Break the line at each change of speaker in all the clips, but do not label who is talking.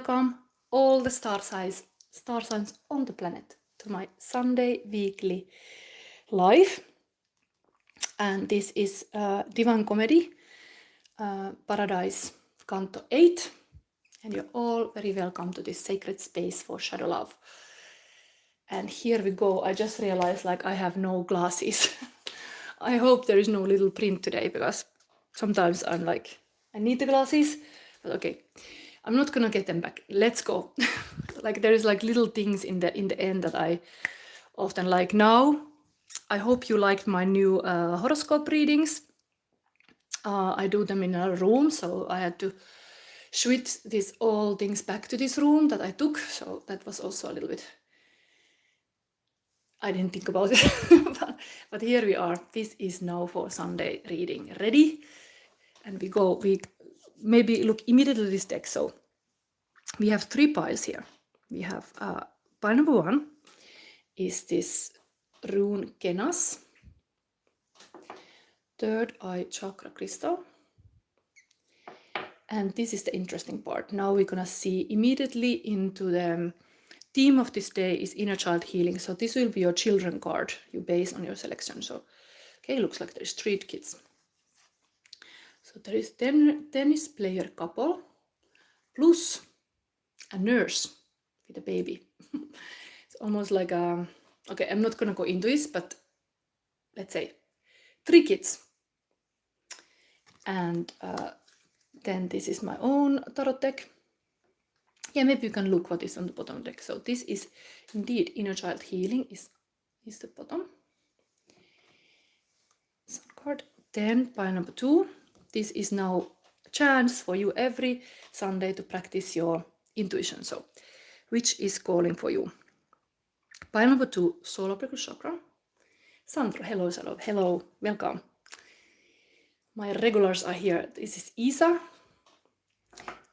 welcome all the star signs on the planet to my Sunday weekly live. And this is Divine Comedy, Paradiso, Canto 8. And you're all very welcome to this sacred space for shadow love. And here we go. I just realized like I have no glasses. I hope there is no little print today, because sometimes I'm like, I need the glasses, but okay, I'm not gonna get them back. Let's go. Like there is like little things in the end that I often like. Now, I hope you liked my new horoscope readings. I do them in a room, so I had to switch these all things back to this room that I took. So that was also a little bit, I didn't think about it, but here we are. This is now for Sunday reading. Ready? And we maybe look immediately at this deck. So we have 3 piles here. We have pile number 1 is this rune Kenaz, 3rd eye chakra crystal. And this is the interesting part. Now we're gonna see immediately into the theme of this day is inner child healing. So this will be your children card you base on your selection. So okay, looks like there's 3 kids. So there is tennis player couple plus a nurse with a baby. It's almost like a, okay, I'm not gonna go into this, but let's say 3 kids. And then this is my own tarot deck. Yeah, maybe you can look what is on the bottom deck. So this is indeed inner child healing is the bottom. Sun card. Then pile number 2. This is now a chance for you every Sunday to practice your intuition. So which is calling for you? Pile number 2, solar plexus chakra. Sandro, hello, hello, welcome. My regulars are here. This is Isa.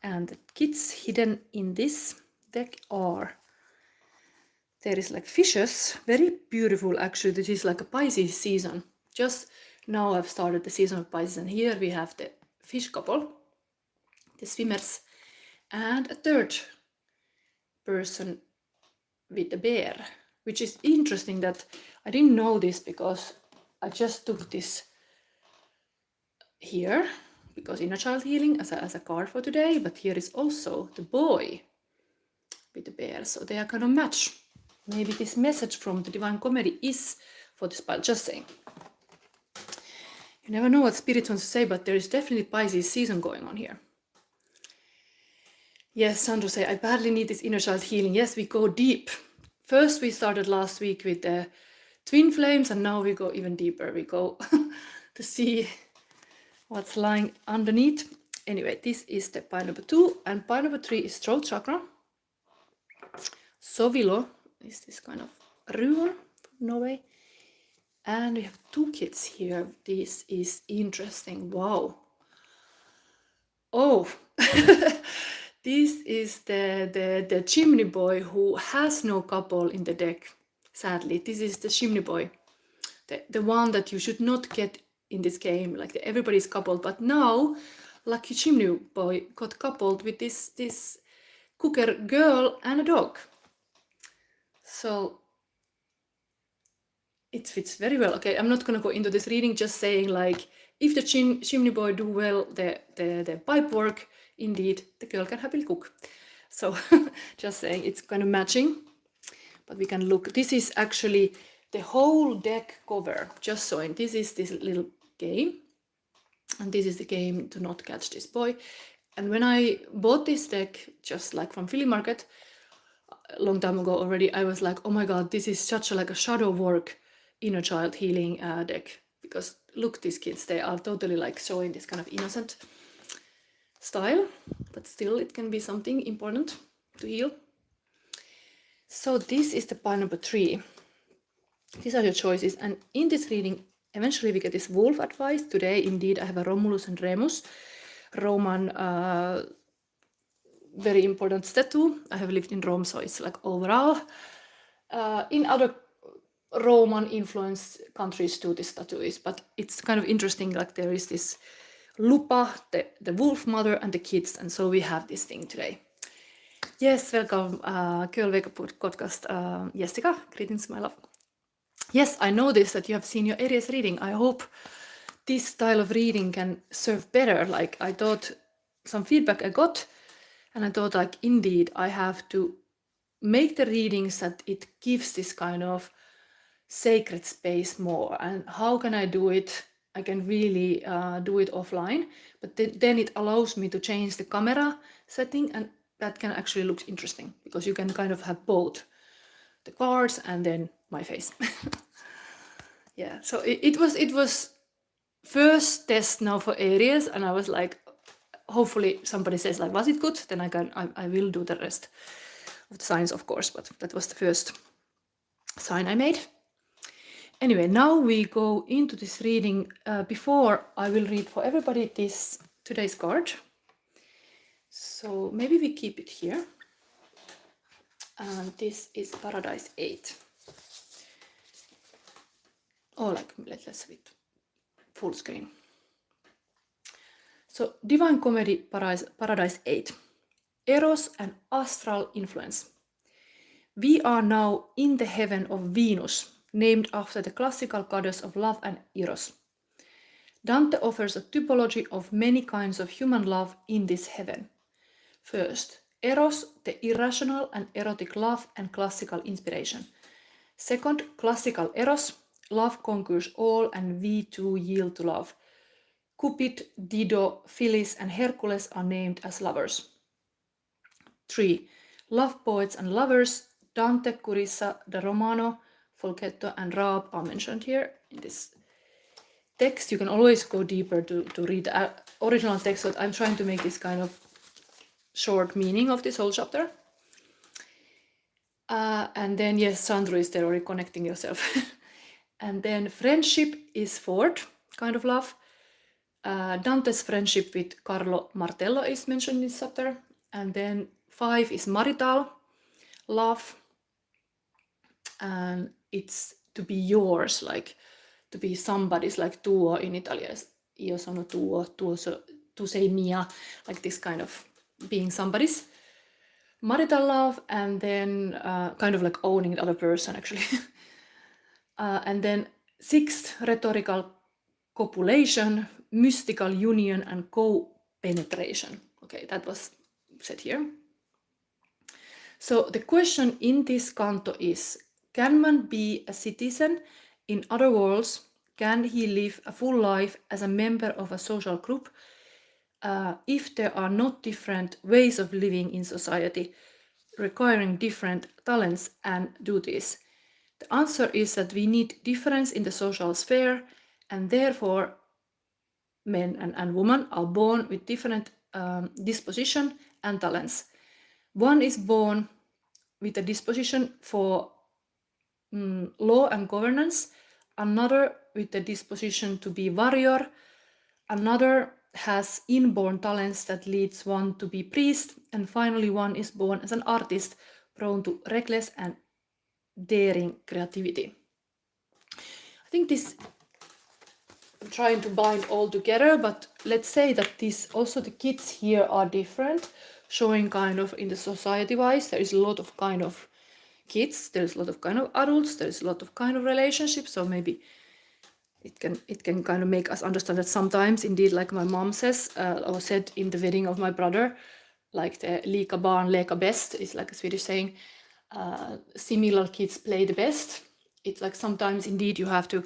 And the kids hidden in this deck are, there is like fishes, very beautiful actually. This is like a Pisces season. Just now I've started the season of Pisces, and here we have the fish couple, the swimmers, and a 3rd person with the bear, which is interesting that I didn't know this because I just took this here because inner child healing as a card for today, but here is also the boy with the bear, so they are kind of match. Maybe this message from the Divine Comedy is for this pile, just saying. You never know what Spirit wants to say, but there is definitely Pisces season going on here. Yes, Sandro say, I badly need this inner child healing. Yes, we go deep. First we started last week with the twin flames, and now we go even deeper. We go to see what's lying underneath. Anyway, this is the pile number 2, and pile number 3 is throat chakra. Sowilo is this kind of rune from Norway. And we have 2 kids here. This is interesting. Wow. Oh, this is the chimney boy who has no couple in the deck. Sadly, this is the chimney boy, the one that you should not get in this game. Like everybody's coupled, but now lucky chimney boy got coupled with this cooker girl and a dog. So it fits very well. Okay, I'm not gonna go into this reading, just saying like if the chimney boy do well the pipe work, indeed the girl can happily cook. So just saying it's kind of matching, but we can look. This is actually the whole deck cover, just showing. This is this little game, and this is the game to not catch this boy. And when I bought this deck, just like from Philly Market a long time ago already, I was like, oh my god, this is such a, like a shadow work inner child healing deck, because look, these kids, they are totally like showing this kind of innocent style, but still it can be something important to heal. So this is the pile number 3. These are your choices, and in this reading eventually we get this wolf advice. Today indeed I have a Romulus and Remus Roman very important statue. I have lived in Rome, so it's like overall in other Roman influenced countries too this statue is, but it's kind of interesting. Like there is this Lupa, the wolf mother, and the kids, and so we have this thing today. Yes, welcome, Girl Wake Up podcast, Jessica. Greetings, my love. Yes, I noticed that you have seen your Aries reading. I hope this style of reading can serve better. Like, I thought some feedback I got, and I thought, like, indeed, I have to make the readings that it gives this kind of sacred space more. And how can I do it? I can really do it offline, but then it allows me to change the camera setting, and that can actually look interesting because you can kind of have both the cards and then my face. Yeah, so it was first test now for Aries, and I was like, hopefully somebody says like, was it good? Then I will do the rest of the signs, of course, but that was the first sign I made. Anyway, now we go into this reading. Before I will read for everybody this today's card. So maybe we keep it here. And this is Paradise 8. Oh, like let's have it full screen. So Divine Comedy Paradise 8. Eros and astral influence. We are now in the heaven of Venus, named after the classical goddess of love and Eros. Dante offers a typology of many kinds of human love in this heaven. First, Eros, the irrational and erotic love and classical inspiration. Second, classical Eros, love conquers all and we too yield to love. Cupid, Dido, Phyllis and Hercules are named as lovers. 3. Love poets and lovers, Dante, Curissa, da Romano, Folchetto and Raab are mentioned here in this text. You can always go deeper to read the original text, but I'm trying to make this kind of short meaning of this whole chapter. And then, yes, Sandro is there, already connecting yourself. And then friendship is fourth kind of love. Dante's friendship with Carlo Martello is mentioned in this chapter. And then 5 is marital love. And it's to be yours, like to be somebody's, like tuo in Italian. Io sono tuo, tu sei mia, like this kind of being somebody's. Marital love, and then kind of like owning the other person, actually. And then 6th, rhetorical copulation, mystical union, and co-penetration. Okay, that was said here. So the question in this canto is, can man be a citizen in other worlds? Can he live a full life as a member of a social group if there are not different ways of living in society requiring different talents and duties? The answer is that we need difference in the social sphere, and therefore men and women are born with different disposition and talents. One is born with a disposition for law and governance, another with the disposition to be warrior, another has inborn talents that leads one to be priest, and finally one is born as an artist prone to reckless and daring creativity. I think this, I'm trying to bind all together, but let's say that this also the kids here are different, showing kind of in the society wise there is a lot of kind of kids, there's a lot of kind of adults, there's a lot of kind of relationships, so maybe it can kind of make us understand that sometimes indeed, like my mom says or said in the wedding of my brother, like the lika barn leka best is like a Swedish saying, similar kids play the best. It's like sometimes indeed you have to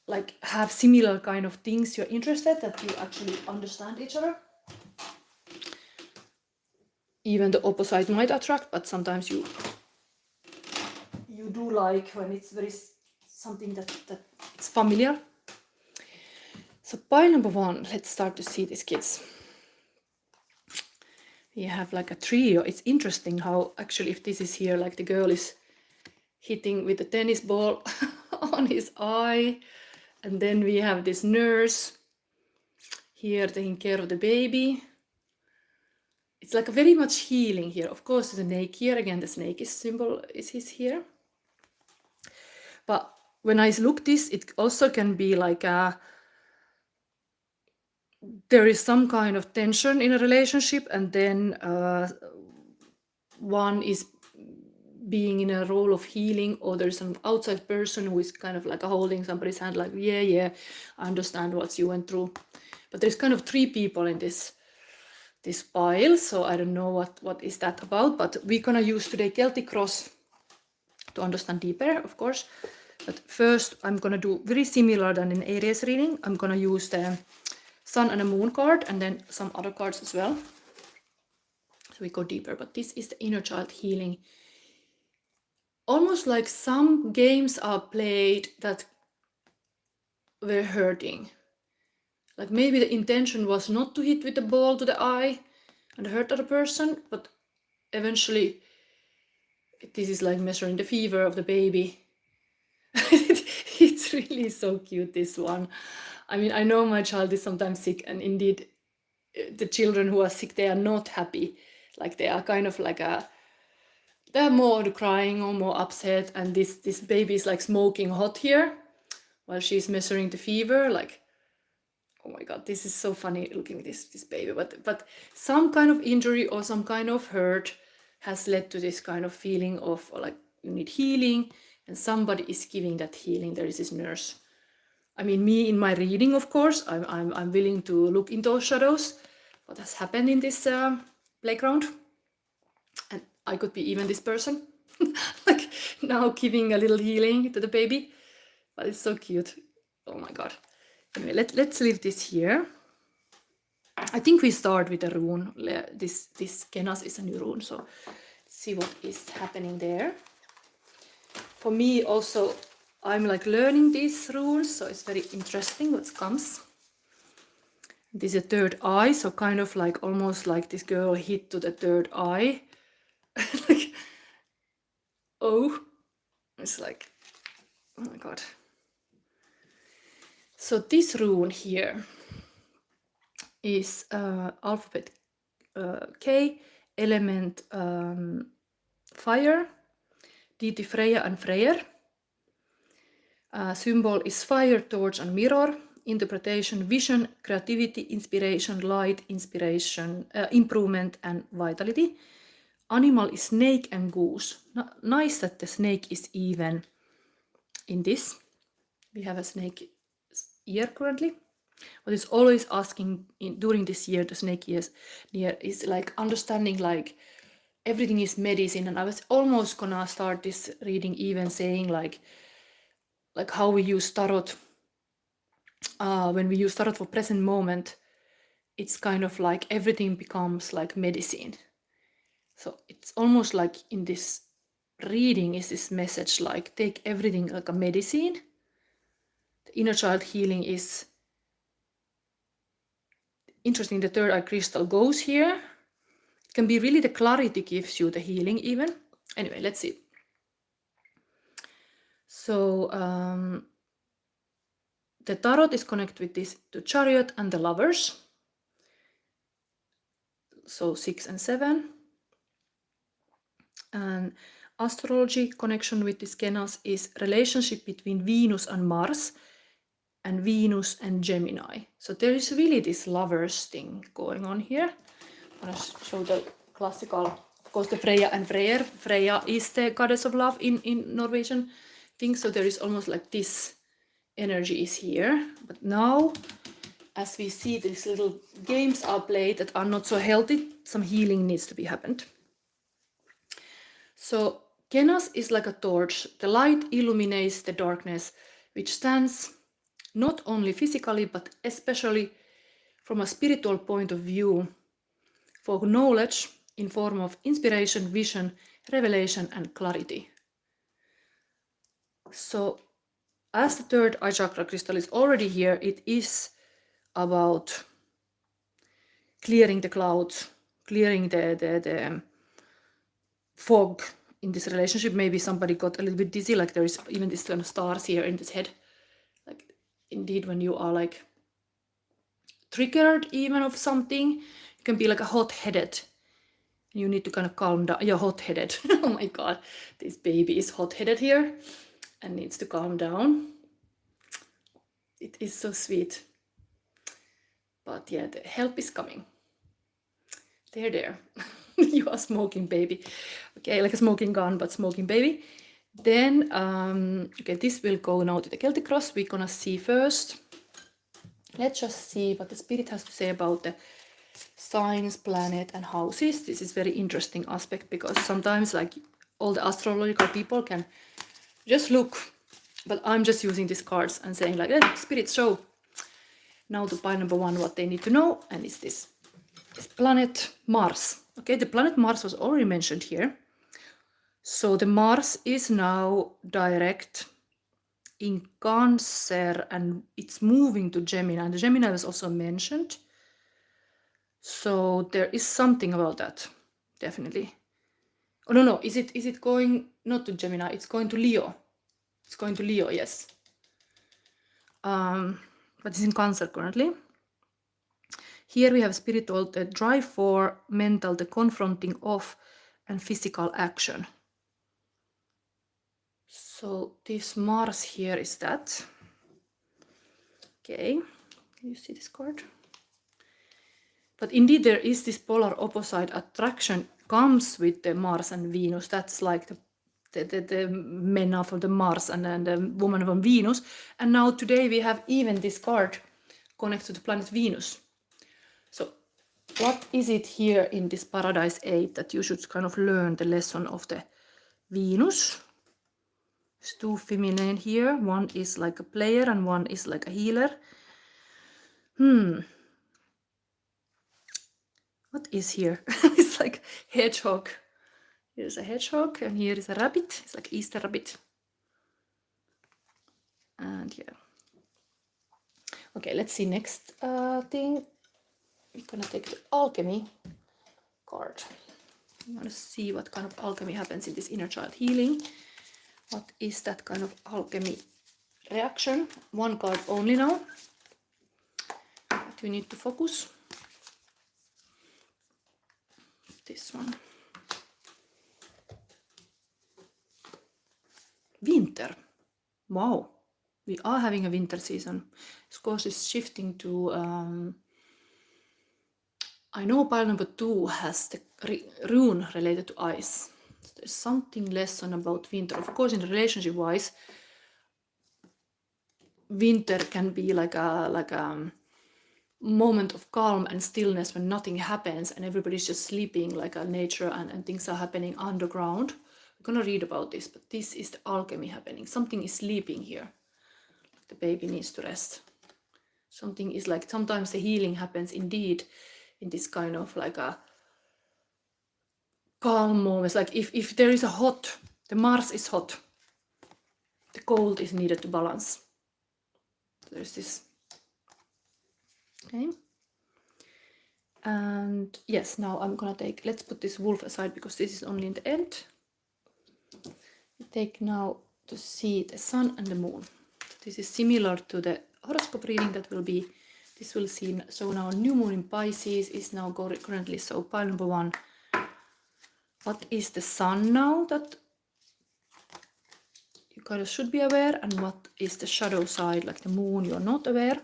like have similar kind of things you're interested, that you actually understand each other. Even the opposite might attract, but sometimes you do like when it's very something that it's familiar. So pile number 1, let's start to see these kids. We have like a trio. It's interesting how actually if this is here, like the girl is hitting with a tennis ball on his eye, and then we have this nurse here taking care of the baby. It's like a very much healing here. Of course, the snake here, again, the snake is symbol is here. But when I look this, it also can be like there is some kind of tension in a relationship, and then one is being in a role of healing, or there's an outside person who is kind of like holding somebody's hand, like, yeah, I understand what you went through. But there's kind of 3 people in this pile, so I don't know what is that about, but we're gonna use today Celtic Cross to understand deeper, of course. But first I'm gonna do very similar than in Aries reading. I'm gonna use the Sun and a Moon card and then some other cards as well. So we go deeper, but this is the inner child healing. Almost like some games are played that were hurting. Like maybe the intention was not to hit with the ball to the eye and hurt other person, but eventually this is like measuring the fever of the baby. It's really so cute, this one. I mean, I know my child is sometimes sick, and indeed the children who are sick, they are not happy. Like they are kind of like they're more crying or more upset, and this baby is like smoking hot here while she's measuring the fever. Like, oh my god, this is so funny looking at this baby. But some kind of injury or some kind of hurt has led to this kind of feeling of like you need healing, and somebody is giving that healing. There is this nurse. I mean, me in my reading, of course, I'm willing to look into those shadows, what has happened in this playground, and I could be even this person, like now giving a little healing to the baby. But it's so cute. Oh my god. Anyway, let's leave this here. I think we start with a rune. This Kenaz is a new rune, so let's see what is happening there. For me also, I'm like learning these runes, so it's very interesting what comes. This is a third eye, so kind of like almost like this girl hit to the third eye. Like, oh, it's like, oh my god. So this rune here is alphabet K, element fire, deity Freya and Freyr. Symbol is fire, torch and mirror. Interpretation, vision, creativity, inspiration, light, inspiration, improvement and vitality. Animal is snake and goose. Nice that the snake is even in this. We have a snake ear currently. What is always asking during this year, the snake year is like understanding like everything is medicine. And I was almost gonna start this reading even saying like how we use tarot. When we use tarot for present moment, it's kind of like everything becomes like medicine. So it's almost like in this reading is this message like take everything like a medicine. The inner child healing is interesting. The third eye crystal goes here. It can be really the clarity gives you the healing even. Anyway, let's see. So the tarot is connected with this, the chariot and the lovers. So 6 and 7. And astrology connection with this Kenaz is relationship between Venus and Mars and Venus and Gemini. So there is really this lovers thing going on here. I'm going to show the classical, of course, the Freya and Freyr. Freya is the goddess of love in Norwegian thing. So there is almost like this energy is here. But now, as we see, these little games are played that are not so healthy. Some healing needs to be happened. So Kenaz is like a torch. The light illuminates the darkness, which stands not only physically, but especially from a spiritual point of view for knowledge in form of inspiration, vision, revelation, and clarity. So as the third eye chakra crystal is already here, it is about clearing the clouds, clearing the fog in this relationship. Maybe somebody got a little bit dizzy, like there is even this kind of stars here in this head. Like indeed, when you are like triggered even of something, you can be like a hot-headed. You need to kind of calm down. You're hot-headed. Oh my god, this baby is hot-headed here and needs to calm down. It is so sweet. But yeah, the help is coming. They're there. You are smoking baby. Okay, like a smoking gun, but smoking baby. Then, okay, this will go now to the Celtic cross. We're gonna see first. Let's just see what the spirit has to say about the signs, planet, and houses. This is very interesting aspect because sometimes, like, all the astrological people can just look, but I'm just using these cards and saying like, spirit, show now to pile number 1 what they need to know, and it's this planet Mars. Okay, the planet Mars was already mentioned here. So the Mars is now direct in Cancer and it's moving to Gemini. And the Gemini was also mentioned. So there is something about that, definitely. Oh no, is it going not to Gemini? It's going to Leo. It's going to Leo, yes. But it's in Cancer currently. Here we have spiritual, the drive for mental, the confronting of, and physical action. So this Mars here is that. Okay, can you see this card? But indeed there is this polar opposite attraction comes with the Mars and Venus. That's like the men are from the Mars and the woman from Venus. And now today we have even this card connected to the planet Venus. So what is it here in this Paradise 8 that you should kind of learn the lesson of the Venus? There's 2 feminine here. One is like a player and one is like a healer. What is here? It's like hedgehog. Here's a hedgehog and here is a rabbit. It's like Easter rabbit. And yeah. Okay, let's see next thing. We're gonna take the alchemy card. I want to see what kind of alchemy happens in this inner child healing. What is that kind of alchemy reaction? 1 card only now. But we need to focus. This one. Winter. Wow. We are having a winter season. Of course, it's shifting to... I know pile number 2 has the rune related to ice. So there's something lesson about winter. Of course, in relationship-wise, winter can be like a moment of calm and stillness when nothing happens and everybody's just sleeping, like a nature and things are happening underground. We're gonna read about this, but this is the alchemy happening. Something is sleeping here. The baby needs to rest. Something is like, sometimes the healing happens indeed in this kind of like a calm moments. Like if there is a hot, the Mars is hot, the cold is needed to balance. There's this. Okay. And yes, now I'm gonna take, let's put this wolf aside because this is only in the end. We take now to see the sun and the moon. This is similar to the horoscope reading that will be, this will see, so now new moon in Pisces is now currently, so pile number 1. What is the sun now that you kind of should be aware, and what is the shadow side, like the moon, you're not aware?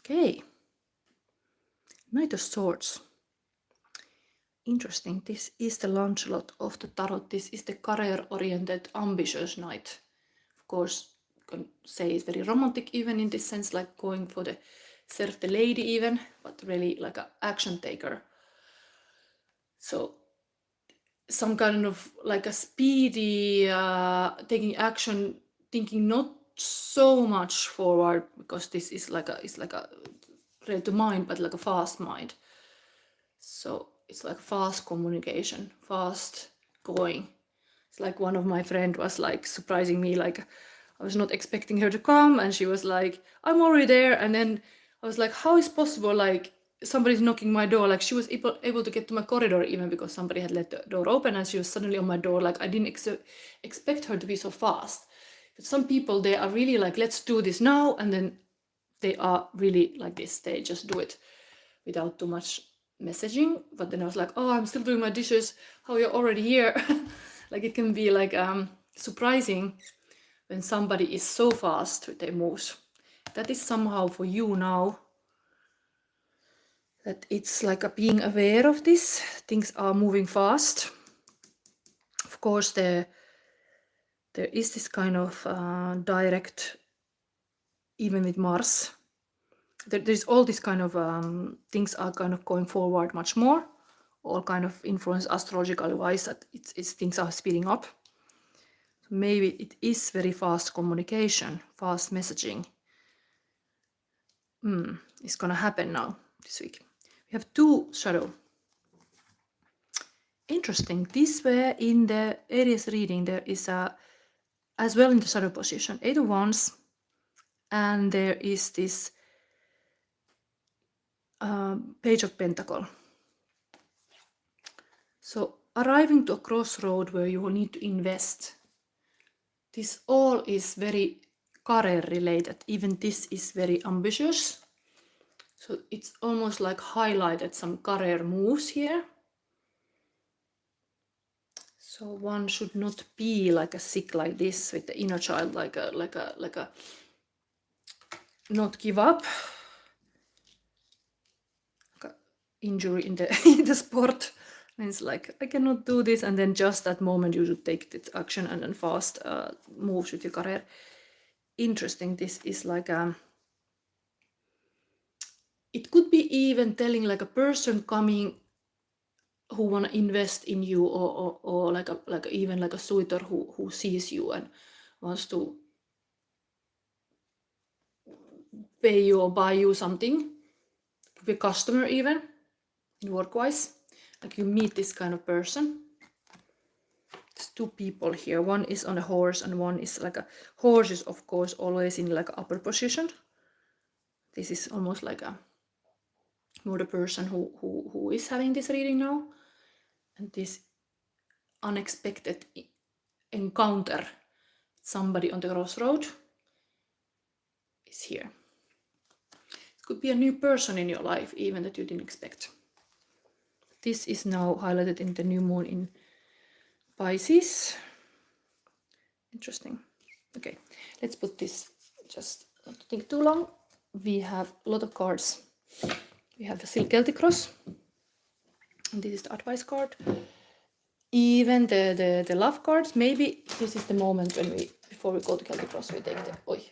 Okay. Knight of Swords. Interesting. This is the Lancelot of the Tarot. This is the career-oriented, ambitious knight. Of course, you can say it's very romantic even in this sense, like going for the serve the lady even, but really like an action taker. So some kind of like a speedy taking action, thinking not so much forward, because this is like it's like a related to mind, but like a fast mind. So it's like fast communication, fast going. It's like one of my friends was like surprising me, like I was not expecting her to come and she was like, I'm already there. And then I was like, how is possible, like somebody's knocking my door? Like she was able to get to my corridor even because somebody had let the door open and she was suddenly on my door. Like I didn't expect her to be so fast. But some people, they are really like, let's do this now. And then they are really like this, they just do it without too much messaging. But then I was like, oh, I'm still doing my dishes, how you're already here. Like it can be like surprising when somebody is so fast with their moves. that is somehow for you now. That it's like a being aware of this. Things are moving fast. Of course, there is this kind of direct, even with Mars. There's all this kind of things are kind of going forward much more. All kind of influence astrologically wise that it's things are speeding up. Maybe it is very fast communication, fast messaging. It's gonna happen now this week. We have 2 shadow. Interesting. This way in the Aries reading there is a, as well in the shadow position, 8 of Wands, and there is this Page of Pentacle. So arriving to a crossroad where you will need to invest. This all is very career related. Even this is very ambitious. So it's almost like highlighted some career moves here. So one should not be like a sick like this with the inner child, like a not give up. Like a injury in the in the sport. And it's like, I cannot do this, and then just that moment you should take this action and then fast moves with your career. Interesting. This is like it could be even telling like a person coming who want to invest in you, or like even like a suitor who sees you and wants to pay you or buy you something. Could be a customer even, work-wise. Like you meet this kind of person. There's 2 people here. One is on a horse and one is like a horse is of course always in like upper position. This is almost like a more the person who is having this reading now. And this unexpected encounter, somebody on the crossroad, is here. It could be a new person in your life even that you didn't expect. This is now highlighted in the new moon in Pisces. Interesting. Okay, let's put this, just not to think too long. We have a lot of cards. We have the Celtic cross. And this is the advice card. Even the love cards. Maybe this is the moment when we, before we go to Celtic cross, we take the, oi.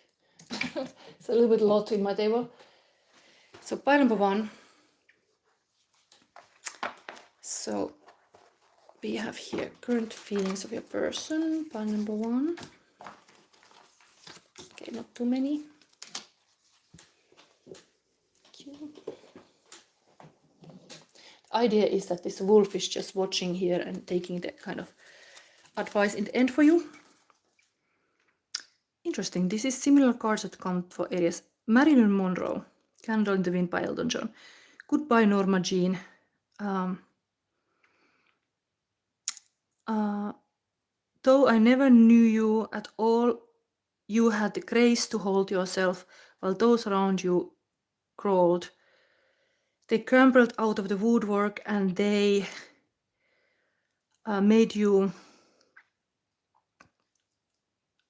It's a little bit lot in my table. So pile number 1. So we have here current feelings of your person, pile number 1. Okay, not too many. The idea is that this wolf is just watching here and taking the kind of advice in the end for you. Interesting. This is similar cards that come for Aries. Marilyn Monroe, Candle in the Wind by Elton John. Goodbye, Norma Jean. Though I never knew you at all, you had the grace to hold yourself while those around you crawled. They crumbled out of the woodwork and they made you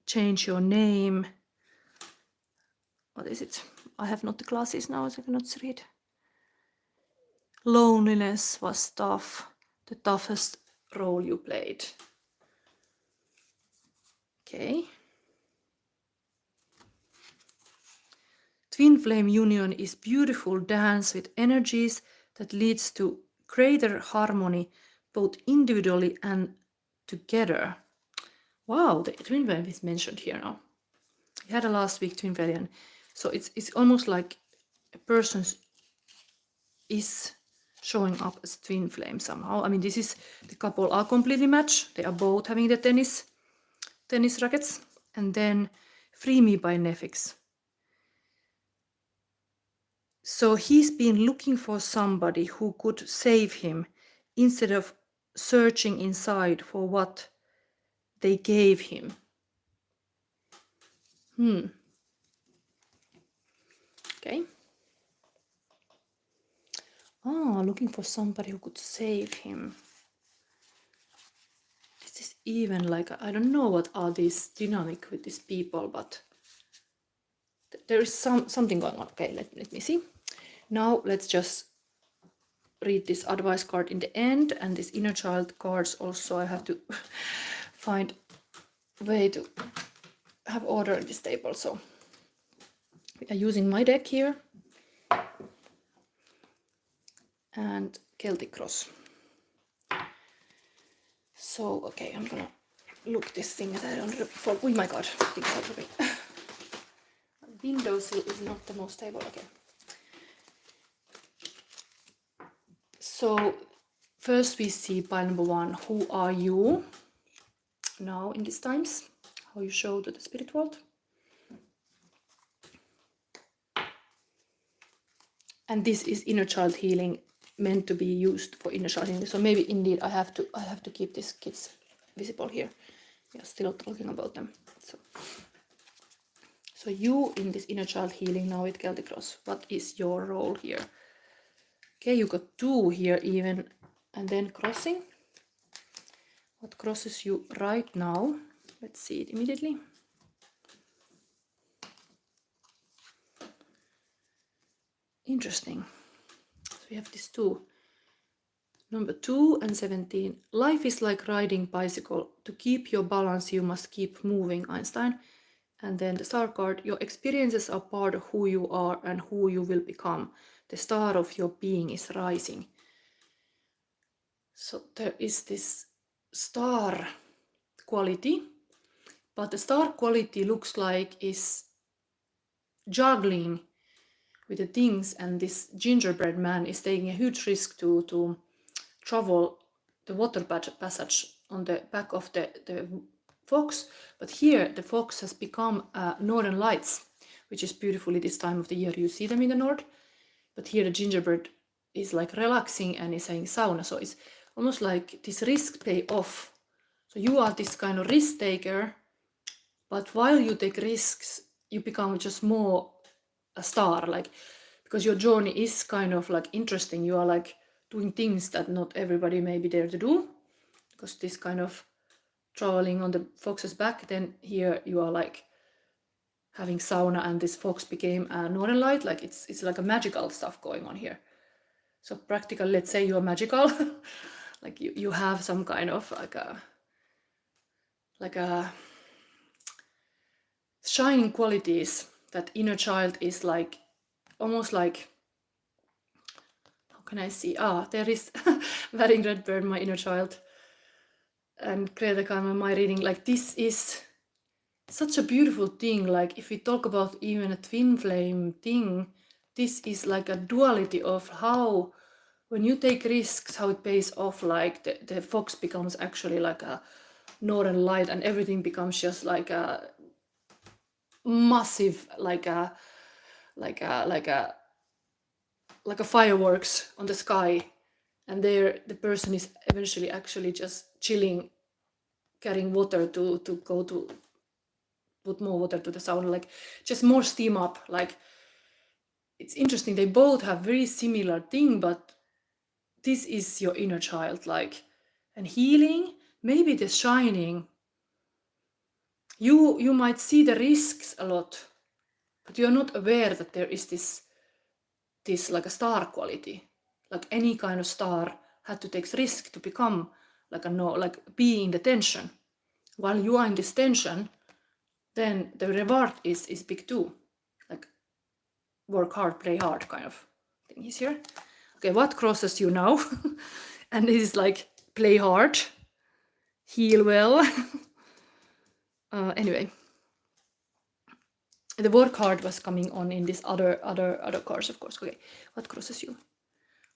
change your name. What is it? I have not the glasses now, so I cannot read. Loneliness was tough, the toughest role you played. Okay. Twin flame union is beautiful dance with energies that leads to greater harmony, both individually and together. Wow, the twin flame is mentioned here now. We had a last week twin flame, so it's almost like a person is showing up as twin flame somehow. I mean, this is, the couple are completely matched. They are both having the tennis rackets. And then Free Me by Nefix. So he's been looking for somebody who could save him instead of searching inside for what they gave him. Okay. Looking for somebody who could save him. This is even like, I don't know what are these dynamic with these people, but there is something going on. Okay, let me see. Now let's just read this advice card in the end, and this inner child cards also. I have to find a way to have order in this table. So we are using my deck here and Celtic Cross. So okay, I'm gonna look this thing that I don't before. Oh my god, things are dropping. Windowsill is not the most stable. Okay. So first we see pile number 1. Who are you now in these times? How you show to the spirit world. And this is inner child healing, meant to be used for inner child healing. So maybe indeed I have to keep these kids visible here. We are still talking about them. So you in this inner child healing now with Celtic Cross. What is your role here? Okay, you got 2 here even, and then crossing. What crosses you right now? Let's see it immediately. Interesting. So we have these 2. Number 2 and 17. Life is like riding bicycle. To keep your balance, you must keep moving, Einstein. And then the star card. Your experiences are part of who you are and who you will become. The star of your being is rising. So there is this star quality, but the star quality looks like is juggling with the things, and this gingerbread man is taking a huge risk to travel the water passage on the back of the fox. But here the fox has become northern lights, which is beautifully this time of the year. You see them in the north, but here the gingerbread is like relaxing and is saying sauna. So it's almost like this risk pay off. So you are this kind of risk taker, but while you take risks, you become just more a star, like, because your journey is kind of like interesting. You are like doing things that not everybody may be there to do, because this kind of traveling on the fox's back, then here you are like having sauna, and this fox became a northern light. Like it's like a magical stuff going on here. So practical, let's say you are magical. Like you have some kind of like a shining qualities. That inner child is like almost like, how can I see? There is Wearing Red Bird, my inner child, and Greta Karma, my reading. Like this is such a beautiful thing. Like if we talk about even a twin flame thing, this is like a duality of how when you take risks, how it pays off. Like the fox becomes actually like a northern light, and everything becomes just like a massive, like a fireworks on the sky, and there the person is eventually actually just chilling, carrying water to go to put more water to the sauna, like just more steam up. Like it's interesting, they both have very similar thing, but this is your inner child, like, and healing, maybe the shining. You might see the risks a lot, but you're not aware that there is this like a star quality. Like any kind of star had to take risk to become like be in the tension. While you are in this tension, then the reward is big too. Like work hard, play hard kind of thing is here. Okay, what crosses you now? And this is like play hard, heal well. Anyway, the work hard was coming on in this other cards, of course. Okay, what crosses you?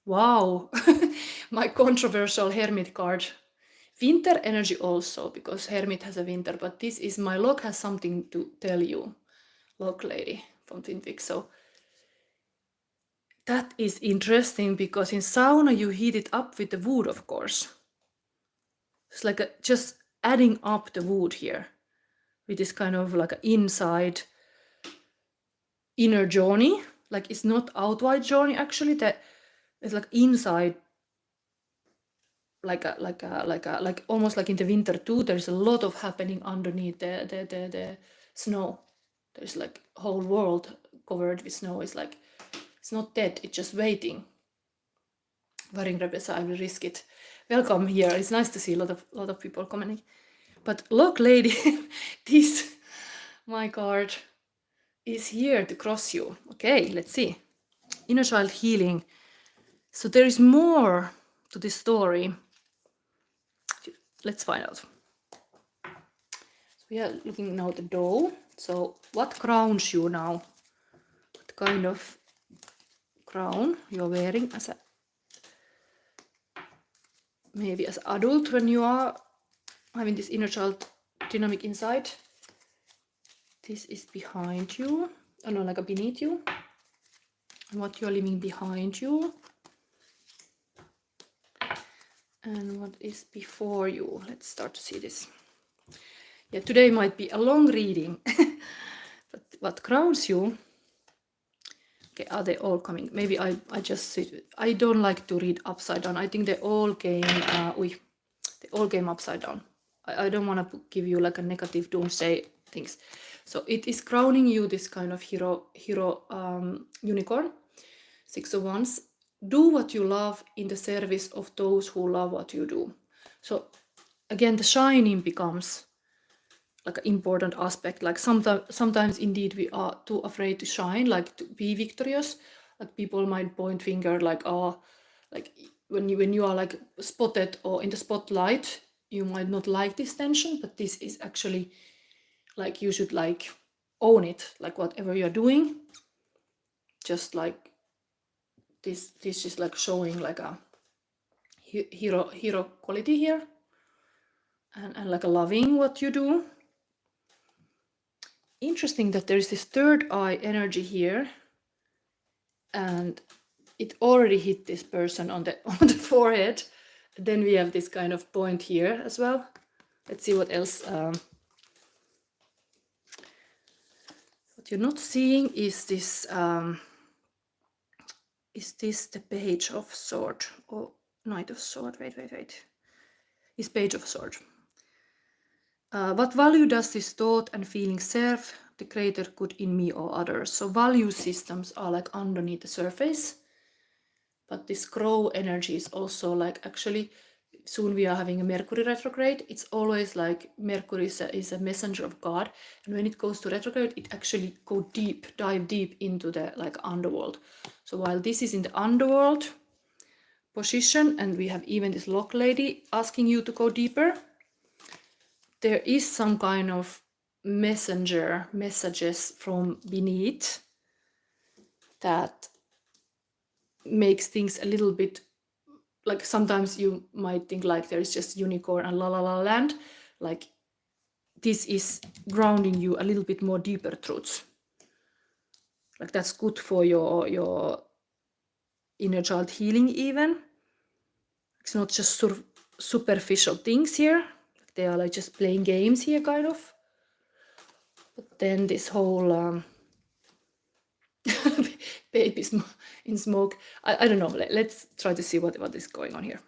Wow, my controversial Hermit card. Winter energy also, because Hermit has a winter, but this is my log has something to tell you, log lady from Twin Peaks. So that is interesting, because in sauna you heat it up with the wood, of course. It's like just adding up the wood here with this kind of like an inside inner journey. Like it's not outward journey actually, that it's like inside, like almost like in the winter too. There's a lot of happening underneath the snow. there's like a whole world covered with snow. It's like, it's not dead, it's just waiting. Varing Rebesa, I will risk it. Welcome here. It's nice to see a lot of people commenting. But look, lady, this, my card, is here to cross you. Okay, let's see. Inner child healing. So there is more to this story. Let's find out. So we are looking now at the dough. So what crowns you now? What kind of crown you're wearing as a, maybe as an adult when you are having this inner child dynamic inside? This is behind you, oh no, like a beneath you, and what you're leaving behind you, and what is before you. Let's start to see this. Yeah, today might be a long reading, but what crowns you? Okay, are they all coming? Maybe I just sit. I don't like to read upside down. I think they all came. They all came upside down. I don't want to give you like a negative doomsday things. So it is crowning you this kind of hero unicorn. 6 of Wands. Do what you love in the service of those who love what you do. So again, the shining becomes like an important aspect. Like sometimes indeed we are too afraid to shine, like to be victorious. Like people might point finger like, oh, like when you are like spotted or in the spotlight, you might not like this tension, but this is actually like you should like own it, like whatever you're doing, just like this is like showing like a hero quality here, and like a loving what you do. Interesting that there is this third eye energy here, and it already hit this person on the forehead. Then we have this kind of point here as well. Let's see what else. What you're not seeing is this. Is this the Page of Sword or Knight of Sword? Wait. Is Page of Sword. What value does this thought and feeling serve the greater good in me or others? So value systems are like underneath the surface, but this crow energy is also like, actually soon we are having a Mercury retrograde. It's always like Mercury is a messenger of God, and when it goes to retrograde, it actually dive deep into the like underworld. So while this is in the underworld position, and we have even this lock lady asking you to go deeper, there is some kind of messages from beneath that makes things a little bit like, sometimes you might think like there is just unicorn and la la la land. Like this is grounding you a little bit more deeper truths. Like that's good for your inner child healing even. It's not just sort of superficial things here. They are like just playing games here, kind of. But then this whole baby in smoke. I don't know. Let's try to see what is going on here.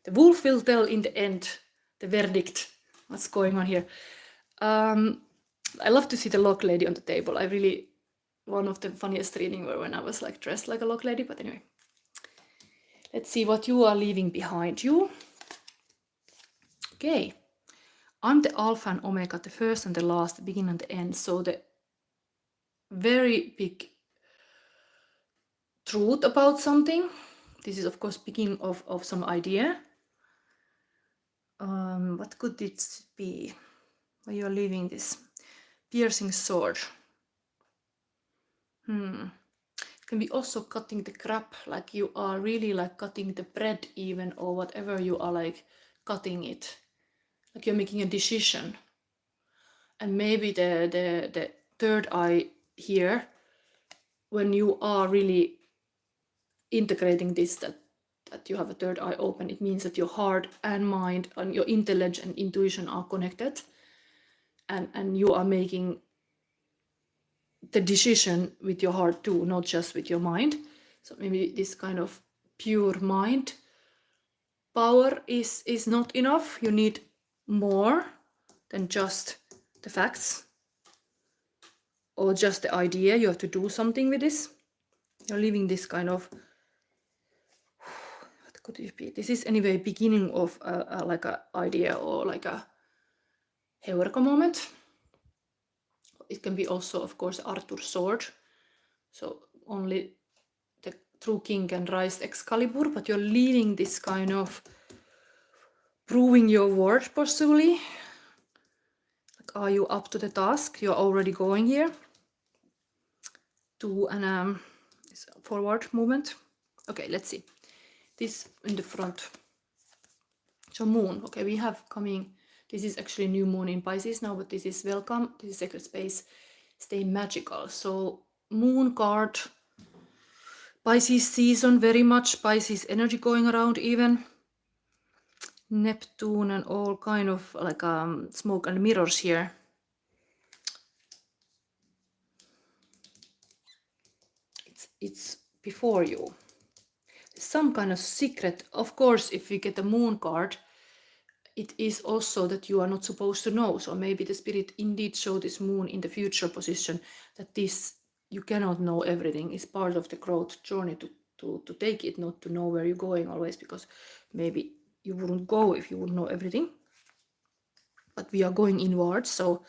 The wolf will tell in the end the verdict. What's going on here? I love to see the lock lady on the table. I really, one of the funniest reading were when I was like dressed like a lock lady. But anyway, let's see what you are leaving behind you. Okay, I'm the Alpha and Omega, the first and the last, the beginning and the end. So the very big truth about something. This is of course beginning of some idea. What could it be? Why you're leaving this piercing sword? It can be also cutting the crap, like you are really like cutting the bread even, or whatever you are like cutting it. Like you're making a decision. And maybe the third eye here, when you are really integrating this, that you have a third eye open, it means that your heart and mind and your intellect and intuition are connected, and you are making the decision with your heart too, not just with your mind. So maybe this kind of pure mind power is not enough. You need more than just the facts. or just the idea. You have to do something with this. You're leaving this kind of, what could it be? This is anyway beginning of like a idea or like a Heureka moment. It can be also, of course, Arthur's sword. So only the true king can rise Excalibur, but you're leaving this kind of proving your word possibly. Like, are you up to the task? You're already going here to an forward movement. Okay, let's see. This in the front. So moon. Okay, we have coming. This is actually new moon in Pisces now, but this is welcome. This is sacred space. Stay magical. So moon card. Pisces season, very much Pisces energy going around even. Neptune and all kind of like smoke and mirrors here. It's before you. Some kind of secret. Of course, if we get a moon card, it is also that you are not supposed to know. So maybe the spirit indeed show this moon in the future position, that this, you cannot know everything. It's part of the growth journey to take it, not to know where you're going always, because maybe you wouldn't go if you would know everything. But we are going inwards, so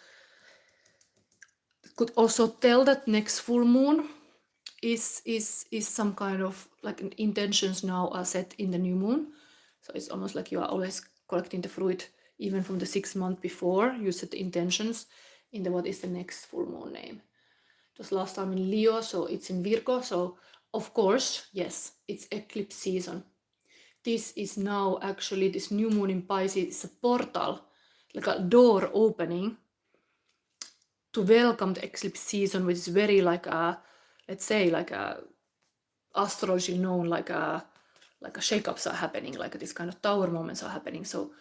it could also tell that next full moon is some kind of like intentions now are set in the new moon. So it's almost like you are always collecting the fruit even from the 6 months before you set the intentions in the what is the next full moon name. It was last time in Leo, so it's in Virgo. So of course, yes, it's eclipse season. This is now actually, this new moon in Pisces is a portal, like a door opening to welcome the eclipse season, which is very like a, let's say, like a astrology known like a shakeups are happening, like this kind of tower moments are happening. So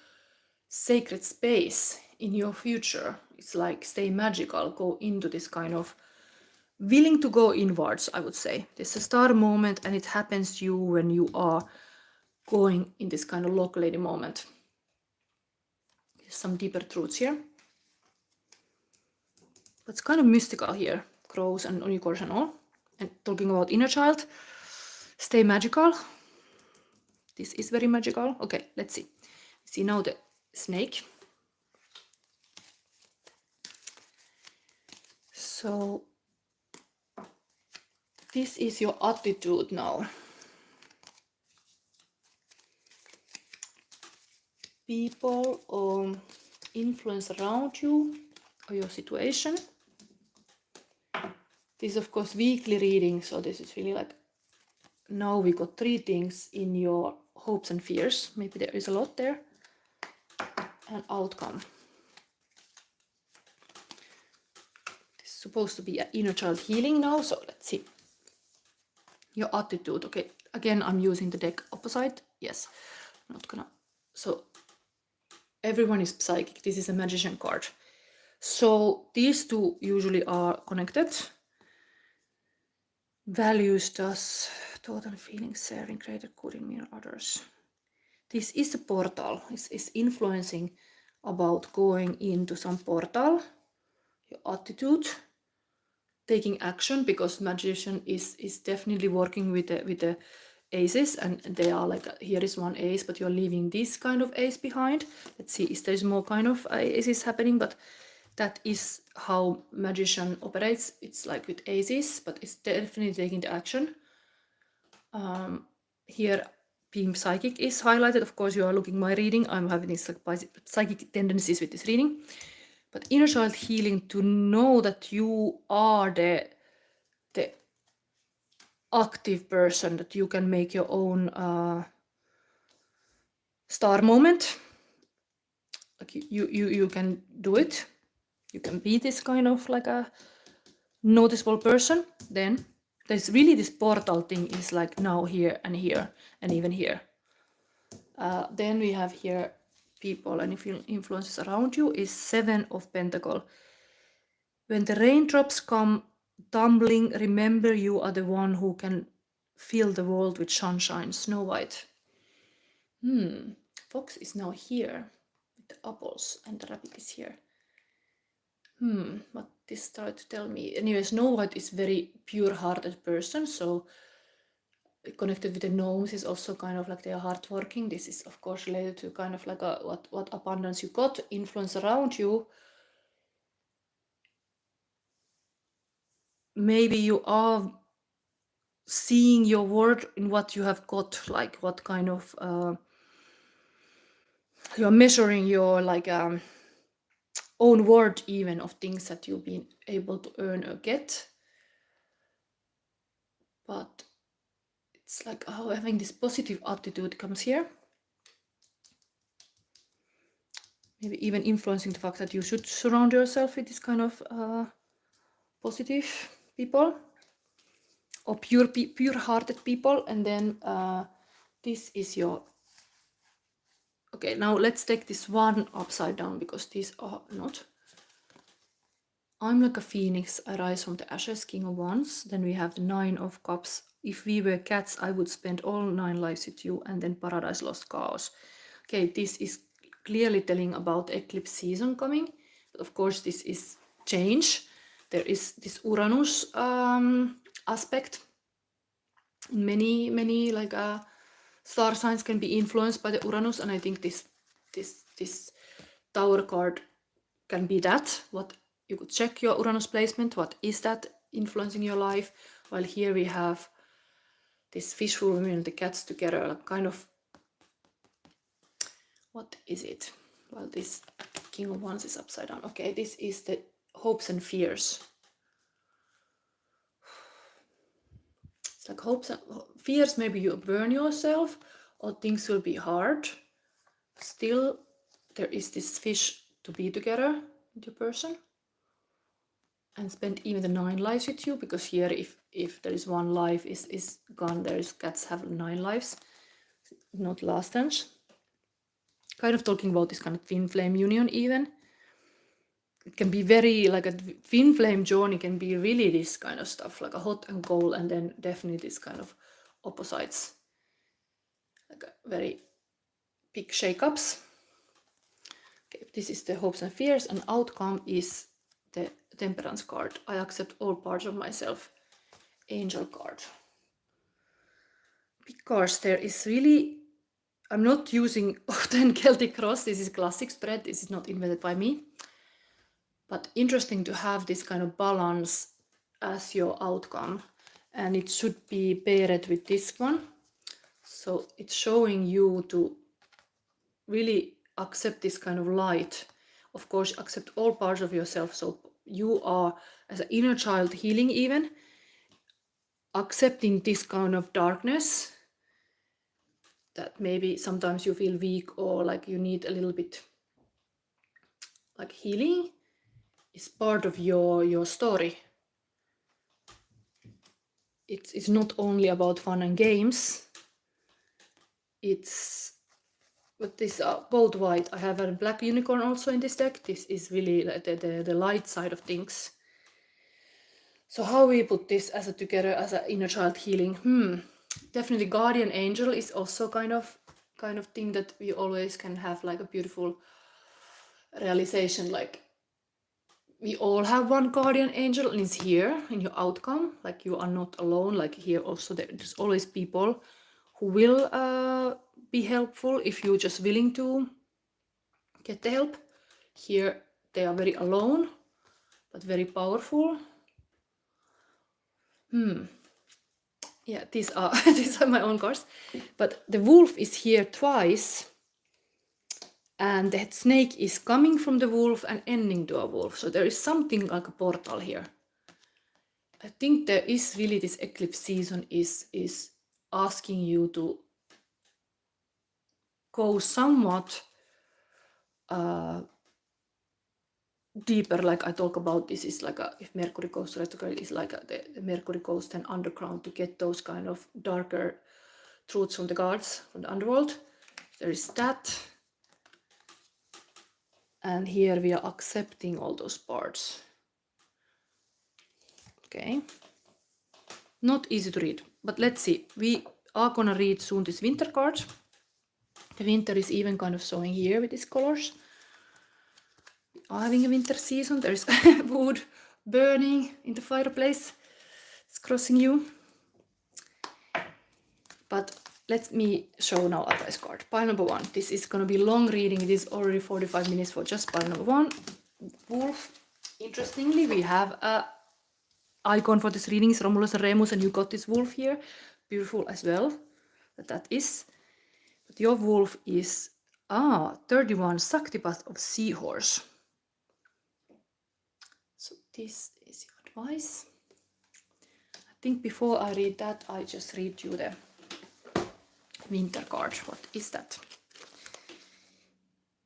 sacred space in your future, it's like stay magical, go into this kind of willing to go inwards. I would say there's a star moment, and it happens to you when you are going in this kind of locality moment. There's some deeper truths here. But it's kind of mystical here, crows and unicorns and all. And talking about inner child, stay magical. This is very magical. Okay, let's see. See now the snake. So this is your attitude now. People or influence around you or your situation. This is of course weekly reading, so this is really like, now we got 3 things in your hopes and fears. Maybe there is a lot there. And outcome. This is supposed to be an inner child healing now, so let's see. Your attitude. Okay, again I'm using the deck opposite. Yes, I'm not gonna. So everyone is psychic. This is a magician card. So these two usually are connected. Values thus, total feelings, sharing, greater good in mirror others. This is a portal. This is influencing about going into some portal. Your attitude, taking action, because magician is definitely working with the aces, and they are like, here is one ace, but you're leaving this kind of ace behind. Let's see if there's more kind of aces happening, but that is how magician operates. It's like with aces, but it's definitely taking the action. Here being psychic is highlighted. Of course, you are looking my reading. I'm having these like psychic tendencies with this reading. But inner child healing, to know that you are the active person, that you can make your own star moment. Like you can do it. You can be this kind of like a noticeable person. Then there's really this portal thing is like now here and even here. Then we have here people and influences around you is 7 of Pentacles. When the raindrops come tumbling, remember you are the one who can fill the world with sunshine. Snow White. Fox is now here with the apples, and the rabbit is here. But this started to tell me. Anyway, Snow White is very pure-hearted person, so connected with the gnomes is also kind of like they are hardworking. This is of course related to kind of like what abundance you got, influence around you. Maybe you are seeing your worth in what you have got, like what kind of you're measuring your like own worth even of things that you've been able to earn or get. But it's like how having this positive attitude comes here. Maybe even influencing the fact that you should surround yourself with this kind of positive people or pure-hearted people. And then this is your... Okay, now let's take this one upside down because these are not. I'm like a phoenix, I rise from the ashes, King of Wands. Then we have the 9 of Cups. If we were cats, I would spend all 9 lives with you. And then Paradise, Lost, Chaos. Okay, this is clearly telling about eclipse season coming. But of course, this is change. There is this Uranus aspect. Many like star signs can be influenced by the Uranus, and I think this Tower card can be that. What you could check your Uranus placement. What is that influencing your life? While here we have this fish woman and the cats together, like kind of... What is it? Well, this King of Wands is upside down. Okay, this is the hopes and fears. It's like hopes and fears, maybe you burn yourself or things will be hard. Still, there is this fish to be together with your person and spend even the 9 lives with you, because here if there is 1 life is gone, there is cats have 9 lives, not last tense. Kind of talking about this kind of twin flame union even. It can be very like a twin flame journey can be really this kind of stuff, like a hot and cold, and then definitely this kind of opposites, like a very big shake-ups. Okay, this is the hopes and fears, and outcome is the Temperance card. I accept all parts of myself, Angel card. Because there is really, I'm not using often Celtic cross, this is classic spread, this is not invented by me. But interesting to have this kind of balance as your outcome. And it should be paired with this one. So it's showing you to really accept this kind of light. Of course, accept all parts of yourself. So you are, as an inner child healing even, accepting this kind of darkness. That maybe sometimes you feel weak or like you need a little bit like healing. Is part of your story. It's not only about fun and games. It's, but these are both white. I have a black unicorn also in this deck. This is really like the light side of things. So how we put this as together as an inner child healing? Definitely guardian angel is also kind of thing that we always can have like a beautiful realization, like we all have one guardian angel and it's here in your outcome, like you are not alone. Like here also there's always people who will be helpful if you're just willing to get the help. Here they are very alone but very powerful. Yeah, these are these are my own cards, but the wolf is here twice. And the snake is coming from the wolf and ending to a wolf. So there is something like a portal here. I think there is really this eclipse season is asking you to go somewhat deeper. Like I talk about, this is like if Mercury goes retrograde, is like the Mercury goes then underground to get those kind of darker truths from the gods, from the underworld. There is that. And here we are accepting all those parts. Okay. Not easy to read, but let's see. We are gonna read soon this winter card. The winter is even kind of showing here with these colors. We are having a winter season. There's wood, burning in the fireplace. It's crossing you. But let me show now advice card. Pile number 1. This is going to be long reading. It is already 45 minutes for just pile number 1. Wolf. Interestingly, we have a icon for this reading is Romulus and Remus, and you got this wolf here. Beautiful as well. That is. But your wolf is 31 Saktipath of Seahorse. So this is your advice. I think before I read that, I just read you the winter card. What is that?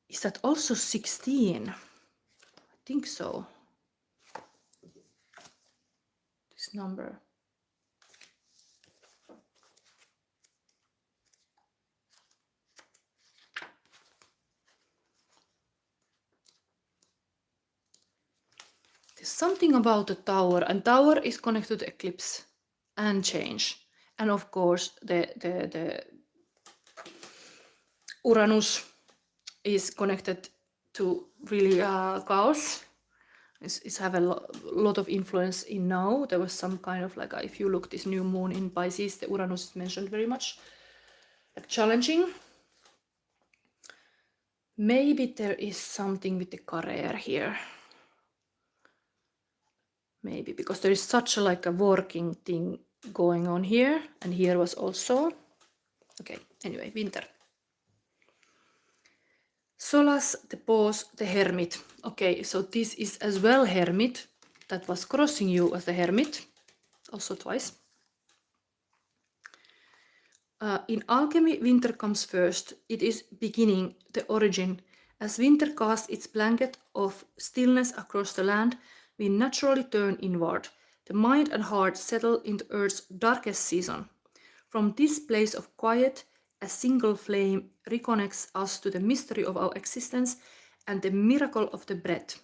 Is that also 16? I think so. This number. There's something about the tower, and tower is connected to eclipse and change. And of course, the Uranus is connected to really chaos. It's have a lot of influence in now. There was some kind of like, if you look this new moon in Pisces, the Uranus is mentioned very much. Like challenging. Maybe there is something with the career here. Maybe because there is such a like a working thing going on here, and here was also. Okay, anyway, winter. Solas, the pause, the hermit. Okay, so this is as well hermit. That was crossing you as the hermit, also twice. In alchemy, winter comes first. It is beginning, the origin. As winter casts its blanket of stillness across the land, we naturally turn inward. The mind and heart settle into Earth's darkest season. From this place of quiet, a single flame reconnects us to the mystery of our existence and the miracle of the breath.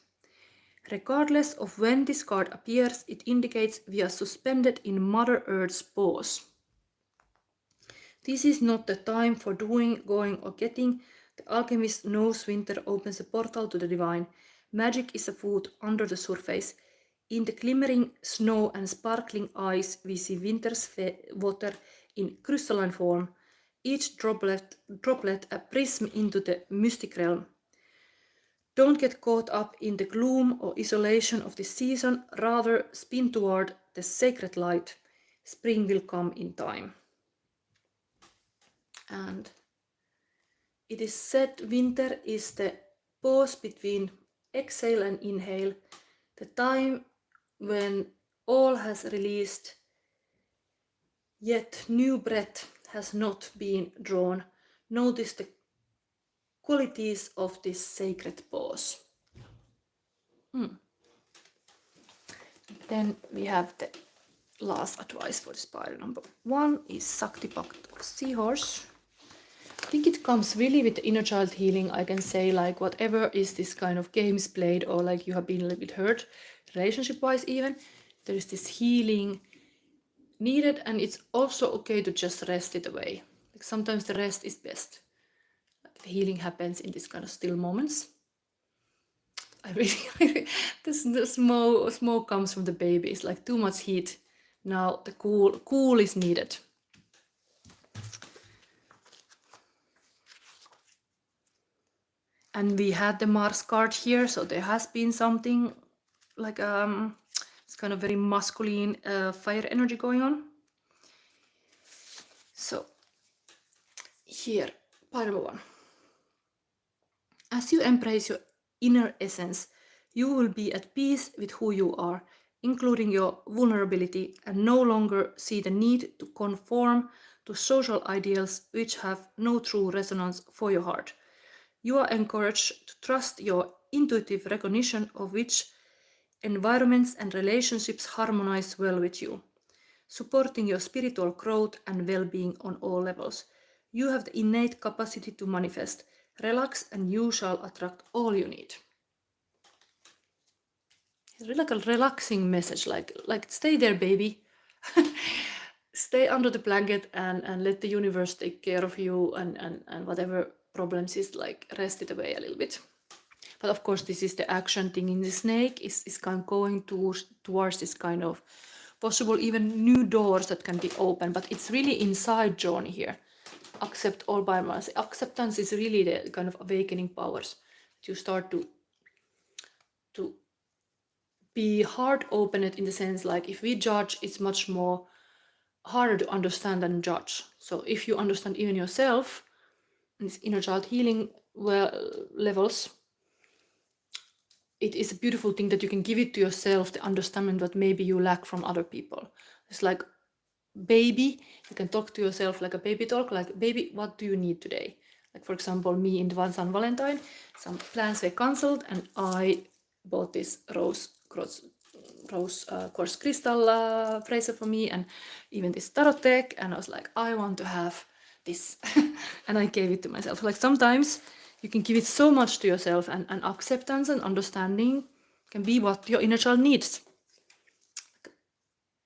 Regardless of when this card appears, it indicates we are suspended in Mother Earth's pause. This is not the time for doing, going, or getting. The alchemist knows winter opens a portal to the divine. Magic is afoot under the surface. In the glimmering snow and sparkling ice, we see winter's water in crystalline form, each droplet a prism into the mystic realm. Don't get caught up in the gloom or isolation of this season, rather spin toward the sacred light. Spring will come in time. And it is said winter is the pause between exhale and inhale, the time when all has released, yet new breath has not been drawn. Notice the qualities of this sacred pause. Then we have the last advice for this pile. Number 1 is Saktipath of Seahorse. I think it comes really with the inner child healing. I can say like whatever is this kind of games played, or like you have been a little bit hurt relationship wise even, there is this healing needed, and it's also okay to just rest it away. Like sometimes the rest is best. Like the healing happens in these kind of still moments. I really the smoke comes from the baby. It's like too much heat. Now the cool is needed. And we had the Mars card here, so there has been something like it's kind of very masculine fire energy going on. So here, part number 1. As you embrace your inner essence, you will be at peace with who you are, including your vulnerability, and no longer see the need to conform to social ideals which have no true resonance for your heart. You are encouraged to trust your intuitive recognition of which environments and relationships harmonize well with you, supporting your spiritual growth and well-being on all levels. You have the innate capacity to manifest. Relax and you shall attract all you need. It's really like a relaxing message, like stay there, baby. Stay under the blanket and let the universe take care of you, and whatever problems is, like rest it away a little bit. But of course, this is the action thing in the snake, is kind of going towards this kind of possible even new doors that can be open, but it's really inside journey here. Accept all by myself. Acceptance is really the kind of awakening powers. You start to be heart opened in the sense like if we judge, it's much more harder to understand than judge. So if you understand even yourself, this inner child healing levels, it is a beautiful thing that you can give it to yourself, the understanding that maybe you lack from other people. It's like baby, you can talk to yourself like a baby talk, like baby, what do you need today? Like for example, me in the San Valentine, some plans were cancelled and I bought this rose quartz crystal bracelet for me, and even this tarot deck, and I was like, I want to have this and I gave it to myself. Like sometimes you can give it so much to yourself, and acceptance and understanding can be what your inner child needs.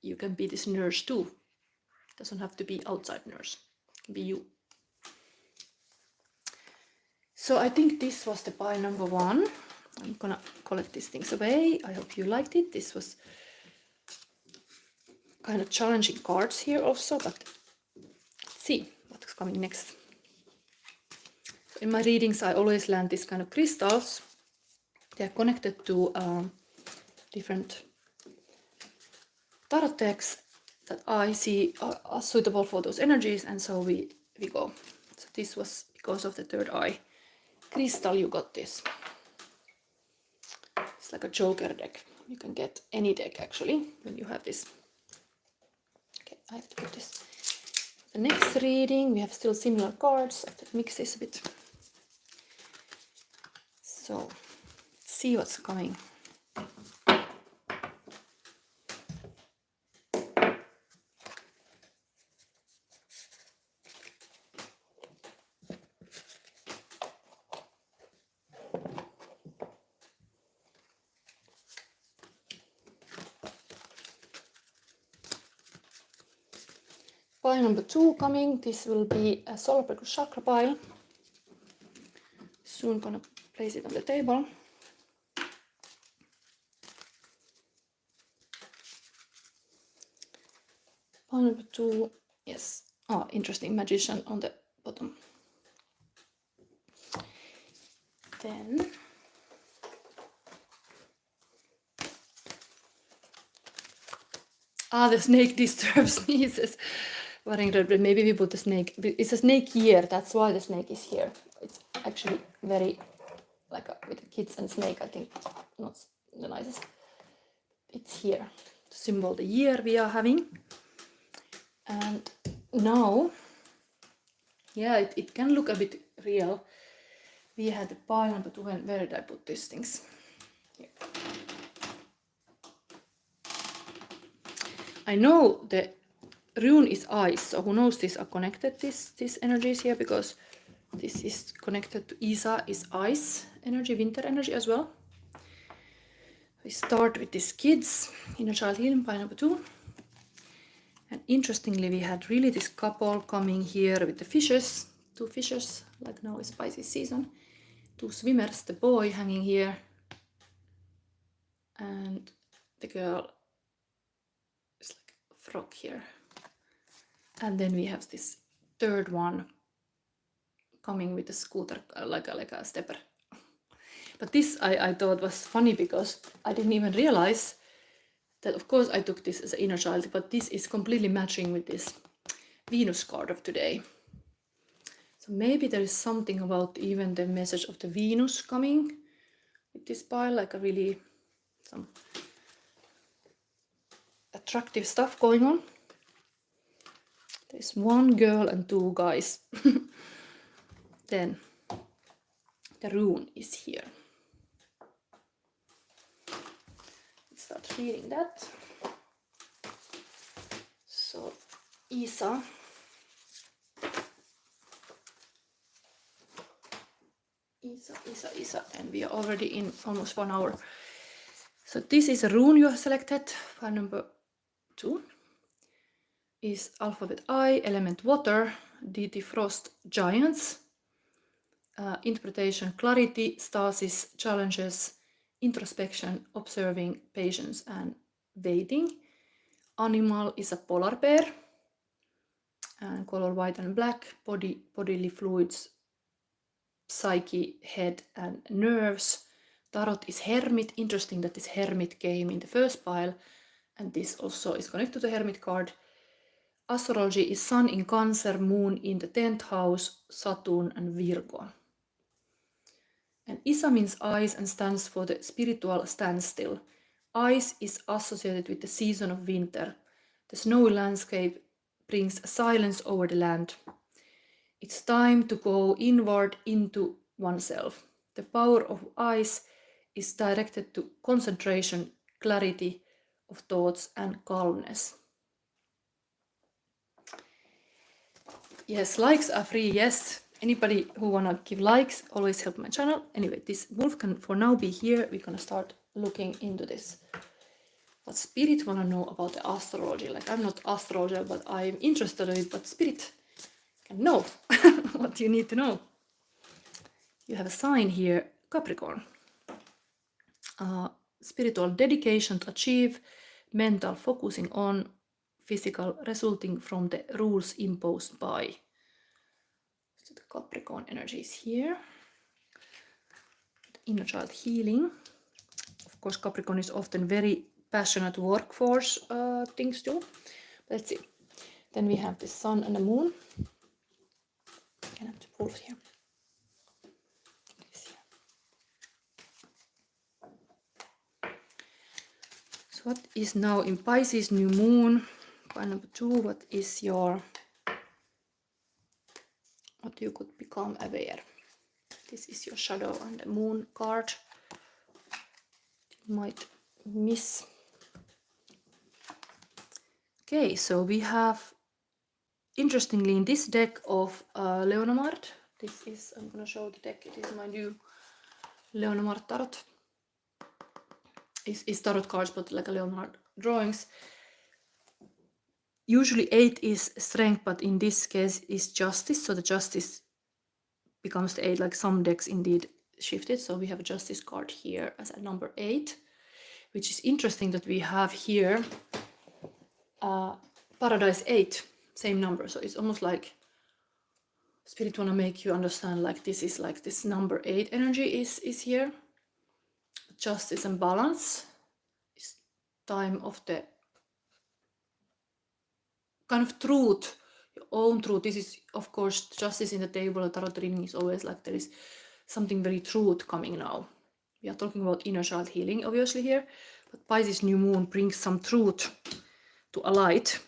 You can be this nurse too. It doesn't have to be outside nurse, it can be you. So I think this was the pile number 1. I'm gonna collect these things away. I hope you liked it. This was kind of challenging cards here also, but let's see what's coming next. So in my readings, I always land these kind of crystals. They are connected to different tarot decks that I see are suitable for those energies, and so we go. So this was because of the third eye crystal. You got this. It's like a joker deck. You can get any deck actually when you have this. Okay, I have to put this. The next reading, we have still similar cards. I have to mix this a bit. So let's see what's coming. Pile number 2 coming. This will be a solar plexus chakra pile. Soon gonna place it on the table. Pile number 2, yes. Oh, interesting magician on the bottom. Then the snake disturbs me. It says, maybe we put the snake. It's a snake year. That's why the snake is here. It's actually very like with kids and snake. I think not the nicest. It's here to symbol the year we are having. And now, yeah, it can look a bit real. We had the pile number 2. Where did I put these things? Here. I know the rune is ice, so who knows these are connected, these energies here, because this is connected to Isa is ice energy, winter energy as well. We start with these kids, inner child healing, pile number 2. And interestingly, we had really this couple coming here with the fishes, 2 fishes, like now is Pisces season, 2 swimmers, the boy hanging here, and the girl is like a frog here. And then we have this third one coming with a scooter, like a stepper. But this I thought was funny because I didn't even realize that, of course, I took this as an inner child, but this is completely matching with this Venus card of today. So maybe there is something about even the message of the Venus coming with this pile, like a really some attractive stuff going on. There's 1 girl and 2 guys. Then the rune is here. Let's start reading that. So Isa. Isa, and we are already in almost 1 hour. So this is a rune you have selected. File number 2 is alphabet I, element water, deity frost, giants. interpretation, clarity, stasis, challenges, introspection, observing, patience, and waiting. Animal is a polar bear, and color white and black, bodily fluids, psyche, head, and nerves. Tarot is hermit. Interesting that this hermit came in the first pile, and this also is connected to the hermit card. Astrology is Sun in Cancer, Moon in the 10th house, Saturn and Virgo. And Isa means eyes and stands for the spiritual standstill. Ice is associated with the season of winter. The snowy landscape brings silence over the land. It's time to go inward into oneself. The power of ice is directed to concentration, clarity of thoughts, and calmness. Yes, likes are free, yes. Anybody who wanna give likes, always help my channel. Anyway, this wolf can for now be here. We're gonna start looking into this. What Spirit wanna know about the astrology? Like, I'm not astrologer, but I'm interested in it, but Spirit can know what you need to know. You have a sign here, Capricorn. Spiritual dedication to achieve, mental focusing on, physical resulting from the rules imposed by. So the Capricorn energy is here. The inner child healing. Of course, Capricorn is often very passionate workforce things too. Let's see. Then we have the Sun and the Moon. Can I have the wolf here? So what is now in Pisces, new moon? Point number 2, what is your, what you could become aware? This is your shadow and the moon card. You might miss. Okay, so we have, interestingly, in this deck of Lenormand, this is, I'm gonna show the deck, it is my new Lenormand tarot. It's tarot cards, but like a Lenormand drawings. Usually 8 is strength, but in this case is justice, so the justice becomes the 8, like some decks indeed shifted. So we have a justice card here as a number 8, which is interesting that we have here Paradise 8, same number. So it's almost like Spirit wanna make you understand like this is like this number 8 energy is here. Justice and balance is time of the kind of truth, your own truth. This is, of course, justice in the table. A tarot reading is always like there is something very truth coming now. We are talking about inner child healing, obviously, here, but Pisces new moon brings some truth to a light.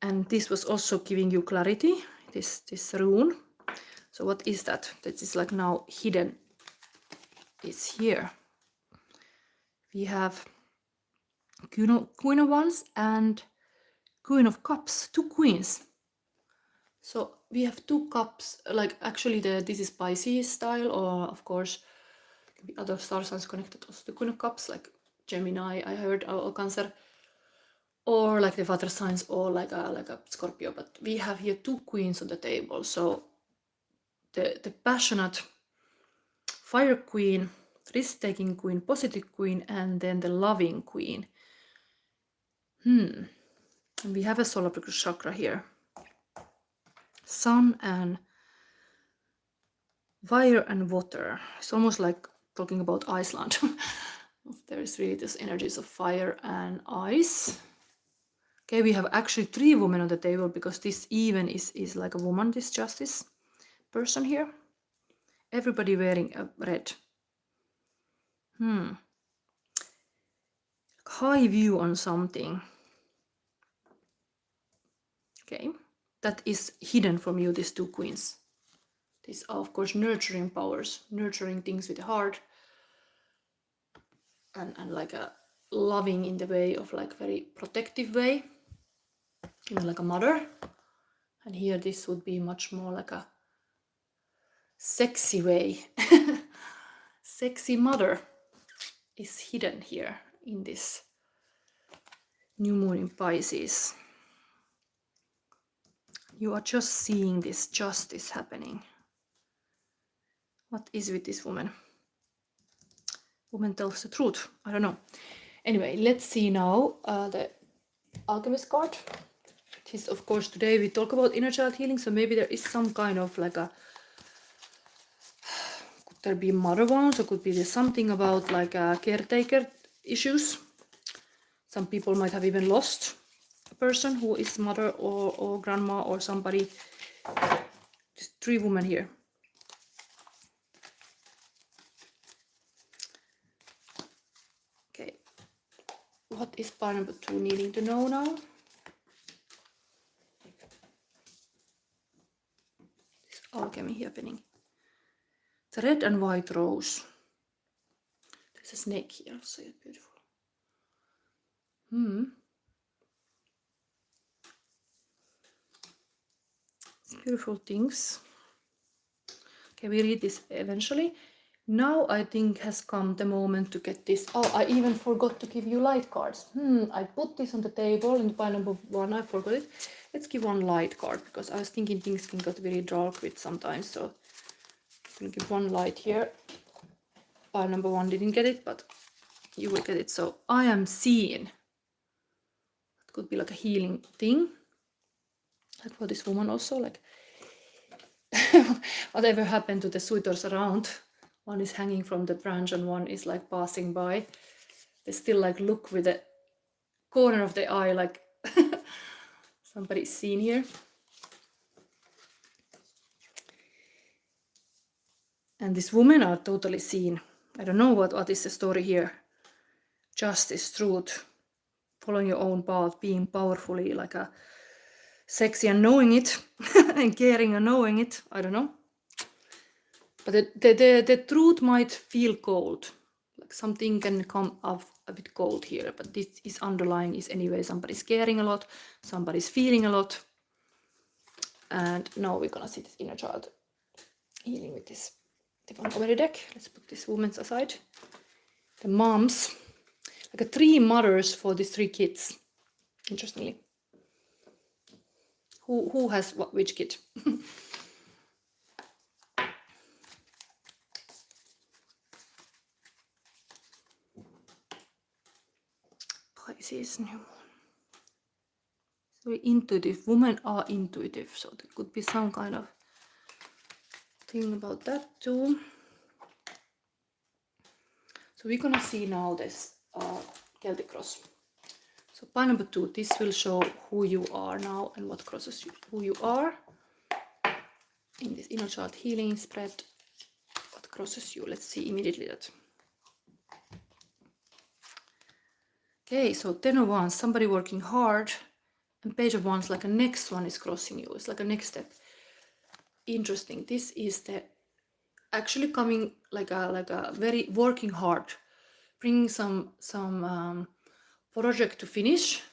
And this was also giving you clarity, this rune. So what is that? That is like now hidden. It's here. We have Queen of Wands and Queen of Cups, 2 queens. So we have 2 cups, like actually this is Pisces style, or of course can be other star signs connected also to Queen of Cups, like Gemini, I heard, or Cancer, or like the water signs, or like a Scorpio. But we have here 2 queens on the table. So the passionate fire queen, risk-taking queen, positive queen, and then the loving queen. And we have a solar plexus chakra here. Sun and fire and water. It's almost like talking about Iceland. There is really this energies of fire and ice. Okay, we have actually 3 women on the table, because this even is like a woman, this justice person here. Everybody wearing a red. High view on something. Okay, that is hidden from you, these 2 queens. These are, of course, nurturing powers, nurturing things with the heart, and like a loving in the way of like very protective way, even like a mother. And here this would be much more like a sexy way. Sexy mother is hidden here in this new moon in Pisces. You are just seeing this justice happening. What is with this woman? Woman tells the truth. I don't know. Anyway, let's see now the alchemist card. This, of course, today we talk about inner child healing, so maybe there is some kind of like a, could there be mother wounds, or could be there something about like a caretaker issues. Some people might have even lost a person who is mother or grandma or somebody. There's 3 women here. Okay, what is part number 2 needing to know now? This alchemy happening. The red and white rose. There's a snake here, so it's beautiful. It's beautiful things. Okay, we read this eventually. Now I think has come the moment to get this. Oh, I even forgot to give you light cards. I put this on the table in the pile number 1. I forgot it. Let's give 1 light card, because I was thinking things can get very dark with sometimes. So I'm going to give 1 light here. Pile number 1 didn't get it, but you will get it. So I am seeing. It could be like a healing thing. Like for this woman also, like whatever happened to the suitors around. One is hanging from the branch and one is like passing by. They still like look with the corner of the eye like somebody's seen here. And these women are totally seen. I don't know what is the story here. Justice, truth, following your own path, being powerfully like a sexy and knowing it and caring and knowing it. I don't know. But the truth might feel cold. Like something can come up a bit cold here, but this is underlying is anyway somebody's caring a lot, somebody's feeling a lot. And now we're gonna see this inner child healing with this Montgomery deck. Let's put these women aside. The moms, like 3 mothers for these 3 kids. Interestingly, who has which kid? Pisces new moon. So intuitive. Women are intuitive, so there could be some kind of thing about that too. So we're gonna see now this Celtic cross. So pile number 2, this will show who you are now and what crosses you, who you are in this inner child healing spread. What crosses you? Let's see immediately that. Okay, so 10 of Wands, somebody working hard, and Page of Wands, like a next one is crossing you. It's like a next step. Interesting. This is the actually coming like a very working hard, bringing some project to finish.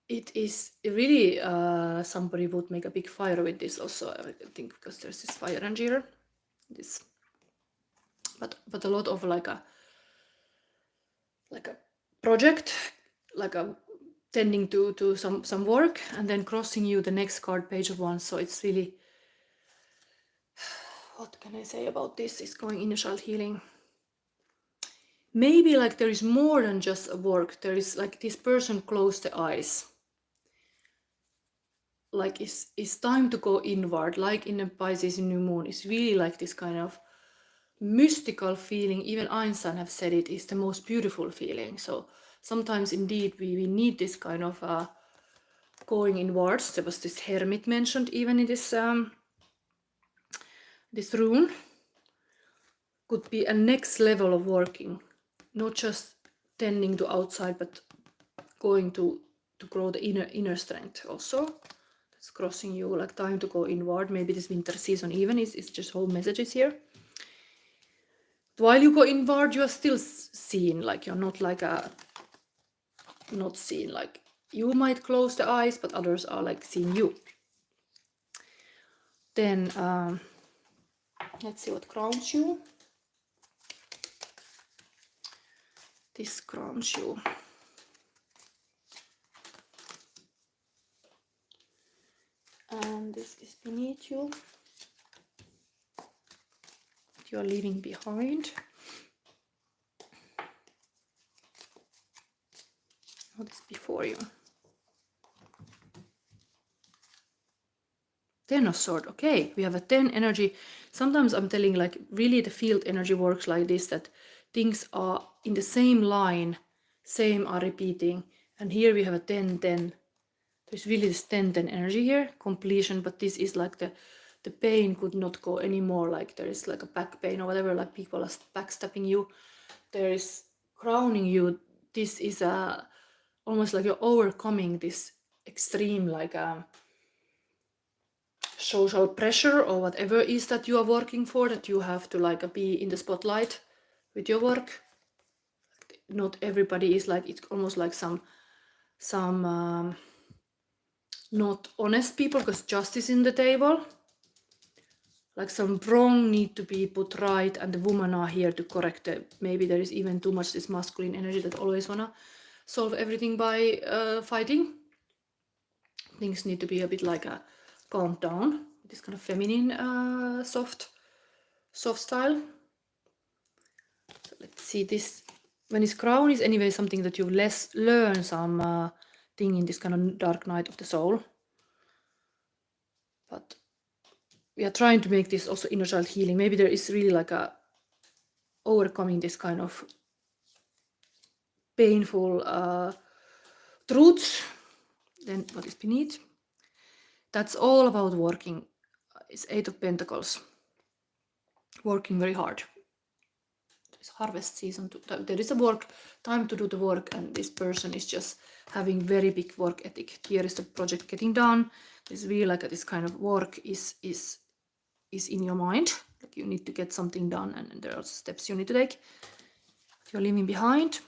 It is really somebody would make a big fire with this also, I think, because there's this fire energy here. This, but a lot of like a project, like a tending to some work, and then crossing you the next card, Page of Wands. So it's really, what can I say about this? It's going inner child healing. Maybe like there is more than just a work. There is like this person closed the eyes. Like it's time to go inward, like in the Pisces new moon. It's really like this kind of mystical feeling. Even Einstein have said it is the most beautiful feeling. So sometimes indeed we need this kind of going inwards. There was this hermit mentioned even in this this rune. Could be a next level of working, not just tending to outside, but going to grow the inner strength also. That's crossing you, like time to go inward. Maybe this winter season even is just whole messages here. While you go inward, you are still seen, like you're not like not seen, like you might close the eyes, but others are like seeing you. Then let's see what crowns you. This crowns you. and this is beneath you. You are leaving behind. What is before you? 10 of Swords. Okay, we have a 10 energy. Sometimes I'm telling, like, really the field energy works like this, that things are in the same line, same are repeating. And here we have a 10, 10. There's really this 10, 10 energy here, completion, but this is like the pain could not go anymore, like there is like a back pain or whatever, like people are backstabbing you. There is crowning you. This is almost like you're overcoming this extreme, like social pressure or whatever is that you are working for, that you have to like be in the spotlight with your work. Not everybody is like, it's almost like some not honest people, because justice in the table, like some wrong need to be put right, and the women are here to correct it. Maybe there is even too much this masculine energy that always wanna solve everything by fighting. Things need to be a bit like a calmed down, this kind of feminine soft style. So let's see, this when his crown is anyway something that you learn some thing in this kind of dark night of the soul. But we are trying to make this also inner child healing. Maybe there is really like a overcoming this kind of painful truths. Then what is beneath? That's all about working. It's 8 of Pentacles. Working very hard. It's harvest season. There is a work time to do the work, and this person is just having very big work ethic. Here is the project getting done. It's really like this kind of work is in your mind. Like you need to get something done, and there are steps you need to take. You're leaving behind.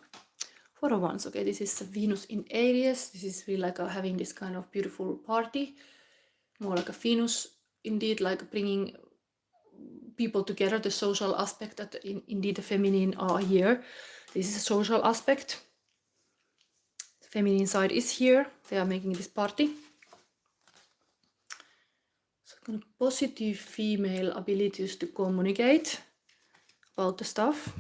4 of Wands. Okay, this is Venus in Aries. This is really like having this kind of beautiful party. More like a Venus, indeed, like bringing people together, the social aspect that indeed the feminine are here. This is a social aspect. The feminine side is here. They are making this party. So kind of positive female abilities to communicate about the stuff.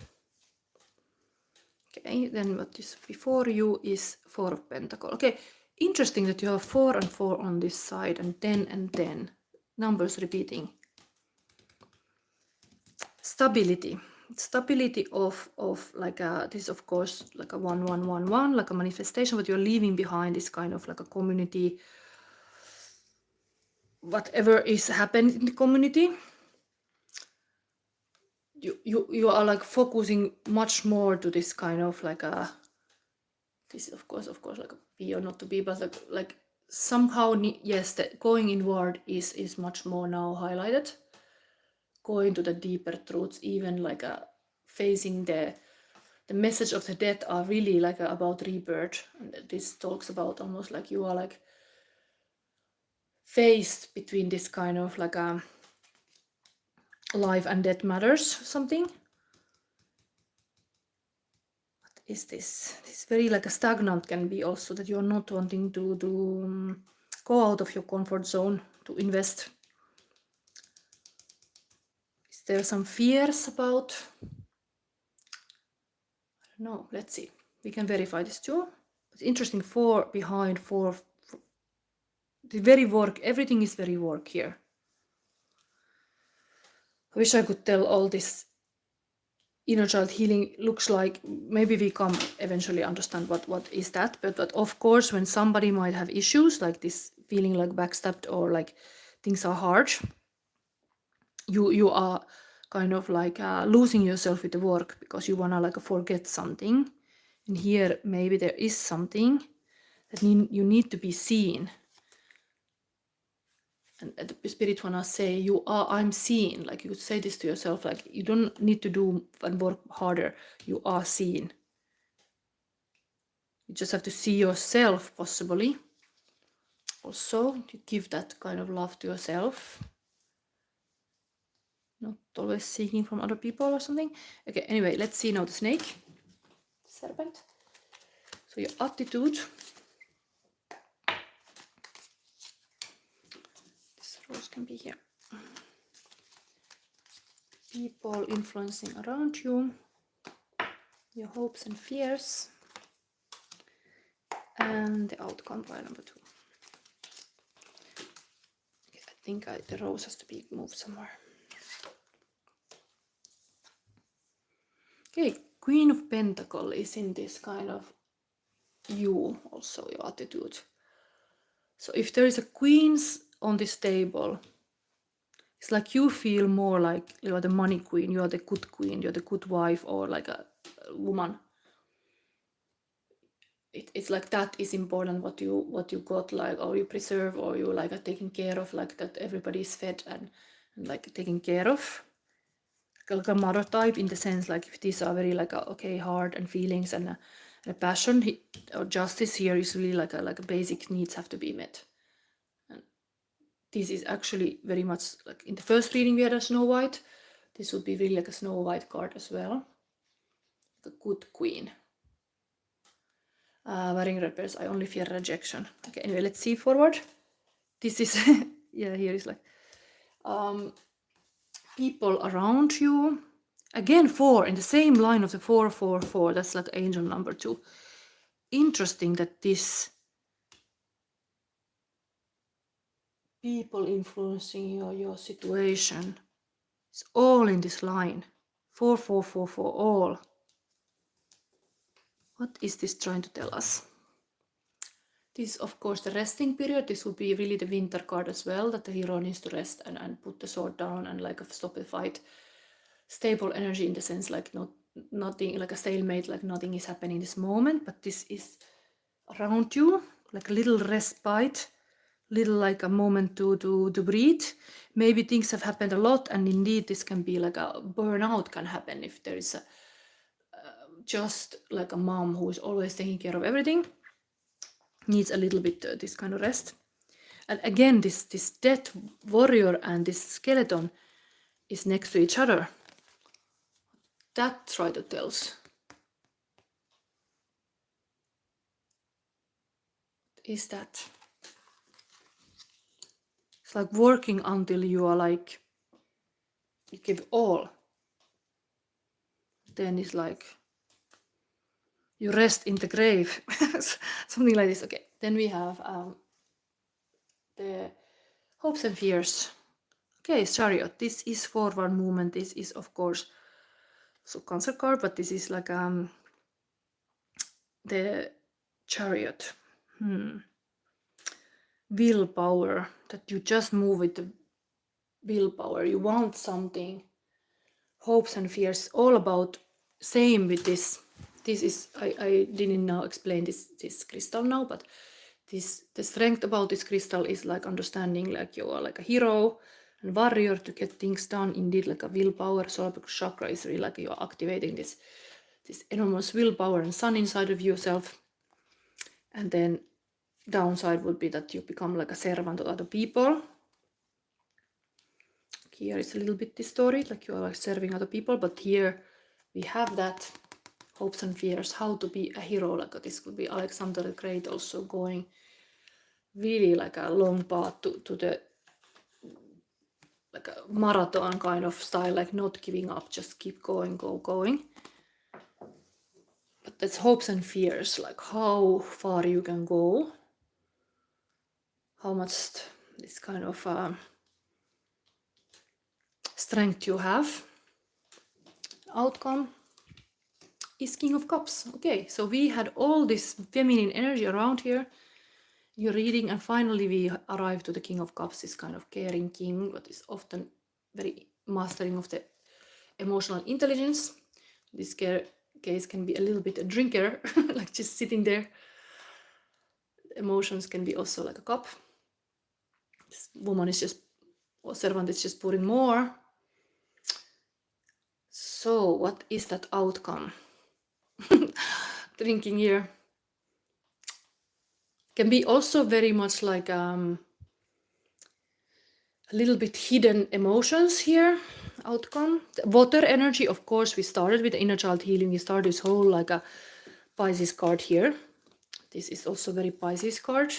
Okay, then what is before you is 4 of Pentacles. Okay, interesting that you have 4 and 4 on this side, and 10 and 10. Numbers repeating. Stability. Stability of like this, of course, like a 1 1 1 1, like a manifestation, but you're leaving behind this kind of like a community. Whatever is happening in the community, you are like focusing much more to this kind of like a, this is of course like a be or not to be, but like somehow, yes, that going inward is much more now highlighted. Going to the deeper truths, even like facing the message of the death are really like about rebirth. And this talks about almost like you are like faced between this kind of like a life and death matters something. What is this? This very like a stagnant can be also, that you're not wanting to go out of your comfort zone to invest. Is there some fears about? I don't know. Let's see. We can verify this too. It's interesting. 4 behind 4. The very work. Everything is very work here. I wish I could tell all this inner child healing looks like. Maybe we come eventually understand what is that. But of course, when somebody might have issues like this, feeling like backstabbed or like things are hard, you are kind of like losing yourself with the work because you wanna like forget something. And here maybe there is something that you need to be seen. And the spirit wanna say, I'm seen. Like you could say this to yourself, like you don't need to do and work harder. You are seen. You just have to see yourself, possibly. Also, to give that kind of love to yourself. Not always seeking from other people or something. Okay, anyway, let's see now the snake. Serpent. So your attitude. This can be here. People influencing around you, your hopes and fears, and the outcome by number 2. Okay, I think the rose has to be moved somewhere. Okay, Queen of Pentacles is in this kind of you, also your attitude. So if there is a queens on this table, it's like you feel more like you are the money queen, you are the good queen, you're the good wife, or like a woman. It's like that is important, what you got, like, or you preserve, or you like are taking care of, like that everybody is fed and like taken care of. Like a mother type, in the sense like if these are very like okay, heart and feelings and a passion, or justice here is really like a basic needs have to be met. And this is actually very much like in the first reading we had a Snow White. This would be really like a Snow White card as well. The good queen. Wearing red bears, I only fear rejection. Okay, anyway, let's see forward. This is yeah, here is like people around you. Again, 4 in the same line of the 4, 4, 4. That's like angel number 2. Interesting that this people influencing your situation is all in this line. 4, 4, 4, 4, all. What is this trying to tell us? This is, of course, the resting period. This would be really the winter card as well, that the hero needs to rest and put the sword down and like stop the fight. Stable energy in the sense like nothing, like a stalemate, like nothing is happening in this moment, but this is around you, like a little respite, little like a moment to breathe. Maybe things have happened a lot, and indeed this can be like a burnout can happen if there is just like a mom who is always taking care of everything, needs a little bit this kind of rest. And again, this death warrior and this skeleton is next to each other. That try to tell us. Is that? It's like working until you are like, you give all. Then it's like, you rest in the grave. Something like this. Okay, then we have the hopes and fears. Okay, chariot. This is forward movement. This is, of course, so Cancer card, but this is like the chariot. Willpower, that you just move with the willpower. You want something. Hopes and fears, all about same with this. This is, I didn't now explain this crystal now, but the strength about this crystal is like understanding like you are like a hero and warrior to get things done, indeed like a willpower. Solar chakra is really like you're activating this enormous willpower and sun inside of yourself. And then downside would be that you become like a servant of other people. Here is a little bit distorted, like you are like serving other people, but here we have that hopes and fears, how to be a hero. Like this could be Alexander the Great also going really like a long path to the like a marathon kind of style, like not giving up, just keep going, going. But that's hopes and fears, like how far you can go, how much this kind of strength you have. Outcome is King of Cups. Okay, so we had all this feminine energy around here. You're reading, and finally we arrive to the King of Cups, this kind of caring king, but is often very mastering of the emotional intelligence. This case can be a little bit a drinker, like just sitting there. Emotions can be also like a cup. This woman is just, or servant is just pouring more. So what is that outcome? Drinking here can be also very much like a little bit hidden emotions here. Outcome, the water energy, of course. We started with the inner child healing. We started this whole like a Pisces card here. This is also very Pisces card.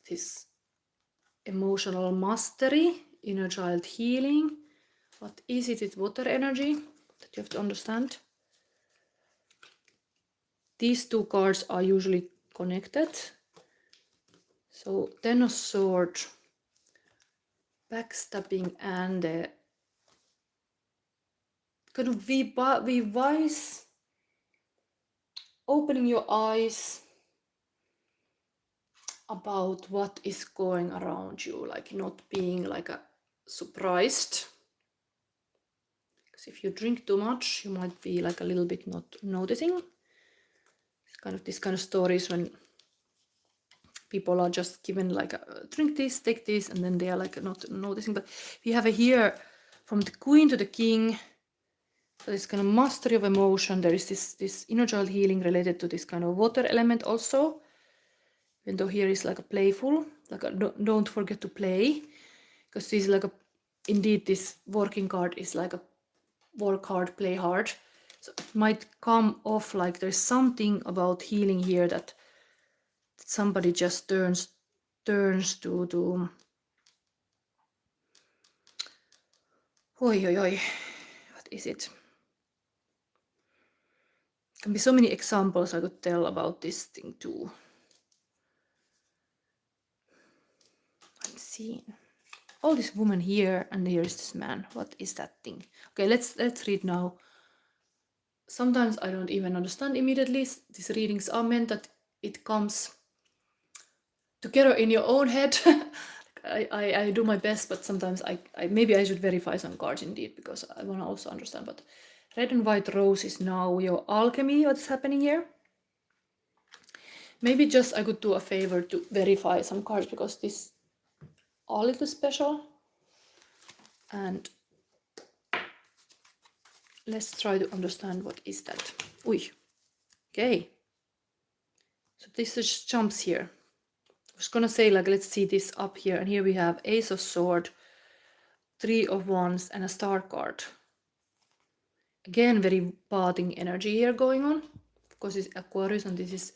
This emotional mastery, inner child healing. What is it? It's water energy that you have to understand. These two cards are usually connected. So Ten of Swords, backstabbing, and kind of be wise, opening your eyes about what is going around you, like not being like a surprised. Because if you drink too much, you might be like a little bit not noticing. It's this kind of stories when people are just given like drink this, take this, and then they are like not noticing. But we have here from the Queen to the King, this kind of mastery of emotion. There is this inner child healing related to this kind of water element also. Even though here is like a playful, like a, don't forget to play, because this is like a, indeed this working card is like a work hard, play hard. So it might come off like there's something about healing here that somebody just turns to oi, what is it? Can be so many examples I could tell about this thing too. I'm seeing all this woman here, and here is this man. What is that thing? Okay, let's read now. Sometimes I don't even understand immediately. These readings are meant that it comes together in your own head. I do my best, but sometimes I maybe I should verify some cards indeed, because I want to also understand. But red and white rose is now your alchemy. What's happening here? Maybe just I could do a favor to verify some cards, because this are a little special. And let's try to understand what is that. Ui. Okay. So this just jumps here. I was gonna say, like, let's see this up here, and here we have Ace of Sword, Three of Wands, and a Star card. Again, very bathing energy here going on. Of course, it's Aquarius, and this is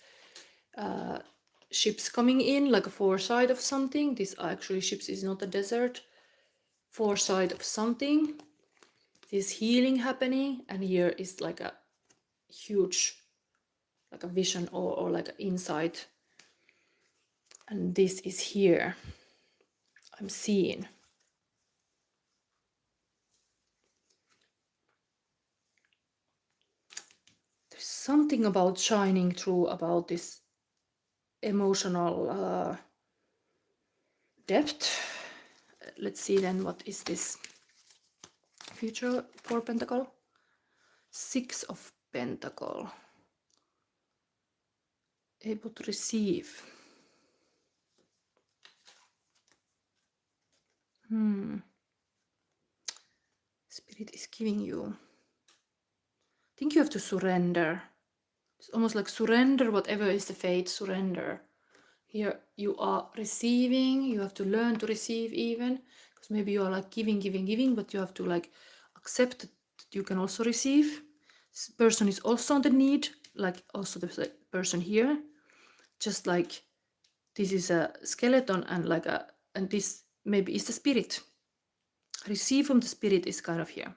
ships coming in, like a foresight of something. This actually ships is not a desert. Foresight of something. This healing happening, and here is like a huge, like a vision or like an insight. And this is here. I'm seeing. There's something about shining through about this emotional depth. Let's see then, what is this? Future for Pentacle. Six of Pentacle. Able to receive. Spirit is giving you. I think you have to surrender. It's almost like surrender whatever is the fate, surrender. Here you are receiving, you have to learn to receive even, because maybe you are like giving, but you have to like accept that you can also receive. This person is also on the need, like also the person here. Just like this is a skeleton, and like and this maybe is the spirit. Receive from the spirit is kind of here.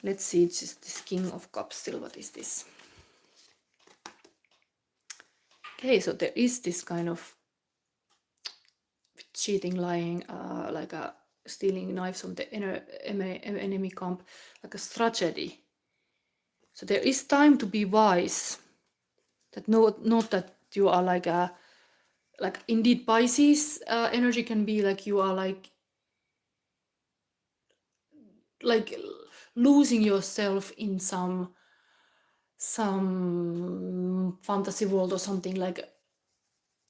Let's see, it's just this King of Cups still. What is this? Okay, so there is this kind of cheating, lying, like a stealing knives from the enemy camp, like a tragedy. So there is time to be wise. That not that you are like indeed Pisces energy can be like you are like losing yourself in some fantasy world or something. Like,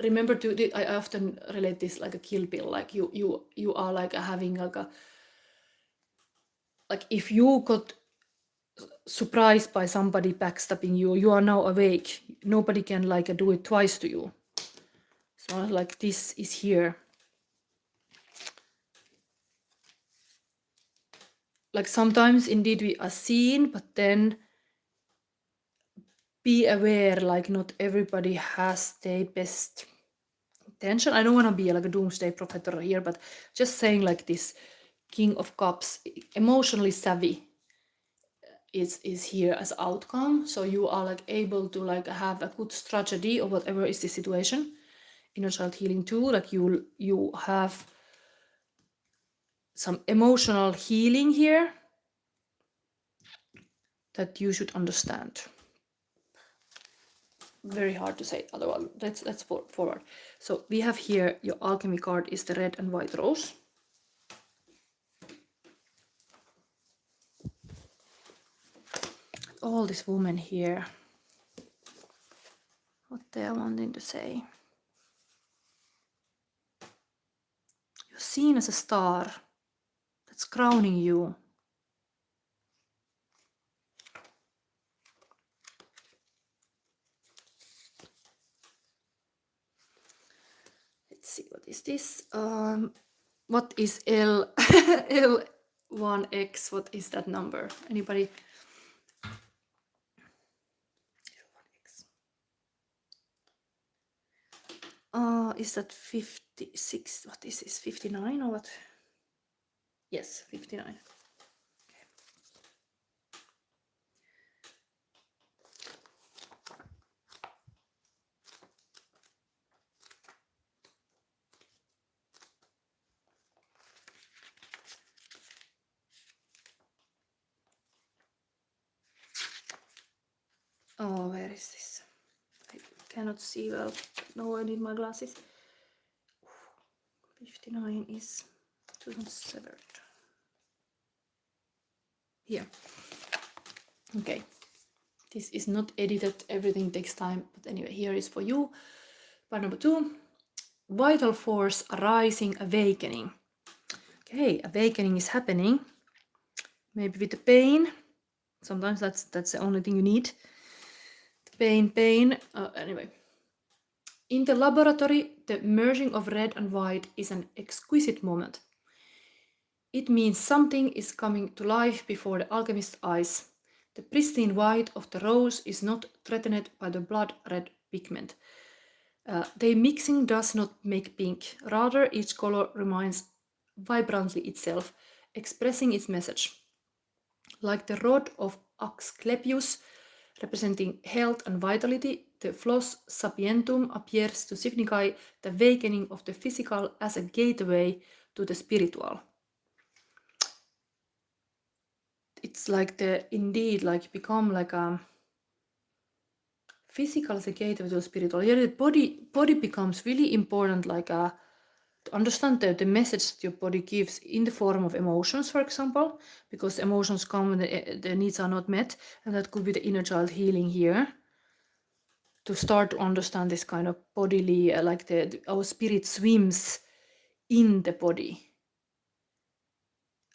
remember I often relate this like a Kill Bill, like you are like having like if you got surprised by somebody backstabbing you, you are now awake. Nobody can like do it twice to you. So like this is here. Like sometimes indeed we are seen, but then be aware, like not everybody has their best tension. I don't want to be like a doomsday prophet here, but just saying like this King of Cups, emotionally savvy, is here as outcome. So you are like able to like have a good strategy or whatever is the situation. Inner child healing too, like you have some emotional healing here that you should understand. Very hard to say otherwise. Let's forward. So we have here your alchemy card is the red and white rose. All these women here, what they are wanting to say. You're seen as a star that's crowning you. Let's see, what is this? What is L L1X? What is that number? Anybody? Is that 56? What is this? 59 or what? Yes, 59. Okay. Oh, where is this? I cannot see well. No, I need my glasses. 59 is 2007. Here. Okay. This is not edited. Everything takes time. But anyway, here is for you. Part number 2. Vital force arising, awakening. Okay, awakening is happening. Maybe with the pain. Sometimes that's the only thing you need. The pain. Anyway. In the laboratory, the merging of red and white is an exquisite moment. It means something is coming to life before the alchemist's eyes. The pristine white of the rose is not threatened by the blood red pigment. Their mixing does not make pink. Rather, each color remains vibrantly itself, expressing its message. Like the rod of Asclepius, representing health and vitality, the floss sapientum appears to signify the awakening of the physical as a gateway to the spiritual. It's like indeed like become like a physical as a gateway to the spiritual. Here the body becomes really important, like to understand the message that your body gives in the form of emotions, for example, because emotions come when the needs are not met, and that could be the inner child healing here. To start to understand this kind of bodily, like our spirit swims in the body.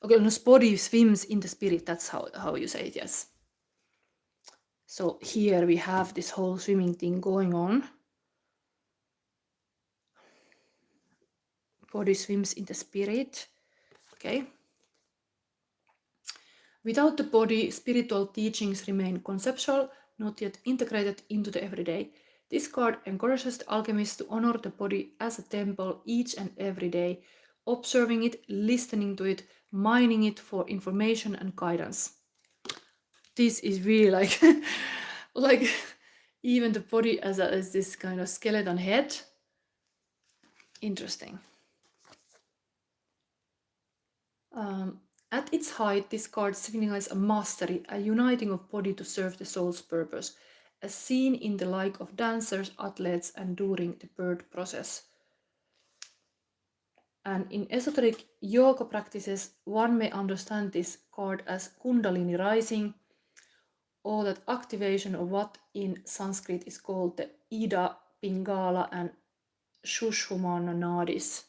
Okay, no, body swims in the spirit. That's how you say it. Yes. So here we have this whole swimming thing going on. Body swims in the spirit. Okay. Without the body, spiritual teachings remain conceptual, not yet integrated into the everyday. This card encourages the alchemist to honor the body as a temple each and every day, observing it, listening to it, mining it for information and guidance. This is really like, like even the body as this kind of skeleton head. Interesting. At its height, this card signifies a mastery, a uniting of body to serve the soul's purpose, as seen in the like of dancers, athletes, and during the birth process. And in esoteric yoga practices, one may understand this card as Kundalini rising, or that activation of what in Sanskrit is called the Ida, Pingala, and Shushumana nadis.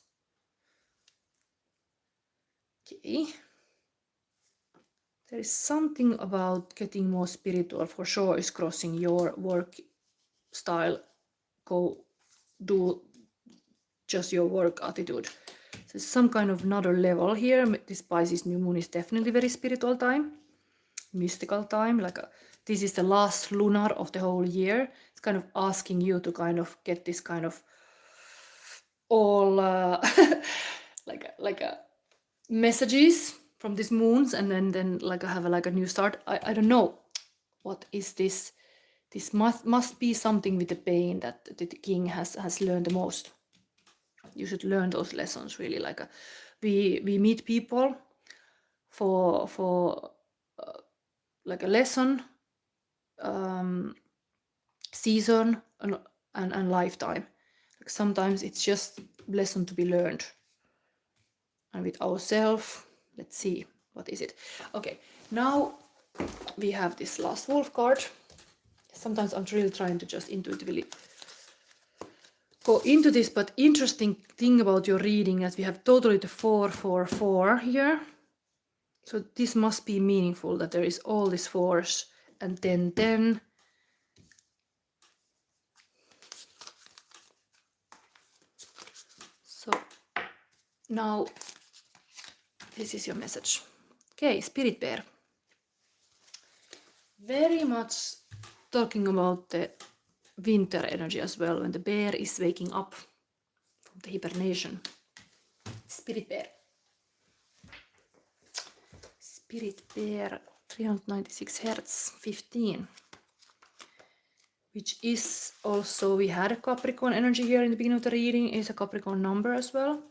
Okay. There is something about getting more spiritual for sure is crossing your work style. Go do just your work attitude. So some kind of another level here. This Pisces new moon is definitely very spiritual time, mystical time. Like this is the last lunar of the whole year. It's kind of asking you to kind of get this kind of all like a messages from these moons, and then like I have like a new start. I don't know what is this. This must be something with the pain that the king has learned the most. You should learn those lessons really. Like we meet people for like a lesson, season, and lifetime. Like sometimes it's just lesson to be learned. And with ourselves, let's see, what is it? Okay, now we have this last wolf card. Sometimes I'm really trying to just intuitively go into this, but interesting thing about your reading is we have totally the 4 here. So this must be meaningful, that there is all these 4s and then 10. So now this is your message. Okay, Spirit Bear. Very much talking about the winter energy as well, when the bear is waking up from the hibernation. Spirit Bear. Spirit Bear, 396 Hertz, 15. Which is also, we had a Capricorn energy here in the beginning of the reading, is a Capricorn number as well.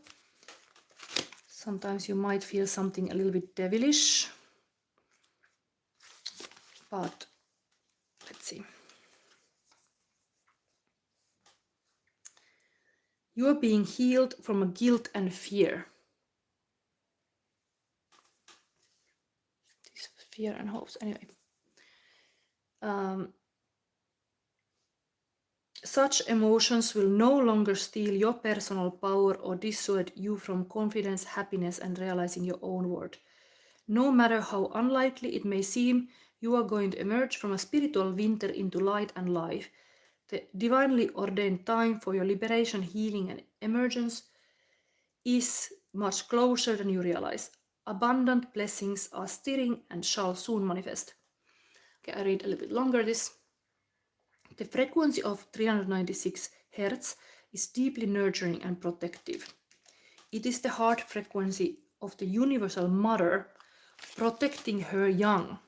Sometimes you might feel something a little bit devilish. But let's see. You are being healed from a guilt and fear. This fear and hopes, anyway. Such emotions will no longer steal your personal power or dissuade you from confidence, happiness, and realizing your own worth. No matter how unlikely it may seem, you are going to emerge from a spiritual winter into light and life. The divinely ordained time for your liberation, healing, and emergence is much closer than you realize. Abundant blessings are stirring and shall soon manifest. Okay, I read a little bit longer this. The frequency of 396 Hz is deeply nurturing and protective. It is the heart frequency of the universal mother protecting her young,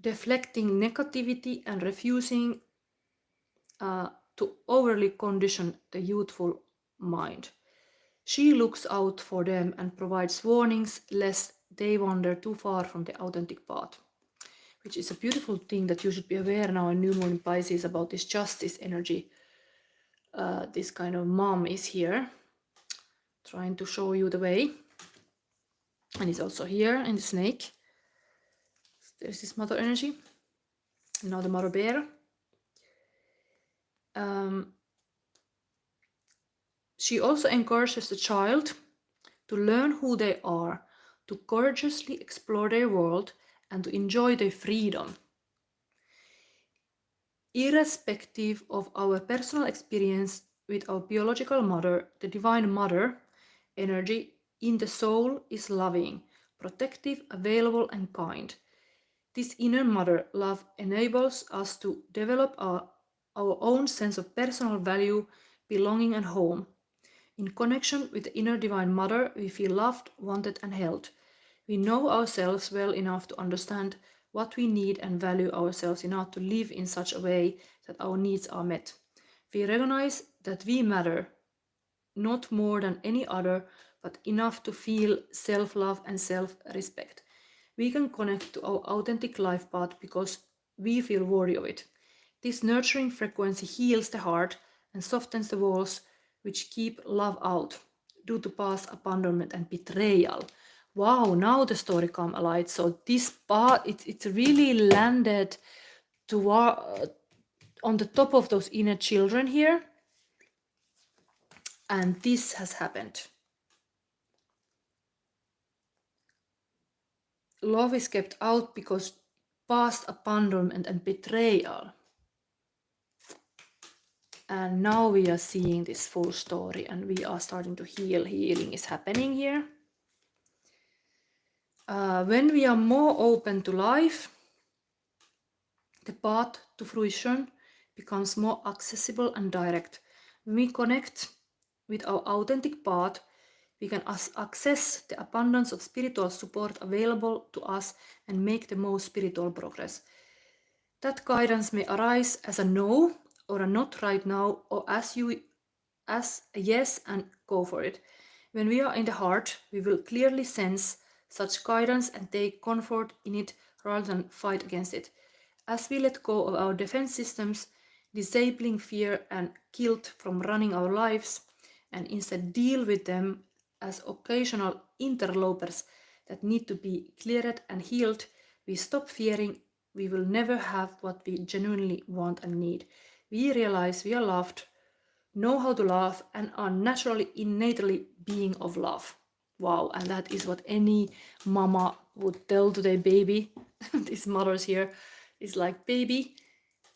deflecting negativity and refusing to overly condition the youthful mind. She looks out for them and provides warnings lest they wander too far from the authentic path. Which is a beautiful thing that you should be aware now in New Moon in Pisces about this justice energy. This kind of mom is here, trying to show you the way. And it's also here in the snake. There's this mother energy. And now the mother bear. She also encourages the child to learn who they are, to courageously explore their world, and to enjoy their freedom. Irrespective of our personal experience with our biological mother, the divine mother energy in the soul is loving, protective, available, and kind. This inner mother love enables us to develop our own sense of personal value, belonging, and home. In connection with the inner divine mother, we feel loved, wanted, and held. We know ourselves well enough to understand what we need and value ourselves enough to live in such a way that our needs are met. We recognize that we matter, not more than any other, but enough to feel self-love and self-respect. We can connect to our authentic life path because we feel worthy of it. This nurturing frequency heals the heart and softens the walls which keep love out due to past abandonment and betrayal. Wow, now the story come alive. So this part, it's really landed to on the top of those inner children here. And this has happened. Love is kept out because past abandonment and betrayal. And now we are seeing this full story and we are starting to heal. Healing is happening here. When we are more open to life, the path to fruition becomes more accessible and direct. When we connect with our authentic path, we can access the abundance of spiritual support available to us and make the most spiritual progress. That guidance may arise as a no or a not right now, or as a yes and go for it. When we are in the heart, we will clearly sense such guidance and take comfort in it rather than fight against it. As we let go of our defense systems, disabling fear and guilt from running our lives, and instead deal with them as occasional interlopers that need to be cleared and healed, we stop fearing we will never have what we genuinely want and need. We realize we are loved, know how to love, and are naturally, innately being of love. Wow, and that is what any mama would tell to their baby. These mothers here is like, baby,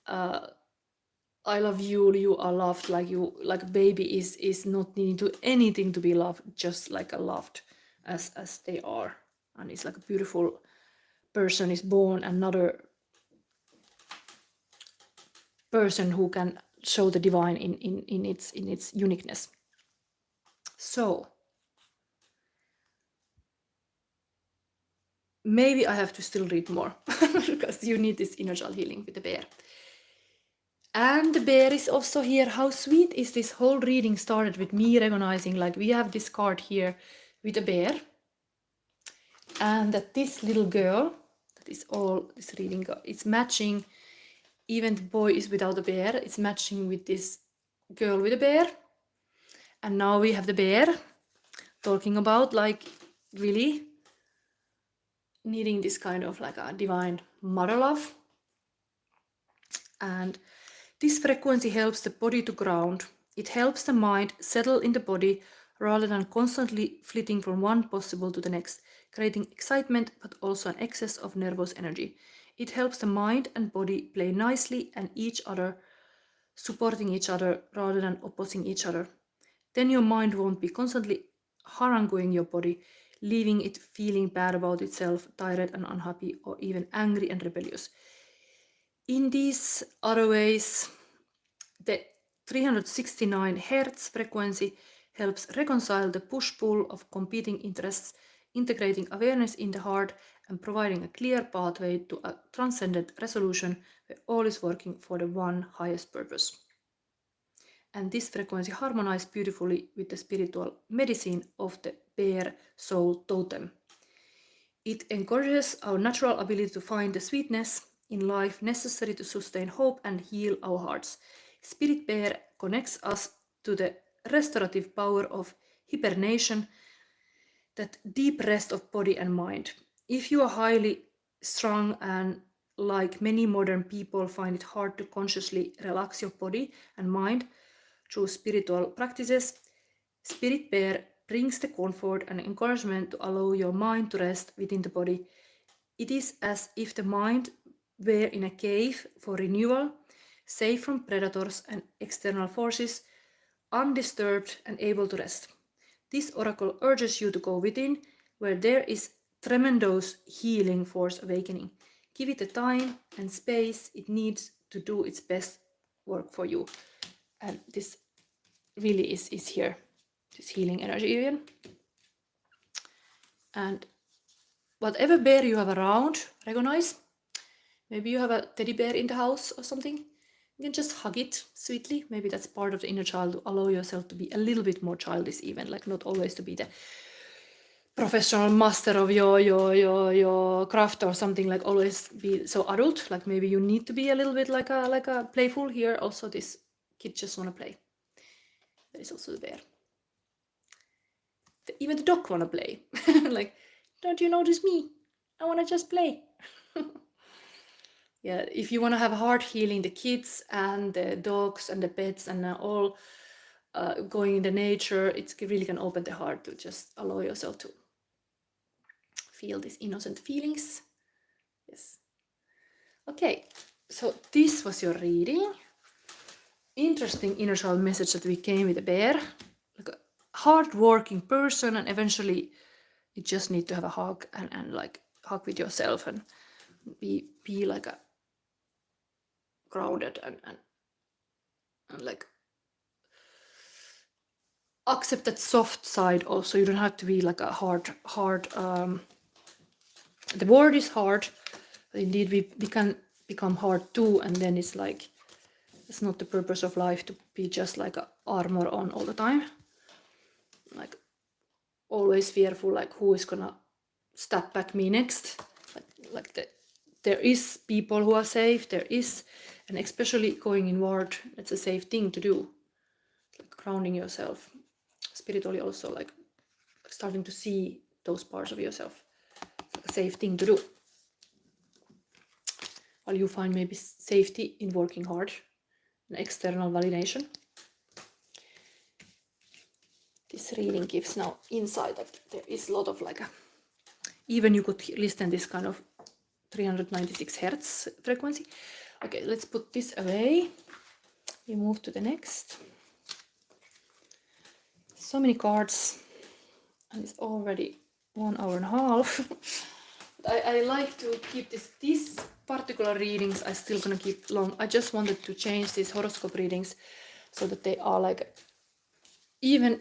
I love you, you are loved, like you, like a baby is not needing to anything to be loved, just like a loved as they are. And it's like a beautiful person is born, another person who can show the divine in its uniqueness. So maybe I have to still read more because you need this inner child healing with the bear. And the bear is also here. How sweet is this whole reading started with me recognizing, like, we have this card here with a bear, and that this little girl, that is all this reading, it's matching. Even the boy is without a bear, it's matching with this girl with a bear. And now we have the bear talking about, like, really needing this kind of like a divine mother love. And this frequency helps the body to ground. It helps the mind settle in the body rather than constantly flitting from one possible to the next, creating excitement but also an excess of nervous energy. It helps the mind and body play nicely and each other, supporting each other rather than opposing each other. Then your mind won't be constantly haranguing your body, leaving it feeling bad about itself, tired and unhappy, or even angry and rebellious. In these other ways, the 369 Hz frequency helps reconcile the push-pull of competing interests, integrating awareness in the heart and providing a clear pathway to a transcendent resolution where all is working for the one highest purpose. And this frequency harmonizes beautifully with the spiritual medicine of the bear soul totem. It encourages our natural ability to find the sweetness in life necessary to sustain hope and heal our hearts. Spirit Bear connects us to the restorative power of hibernation, that deep rest of body and mind. If you are highly strung and, like many modern people, find it hard to consciously relax your body and mind through spiritual practices, Spirit Bear brings the comfort and encouragement to allow your mind to rest within the body. It is as if the mind were in a cave for renewal, safe from predators and external forces, undisturbed and able to rest. This oracle urges you to go within, where there is tremendous healing force awakening. Give it the time and space it needs to do its best work for you. And this really is here, this healing energy even. And whatever bear you have around, recognize. Maybe you have a teddy bear in the house or something. You can just hug it sweetly. Maybe that's part of the inner child, to allow yourself to be a little bit more childish even, like not always to be the professional master of your craft or something, like always be so adult. Like maybe you need to be a little bit like a playful here. Also, this kid just want to play. There is also the bear. Even the dog want to play. Like, don't you notice me? I want to just play. Yeah, if you want to have heart healing, the kids and the dogs and the pets and all going in the nature, it really can open the heart to just allow yourself to feel these innocent feelings. Yes. Okay, so this was your reading. Interesting inner child message that we came with a bear, like a hard-working person, and eventually you just need to have a hug and like hug with yourself and be like a grounded and like accept that soft side also. You don't have to be like a hard. The word is hard, but indeed we can become hard too, and then it's like it's not the purpose of life to be just like a armor on all the time, like always fearful like who is gonna stab back me next. There is people who are safe, there is, and especially going inward, it's a safe thing to do, like grounding yourself spiritually also, like starting to see those parts of yourself. It's like a safe thing to do, while you find maybe safety in working hard and external validation. This reading gives now insight that there is a lot of like even you could listen this kind of 396 hertz frequency. Okay, let's put this away. We move to the next. So many cards, and it's already 1 hour and a half. I like to keep these particular readings. I still gonna keep long. I just wanted to change these horoscope readings so that they are like even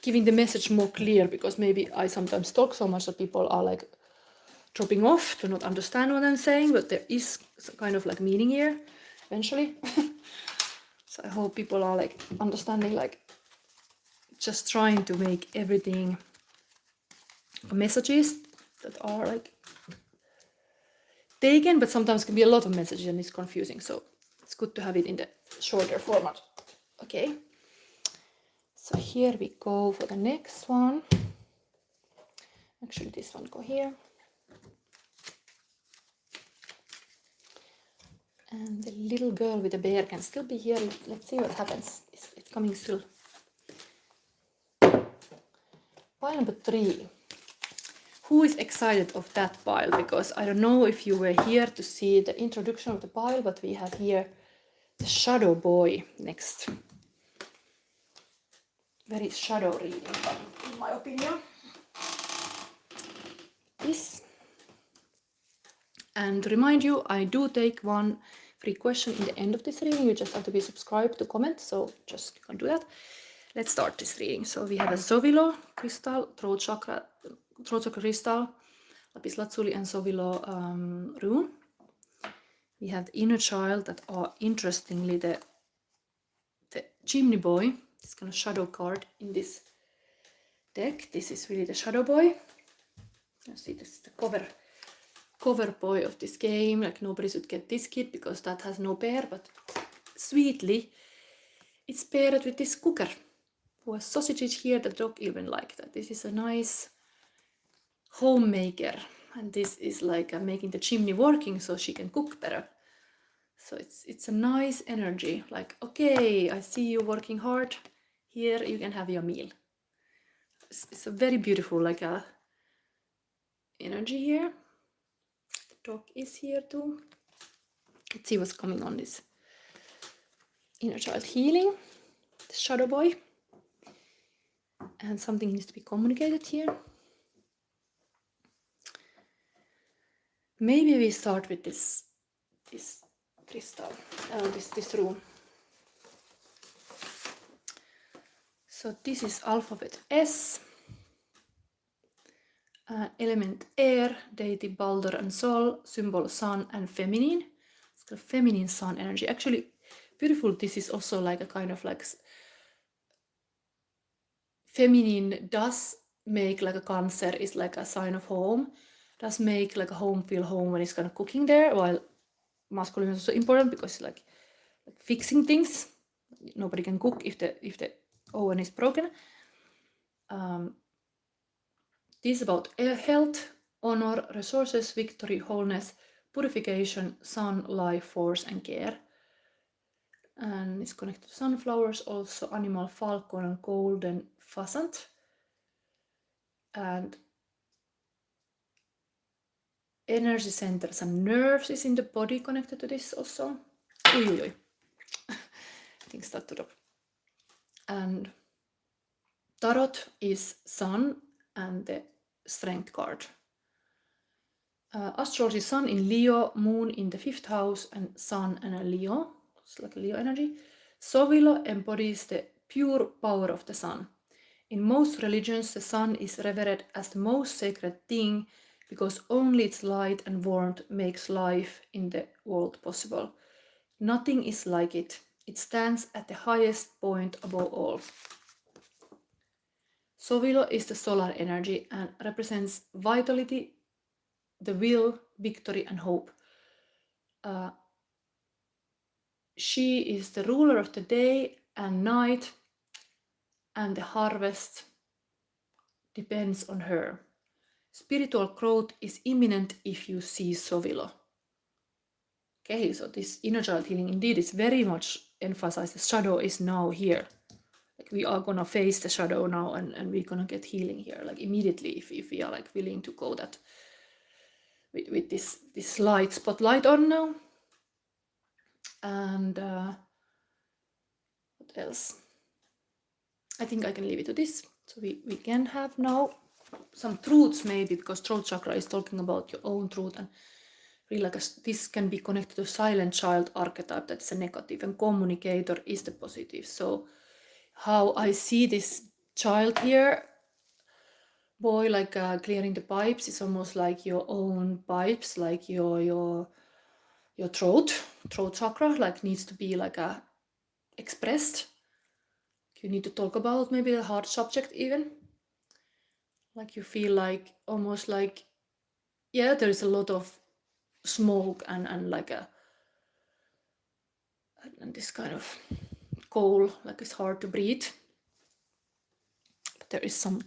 giving the message more clear, because maybe I sometimes talk so much that people are like dropping off to not understand what I'm saying, but there is some kind of like meaning here eventually. So I hope people are like understanding, like just trying to make everything messages that are like taken, but sometimes can be a lot of messages and it's confusing, so it's good to have it in the shorter format. Okay, so here we go for the next one. Actually this one go here, and the little girl with the bear can still be here. Let's see what happens. It's coming still. Pile number 3. Who is excited of that pile? Because I don't know if you were here to see the introduction of the pile, but we have here the shadow boy next. Very shadow reading, in my opinion. This. And to remind you, I do take one free question in the end of this reading. You just have to be subscribed to comment, so just you can do that. Let's start this reading. So we have a Sowilo crystal, throat chakra crystal, lapis lazuli, and Sowilo rune. We have the inner child that are interestingly the chimney boy. This kind of shadow card in this deck. This is really the shadow boy. You see, this is the cover boy of this game. Like nobody should get this kit because that has no pair, but sweetly it's paired with this cooker who has sausages here. The dog even like that. This is a nice homemaker, and this is like making the chimney working so she can cook better. So it's a nice energy, like, okay, I see you working hard, here you can have your meal. It's a very beautiful like a energy here. The dog is here too. Let's see what's coming on this inner child healing, the shadow boy, and something needs to be communicated here. Maybe we start with this crystal, this rune. So this is alphabet S, element air, deity Balder and Sol, symbol sun and feminine. It's got feminine sun energy. Actually, beautiful. This is also like a kind of like feminine does make like a Cancer is like a sign of home. Does make like a home feel home when it's kind of cooking there, while masculine is also important because it's like fixing things. Nobody can cook if the oven is broken. This is about health, honor, resources, victory, wholeness, purification, sun, life, force, and care. And it's connected to sunflowers, also animal falcon and golden pheasant. And energy centers and nerves is in the body connected to this also. Things start to drop. And tarot is sun and the strength card. Astrology, sun in Leo, moon in the 5th house, and sun and a Leo. It's like a Leo energy. Sowilo embodies the pure power of the sun. In most religions, the sun is revered as the most sacred thing because only its light and warmth makes life in the world possible. Nothing is like it. It stands at the highest point above all. Sowilo is the solar energy and represents vitality, the will, victory, and hope. She is the ruler of the day and night, and the harvest depends on her. Spiritual growth is imminent if you see Sowilo. Okay, so this inner child healing indeed is very much emphasized. The shadow is now here. Like we are gonna face the shadow now, and we're gonna get healing here, like immediately if we are like willing to go that with this light spotlight on now. And what else? I think I can leave it to this. So we can have now some truths maybe, because throat chakra is talking about your own truth, and really like this can be connected to silent child archetype, that's a negative, and communicator is the positive. So how I see this child here, boy, like clearing the pipes, is almost like your own pipes, like your throat chakra, like needs to be like expressed. You need to talk about maybe a hard subject even. Like you feel like almost like, yeah, there's a lot of smoke and like and this kind of coal, like it's hard to breathe. But there is some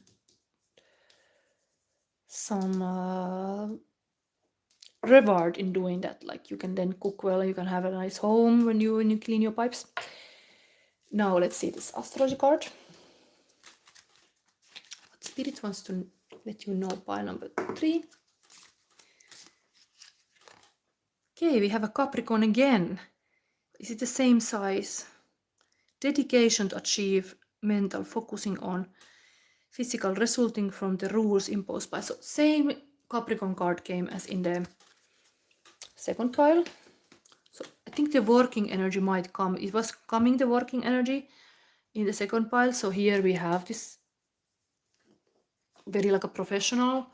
reward in doing that. Like you can then cook well, you can have a nice home when you clean your pipes. Now let's see this astrology card. What spirit wants to let you know, pile number 3. Okay, we have a Capricorn again. Is it the same size? Dedication to achieve, mental, focusing on physical, resulting from the rules imposed by. So same Capricorn card came as in the second pile. So I think the working energy might come. It was coming, the working energy, in the second pile. So here we have this very like a professional.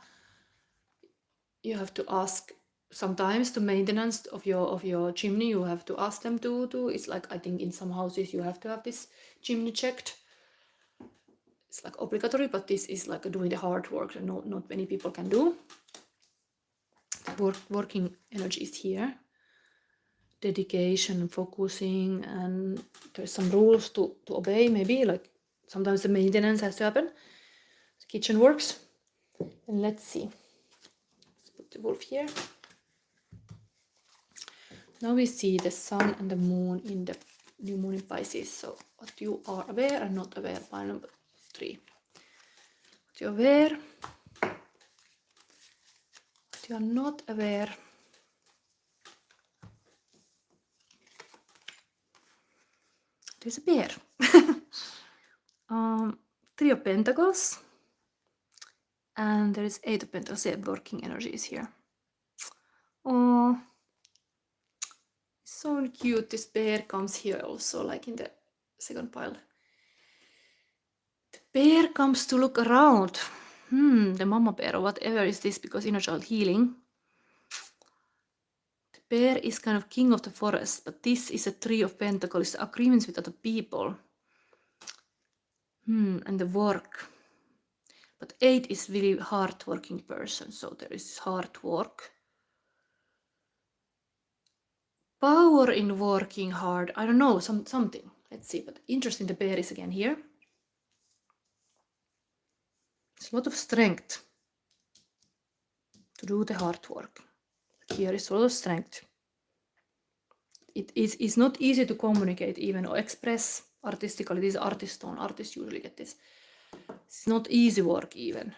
You have to ask sometimes the maintenance of your chimney. You have to ask them to. It's like, I think in some houses you have to have this chimney checked. It's like obligatory, but this is like doing the hard work that not many people can do. The working energy is here. Dedication, focusing, and there's some rules to obey, maybe, like sometimes the maintenance has to happen. The kitchen works. And let's see. Let's put the wolf here. Now we see the sun and the moon in the new moon in Pisces. So what you are aware and not aware, pile number 3. What you're aware, what you are not aware. There's a bear. 3 of Pentacles. And there is 8 of Pentacles. Yeah, working energy is here. Oh, so cute. This bear comes here also, like in the second pile. The bear comes to look around. The mama bear or whatever is this, because inner child healing. The bear is kind of king of the forest, but this is a 3 of Pentacles, agreements with other people. And the work. But 8 is really hard-working person, so there is hard work. Power in working hard. I don't know, something. Let's see, but interesting, the bear is again here. It's a lot of strength to do the hard work. Here is a lot of strength. It's not easy to communicate even or express artistically. This is artist tone. Artists usually get this. It's not easy work even.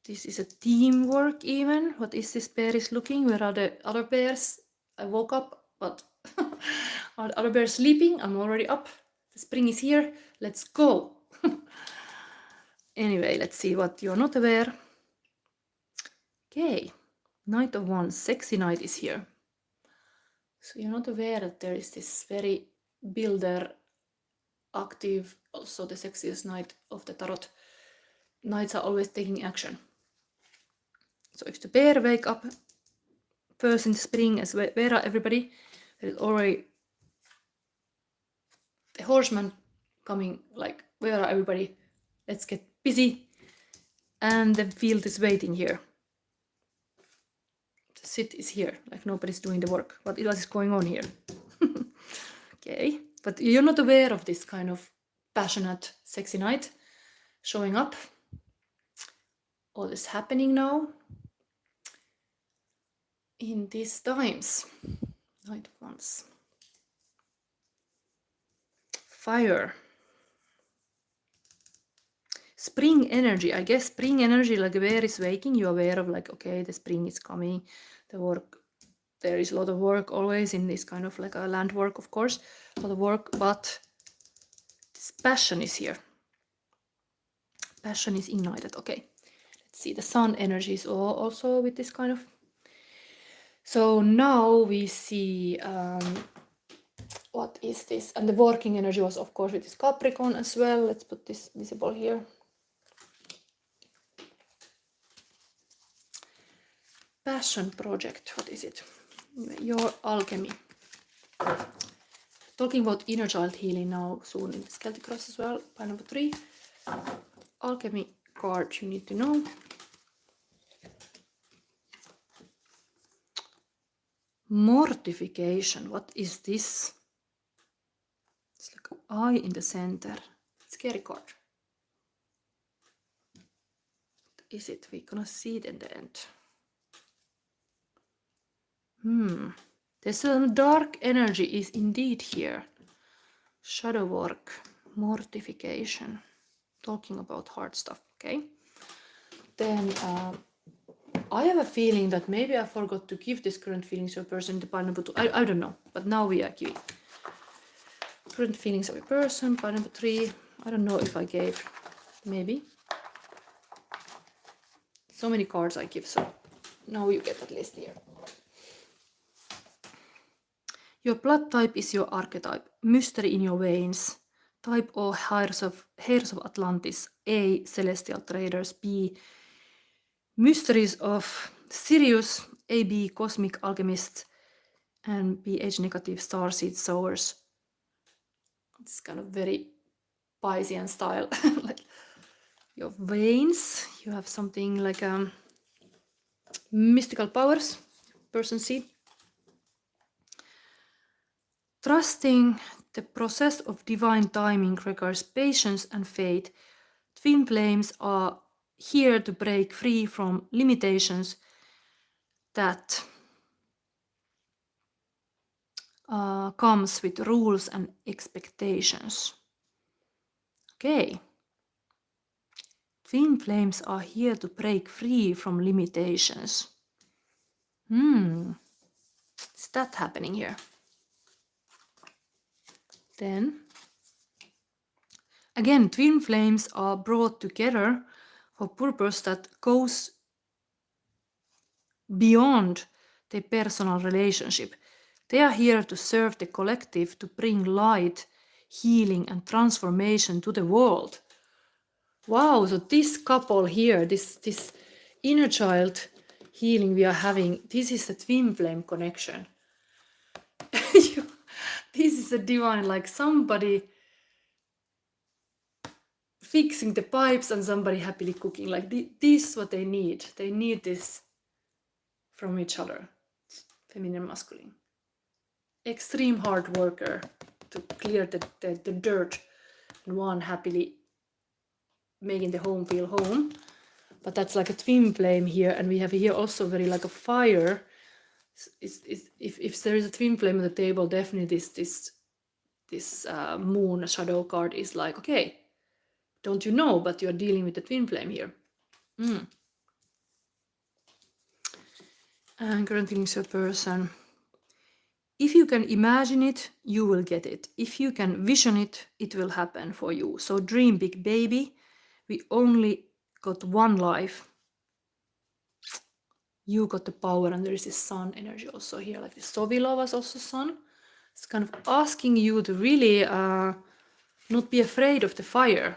This is a teamwork even. What is this bear is looking? Where are the other bears? I woke up, but are the other bears sleeping? I'm already up. The spring is here. Let's go. Anyway, let's see what you're not aware. Okay. Knight of Wands. Sexy Knight is here. So you're not aware that there is this very builder active. Also the sexiest night of the tarot nights are always taking action. So if the bear wake up first in the spring, as where are everybody? There is already the horseman coming, like, where are everybody? Let's get busy. And the field is waiting here. The sit is here, like nobody's doing the work. What is going on here? Okay, but you're not aware of this kind of passionate, sexy night showing up. All this happening now in these times. Night ones. Fire. Spring energy. I guess spring energy, like the bear is waking, you're aware of like, okay, the spring is coming, the work. There is a lot of work always in this kind of like a land work, of course, a lot of work, but this passion is here. Passion is ignited. Okay, let's see. The sun energy is also with this kind of. So now we see what is this? And the working energy was, of course, with this Capricorn as well. Let's put this visible here. Passion project. What is it? Your alchemy. Talking about inner child healing now soon in the Celtic Cross as well. Pile number 3. Alchemy card you need to know. Mortification. What is this? It's like an eye in the center. Scary card. What is it? We're gonna see it in the end. There's some dark energy is indeed here. Shadow work. Mortification. Talking about hard stuff. Okay. Then I have a feeling that maybe I forgot to give this current feelings of a person to pile number 2. I don't know, but now we are giving current feelings of a person, pile number 3. I don't know if I gave, maybe. So many cards I give, so now you get at least here. Your blood type is your archetype. Mystery in your veins. Type O, hairs of Atlantis. A, celestial traders. B, mysteries of Sirius. AB, cosmic alchemists. And BH, negative starseed sowers. It's kind of very Piscean style. Like your veins, you have something like mystical powers. Person C. Trusting the process of divine timing requires patience and faith. Twin flames are here to break free from limitations that comes with rules and expectations. Okay. Twin flames are here to break free from limitations. Is that happening here? Then, again, twin flames are brought together for purpose that goes beyond the personal relationship. They are here to serve the collective, to bring light, healing, and transformation to the world. Wow, so this couple here, this inner child healing we are having, this is a twin flame connection. This is a divine, like somebody fixing the pipes and somebody happily cooking. Like this is what they need. They need this from each other. Feminine, masculine. Extreme hard worker to clear the dirt, and one happily making the home feel home. But that's like a twin flame here, and we have here also very like a fire. If there is a twin flame on the table, definitely this moon shadow card is like, okay, don't you know, but you're dealing with the twin flame here. And current feelings of a person. If you can imagine it, you will get it. If you can vision it, it will happen for you. So dream big, baby. We only got one life. You got the power, and there is this sun energy also here. Like the Sowilo was also sun. It's kind of asking you to really not be afraid of the firepower.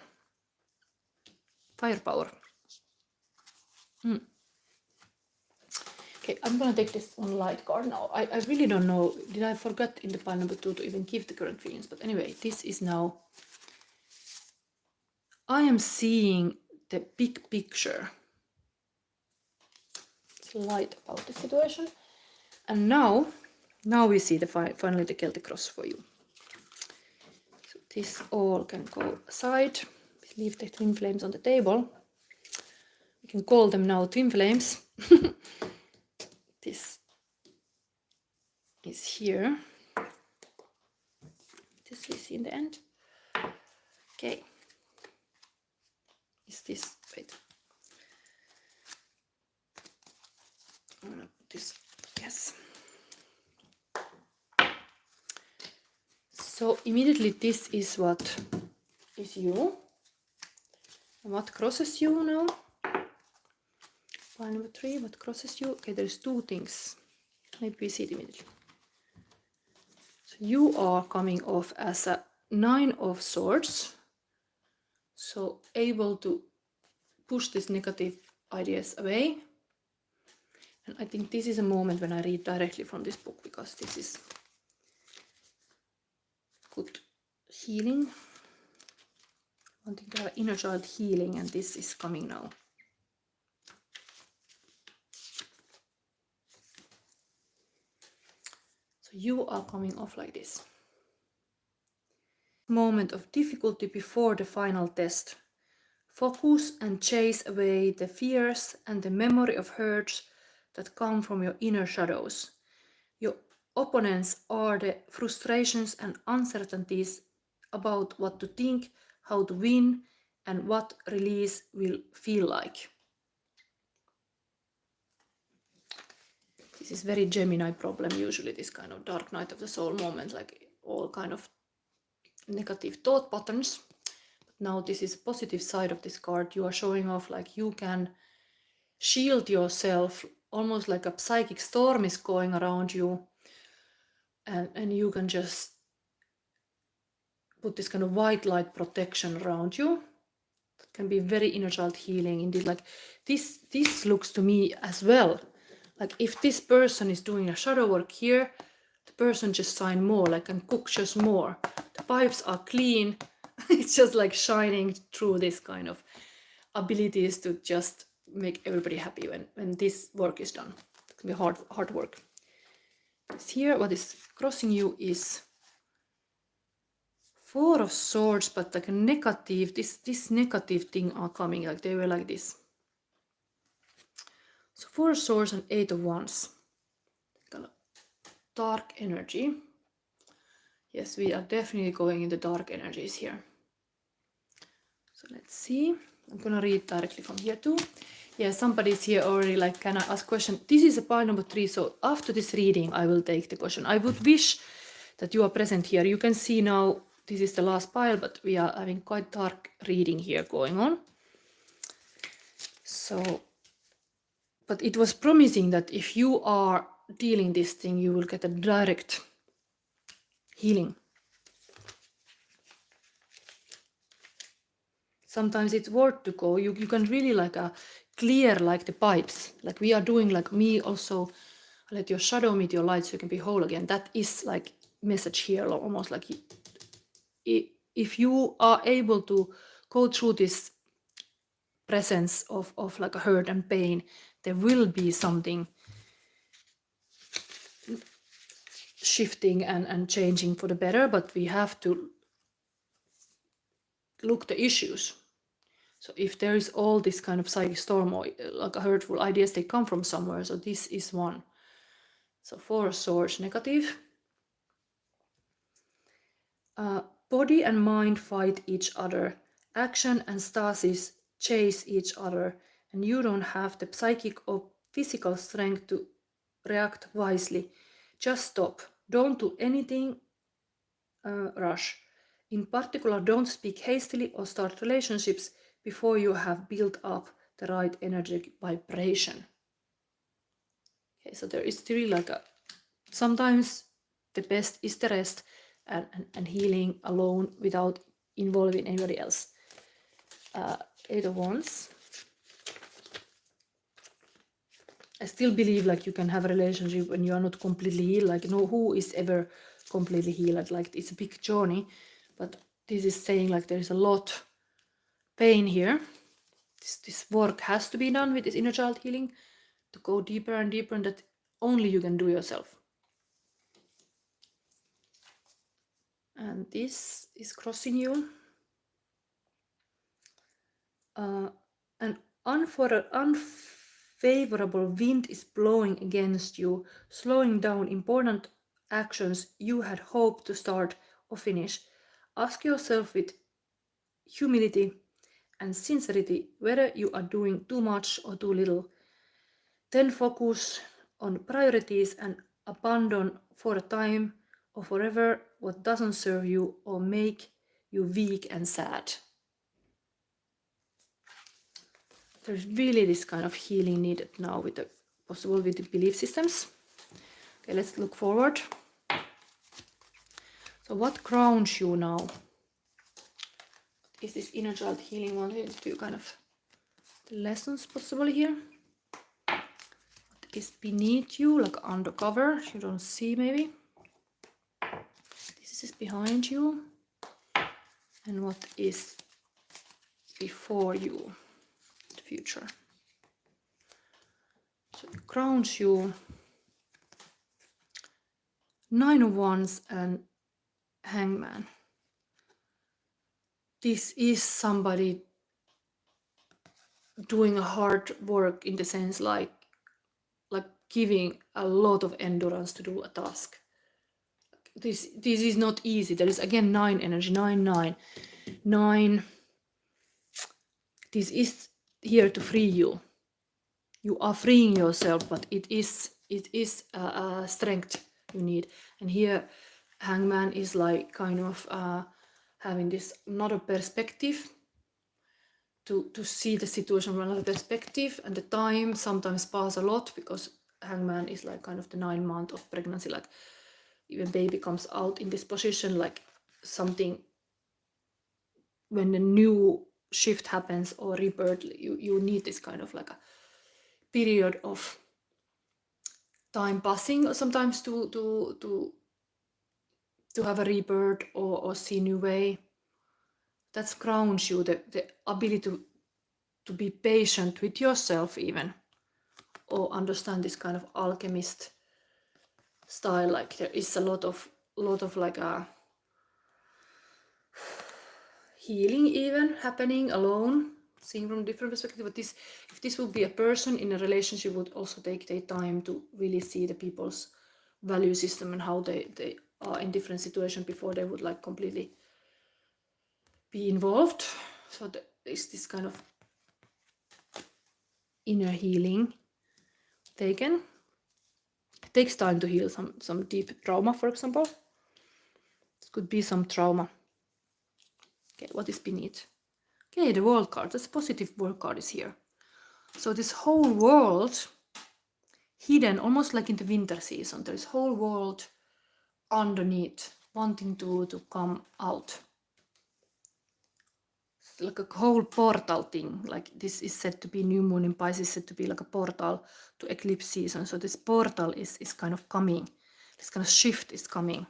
Okay, I'm gonna take this one light card now. I really don't know, did I forget in the pile number 2 to even give the current feelings, but anyway, this is now, I am seeing the big picture. It's light about the situation. And now we see finally the Celtic cross for you. So this all can go aside. Leave the twin flames on the table. We can call them now twin flames. This is here. This we see in the end. Okay. Is this, wait. I'm gonna put this, yes. So immediately this is what is you. And what crosses you now? Pile number 3, what crosses you? Okay, there's 2 things. Maybe we see it immediately. So you are coming off as a 9 of Swords. So able to push these negative ideas away. And I think this is a moment when I read directly from this book, because this is good healing. Wanting to have inner child healing, and this is coming now. So you are coming off like this. Moment of difficulty before the final test. Focus and chase away the fears and the memory of hurts that come from your inner shadows. Your opponents are the frustrations and uncertainties about what to think, how to win, and what release will feel like. This is very Gemini problem, usually this kind of dark night of the soul moment, like all kind of negative thought patterns. But now this is a positive side of this card. You are showing off like you can shield yourself, almost like a psychic storm is going around you, and you can just put this kind of white light protection around you. That can be very inner child healing indeed. Like this looks to me as well, like if this person is doing a shadow work here, the person just shine more, like can cook just more. The pipes are clean. It's just like shining through this kind of abilities to just make everybody happy when this work is done. It can be hard work. Here what is crossing you is 4 of Swords, but like a negative, this negative thing are coming, like they were like this. So 4 of Swords and 8 of Wands. Kind of dark energy. Yes, we are definitely going into dark energies here. So let's see. I'm gonna read directly from here too. Yeah, somebody's here already, like, can I ask a question? This is a pile number 3, so after this reading I will take the question. I would wish that you are present here. You can see now this is the last pile, but we are having quite dark reading here going on. So, but it was promising that if you are dealing this thing, you will get a direct healing. Sometimes it's worth to go. You can really like clear like the pipes, like we are doing, like me also. Let your shadow meet your light so you can be whole again. That is like message here, almost like if you are able to go through this presence of like a hurt and pain, there will be something shifting and changing for the better, but we have to look the issues. So if there is all this kind of psychic storm or like hurtful ideas, they come from somewhere. So this is one. So 4 of Swords negative. Body and mind fight each other. Action and stasis chase each other. And you don't have the psychic or physical strength to react wisely. Just stop. Don't do anything rush. In particular, don't speak hastily or start relationships before you have built up the right energetic vibration. Okay, so there is still like sometimes the best is the rest, and healing alone without involved in anybody else. 8 of Wands. I still believe like you can have a relationship when you are not completely healed. Like no, who is ever completely healed? Like it's a big journey, but this is saying like there is a lot pain here. This work has to be done with this inner child healing to go deeper and deeper, and that only you can do yourself. And this is crossing you. An unfavorable wind is blowing against you, slowing down important actions you had hoped to start or finish. Ask yourself with humility and sincerity whether you are doing too much or too little. Then focus on priorities and abandon for a time or forever what doesn't serve you or make you weak and sad. There's really this kind of healing needed now with the possible with the belief systems. Okay, let's look forward. So what grounds you now? Is this inner child healing one to kind of the lessons possible here? What is beneath you, like undercover? You don't see maybe. This is behind you. And what is before you? The future. So it grounds you. 9 of Wands and Hangman. This is somebody doing a hard work in the sense like giving a lot of endurance to do a task. This is not easy. There is again 9 energy, 9. This is here to free you. You are freeing yourself, but it is a strength you need. And here Hangman is like kind of having this another perspective to see the situation from another perspective, and the time sometimes pass a lot because Hangman is like kind of the 9 months of pregnancy, like even baby comes out in this position, like something when a new shift happens or rebirth, you need this kind of like a period of time passing sometimes to have a rebirth or see new way. That grounds you, the ability to be patient with yourself even, or understand this kind of alchemist style. Like there is a lot of like a healing even happening alone, seeing from different perspective. But this, if this would be a person in a relationship, would also take their time to really see the people's value system and how they are in different situations before they would like completely be involved. So there is this kind of inner healing taken. It takes time to heal some deep trauma, for example. It could be some trauma. Okay, what is beneath? Okay, the world card. This positive world card is here. So this whole world hidden, almost like in the winter season, there is whole world underneath wanting to come out. It's like a whole portal thing. Like this is said to be new moon in Pisces, said to be like a portal to eclipse season. So this portal is kind of coming. This kind of shift is coming.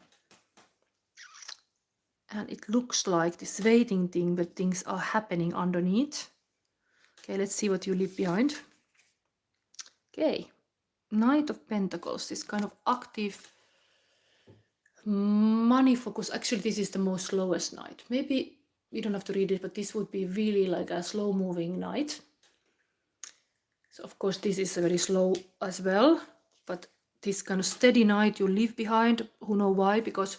And it looks like this waiting thing, but things are happening underneath. Okay, let's see what you leave behind. Okay, Knight of Pentacles, this kind of active money focus. Actually, this is the most slowest knight. Maybe we don't have to read it, but this would be really like a slow moving knight. So of course this is very slow as well, but this kind of steady knight you leave behind. Who know why? Because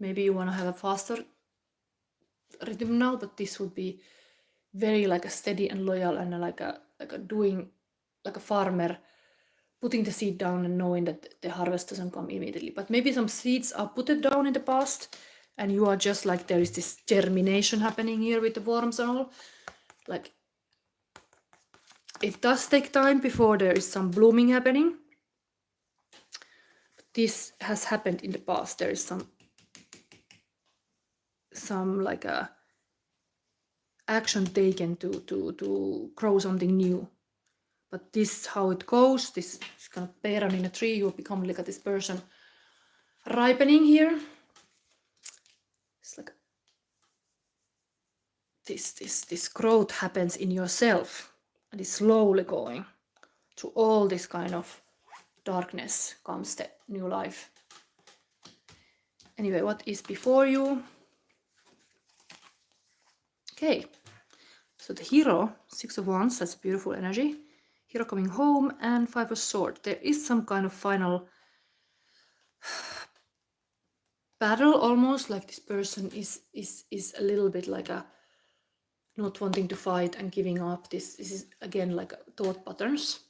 maybe you want to have a faster rhythm now, but this would be very like a steady and loyal and like a doing like a farmer, putting the seed down and knowing that the harvest doesn't come immediately. But maybe some seeds are put down in the past and you are just like, there is this germination happening here with the worms and all. Like it does take time before there is some blooming happening. But this has happened in the past. There is some like a action taken to grow something new. But this is how it goes. This is kind of pear in a tree. You become like this person ripening here. It's like this growth happens in yourself, and it's slowly going to all this kind of darkness comes the new life. Anyway, what is before you? Okay, so the hero, 6 of Wands, that's beautiful energy. Hero coming home, and 5 of Swords. There is some kind of final battle, almost like this person is a little bit like a not wanting to fight and giving up. This is again like thought patterns.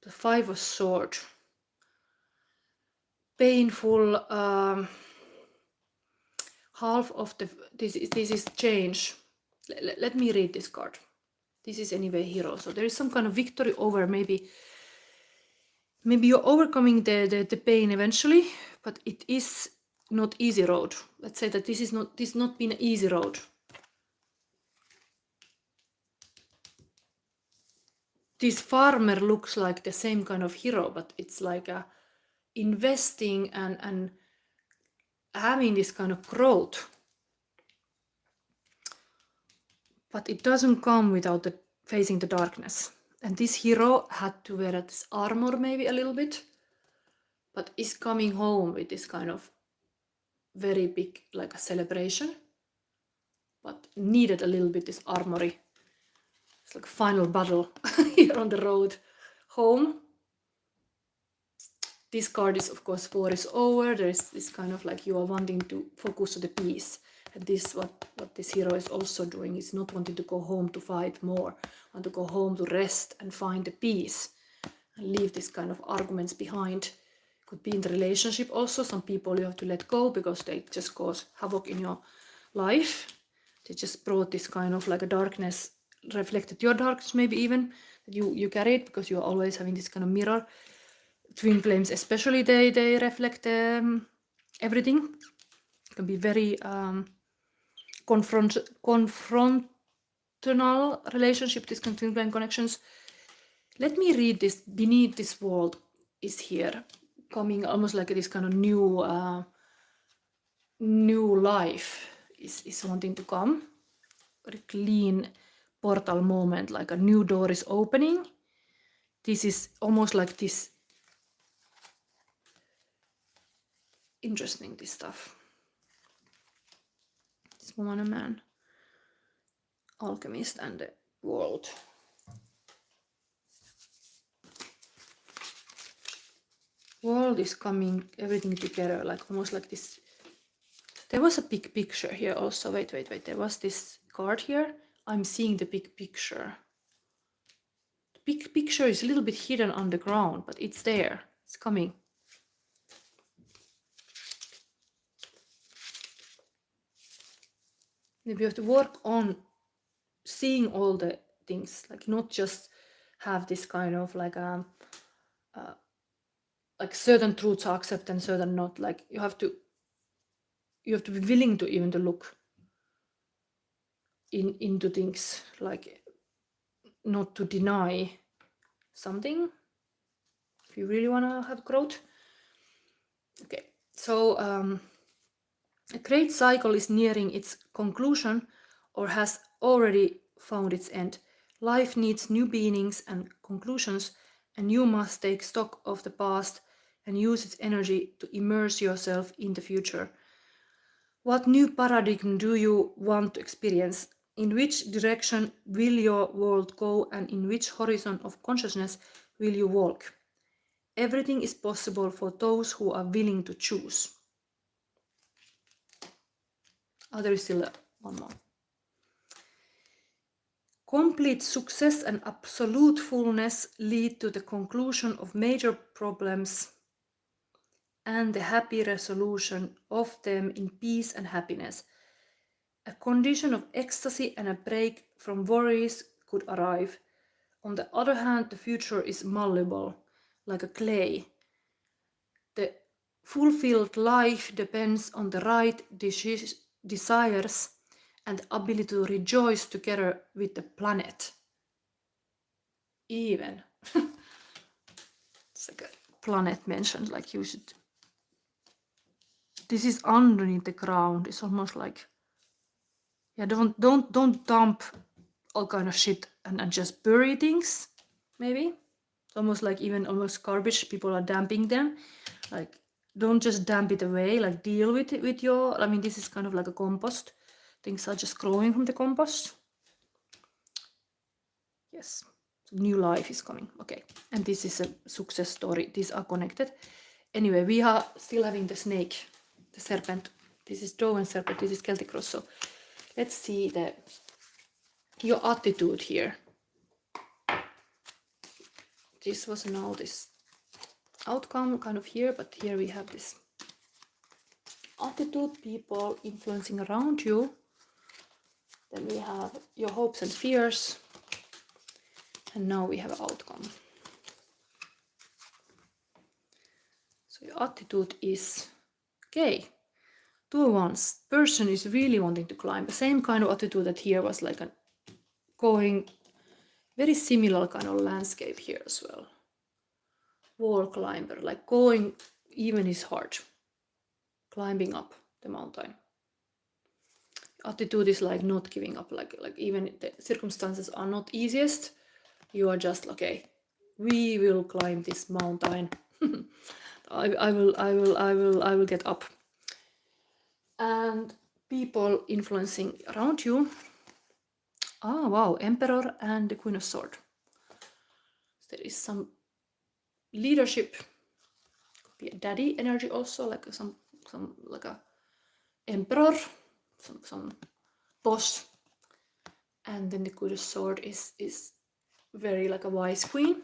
The 5 of Swords, painful. Half of the this is change. Let me read this card. This is anyway hero, so there is some kind of victory over maybe you're overcoming the pain eventually, but it is not easy road. Let's say that this not been an easy road. This farmer looks like the same kind of hero, but it's like a investing and having this kind of growth. But it doesn't come without facing the darkness. And this hero had to wear this armor maybe a little bit, but is coming home with this kind of very big, like a celebration, but needed a little bit this armory. It's like a final battle here on the road home. This card is, of course, war is over. There is this kind of like you are wanting to focus on the peace. And this what this hero is also doing is not wanting to go home to fight more, want to go home to rest and find the peace and leave this kind of arguments behind. Could be in the relationship also. Some people you have to let go because they just cause havoc in your life. They just brought this kind of like a darkness, reflected your darkness maybe even that you carried, because you're always having this kind of mirror. Twin flames especially, they reflect everything. It can be very confrontational relationship, these twin flame connections. Let me read this. Beneath this world is here, coming almost like this kind of new life is wanting to come. Very clean portal moment, like a new door is opening. This is almost like this. Interesting, this stuff. This woman and man, alchemist, and the world. World is coming, everything together, like almost like this. There was a big picture here also. Wait. There was this card here. I'm seeing the big picture. The big picture is a little bit hidden on the ground, but it's there. It's coming. Maybe you have to work on seeing all the things, like not just have this kind of like certain truths are accepted and certain not. Like you have to be willing to even to look into things, like not to deny something if you really want to have growth. Okay, so a great cycle is nearing its conclusion or has already found its end. Life needs new beginnings and conclusions, and you must take stock of the past and use its energy to immerse yourself in the future. What new paradigm do you want to experience? In which direction will your world go, and in which horizon of consciousness will you walk? Everything is possible for those who are willing to choose. Oh, there is still one more. Complete success and absolute fullness lead to the conclusion of major problems and the happy resolution of them in peace and happiness. A condition of ecstasy and a break from worries could arrive. On the other hand, the future is malleable, like a clay. The fulfilled life depends on the right desires and the ability to rejoice together with the planet. Even it's like a planet mentioned, like you should. This is underneath the ground. It's almost like, yeah, don't dump all kind of shit and just bury things. Maybe it's almost like even almost garbage. People are dumping them. Like, don't just dump it away. Like, deal with it with your. I mean, this is kind of like a compost. Things are just growing from the compost. Yes, new life is coming. Okay, and this is a success story. These are connected. Anyway, we are still having the snake, the serpent. This is dove and serpent. This is Celtic cross. So let's see your attitude here. This was now this outcome kind of here, but here we have this attitude, people influencing around you. Then we have your hopes and fears. And now we have an outcome. So your attitude is, okay, 2 of Wands. Person is really wanting to climb. The same kind of attitude that here was like a going, very similar kind of landscape here as well. Wall climber, like going even is hard. Climbing up the mountain. Attitude is like not giving up, like even the circumstances are not easiest. You are just, okay, we will climb this mountain. I will get up. And people influencing around you. Ah, wow, Emperor and the Queen of Swords. There is some leadership. Could be a daddy energy also, like some like a emperor, some boss. And then the Queen of Swords is very like a wise queen.